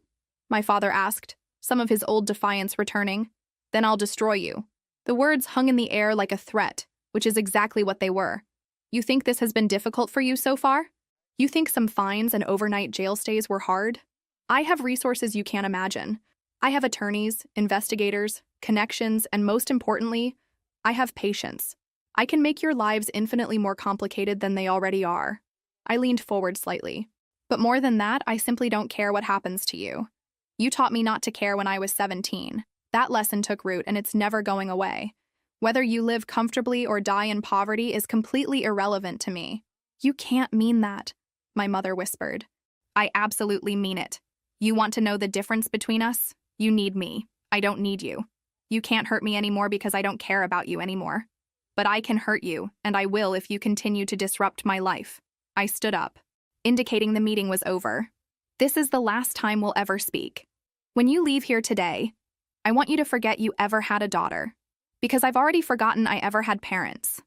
my father asked, some of his old defiance returning, "then I'll destroy you." The words hung in the air like a threat, which is exactly what they were. "You think this has been difficult for you so far? You think some fines and overnight jail stays were hard? I have resources you can't imagine. I have attorneys, investigators, connections, and most importantly, I have patience. I can make your lives infinitely more complicated than they already are." I leaned forward slightly. "But more than that, I simply don't care what happens to you. You taught me not to care when I was 17. That lesson took root and it's never going away. Whether you live comfortably or die in poverty is completely irrelevant to me." "You can't mean that," my mother whispered. "I absolutely mean it. You want to know the difference between us? You need me. I don't need you. You can't hurt me anymore because I don't care about you anymore. But I can hurt you, and I will if you continue to disrupt my life." I stood up, indicating the meeting was over. "This is the last time we'll ever speak. When you leave here today, I want you to forget you ever had a daughter, because I've already forgotten I ever had parents."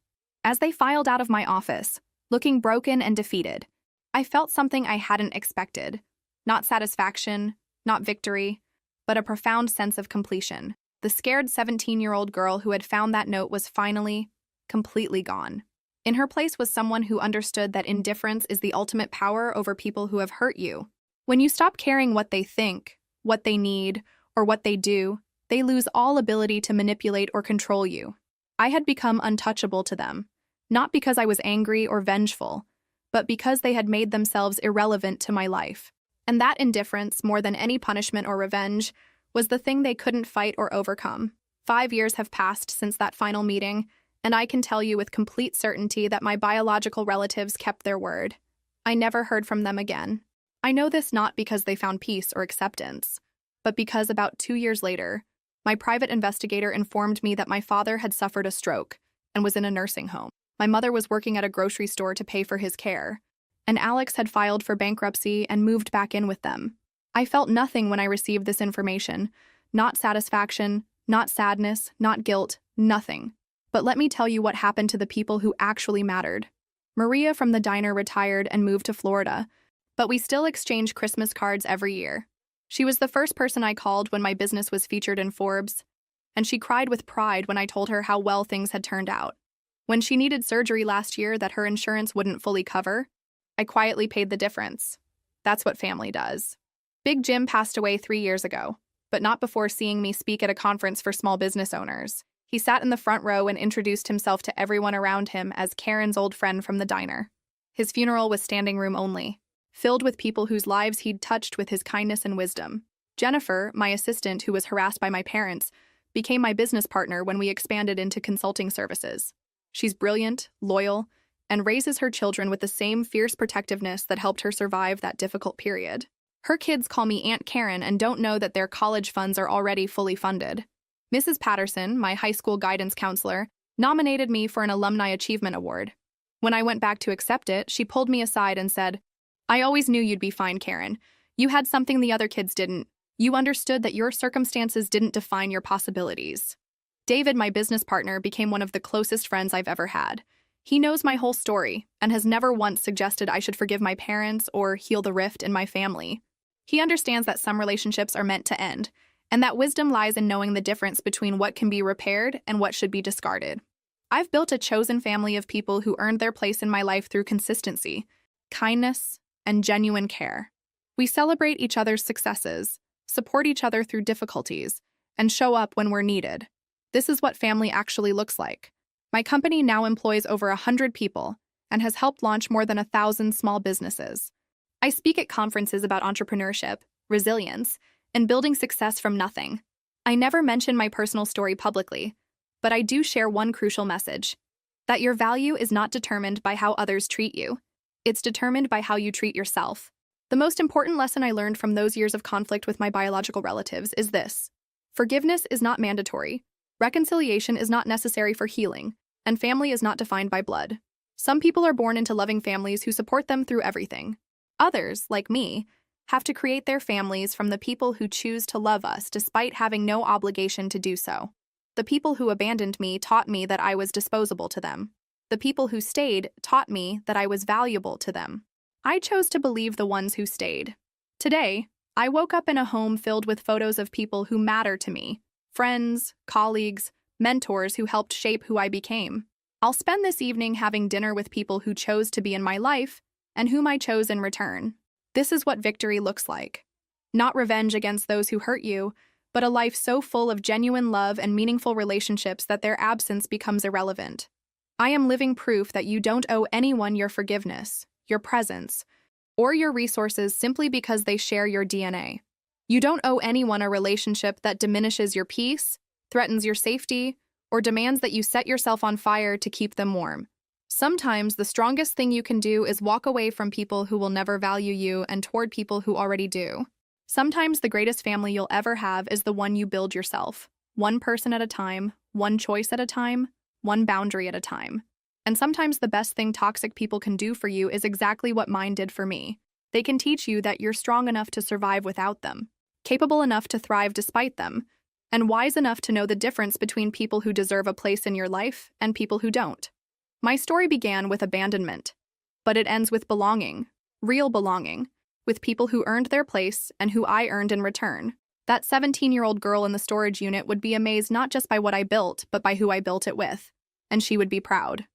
As they filed out of my office, looking broken and defeated, I felt something I hadn't expected. Not satisfaction, not victory, but a profound sense of completion. The scared 17-year-old girl who had found that note was finally, completely gone. In her place was someone who understood that indifference is the ultimate power over people who have hurt you. When you stop caring what they think, what they need, or what they do, they lose all ability to manipulate or control you. I had become untouchable to them, not because I was angry or vengeful, but because they had made themselves irrelevant to my life. And that indifference, more than any punishment or revenge, was the thing they couldn't fight or overcome. 5 years have passed since that final meeting, and I can tell you with complete certainty that my biological relatives kept their word. I never heard from them again. I know this not because they found peace or acceptance, but because about 2 years later, my private investigator informed me that my father had suffered a stroke and was in a nursing home. My mother was working at a grocery store to pay for his care, and Alex had filed for bankruptcy and moved back in with them. I felt nothing when I received this information. Not satisfaction, not sadness, not guilt, nothing. But let me tell you what happened to the people who actually mattered. Maria from the diner retired and moved to Florida, but we still exchange Christmas cards every year. She was the first person I called when my business was featured in Forbes, and she cried with pride when I told her how well things had turned out. When she needed surgery last year that her insurance wouldn't fully cover, I quietly paid the difference. That's what family does. Big Jim passed away 3 years ago, but not before seeing me speak at a conference for small business owners. He sat in the front row and introduced himself to everyone around him as Karen's old friend from the diner. His funeral was standing room only, filled with people whose lives he'd touched with his kindness and wisdom. Jennifer, my assistant who was harassed by my parents, became my business partner when we expanded into consulting services. She's brilliant, loyal, and raises her children with the same fierce protectiveness that helped her survive that difficult period. Her kids call me Aunt Karen and don't know that their college funds are already fully funded. Mrs. Patterson, my high school guidance counselor, nominated me for an Alumni Achievement Award. When I went back to accept it, she pulled me aside and said, "I always knew you'd be fine, Karen. You had something the other kids didn't. You understood that your circumstances didn't define your possibilities." David, my business partner, became one of the closest friends I've ever had. He knows my whole story and has never once suggested I should forgive my parents or heal the rift in my family. He understands that some relationships are meant to end, and that wisdom lies in knowing the difference between what can be repaired and what should be discarded. I've built a chosen family of people who earned their place in my life through consistency, kindness, and genuine care. We celebrate each other's successes, support each other through difficulties, and show up when we're needed. This is what family actually looks like. My company now employs over 100 people and has helped launch more than 1,000 small businesses. I speak at conferences about entrepreneurship, resilience, and building success from nothing. I never mention my personal story publicly, but I do share one crucial message: that your value is not determined by how others treat you. It's determined by how you treat yourself. The most important lesson I learned from those years of conflict with my biological relatives is this: forgiveness is not mandatory, reconciliation is not necessary for healing, and family is not defined by blood. Some people are born into loving families who support them through everything. Others, like me, have to create their families from the people who choose to love us despite having no obligation to do so. The people who abandoned me taught me that I was disposable to them. The people who stayed taught me that I was valuable to them. I chose to believe the ones who stayed. Today, I woke up in a home filled with photos of people who matter to me: friends, colleagues, mentors who helped shape who I became. I'll spend this evening having dinner with people who chose to be in my life and whom I chose in return. This is what victory looks like. Not revenge against those who hurt you, but a life so full of genuine love and meaningful relationships that their absence becomes irrelevant. I am living proof that you don't owe anyone your forgiveness, your presence, or your resources simply because they share your DNA. You don't owe anyone a relationship that diminishes your peace, threatens your safety, or demands that you set yourself on fire to keep them warm. Sometimes the strongest thing you can do is walk away from people who will never value you and toward people who already do. Sometimes the greatest family you'll ever have is the one you build yourself, one person at a time, one choice at a time, one boundary at a time. And sometimes the best thing toxic people can do for you is exactly what mine did for me. They can teach you that you're strong enough to survive without them, capable enough to thrive despite them, and wise enough to know the difference between people who deserve a place in your life and people who don't. My story began with abandonment, but it ends with belonging, real belonging, with people who earned their place and who I earned in return. That 17-year-old girl in the storage unit would be amazed not just by what I built, but by who I built it with, and she would be proud.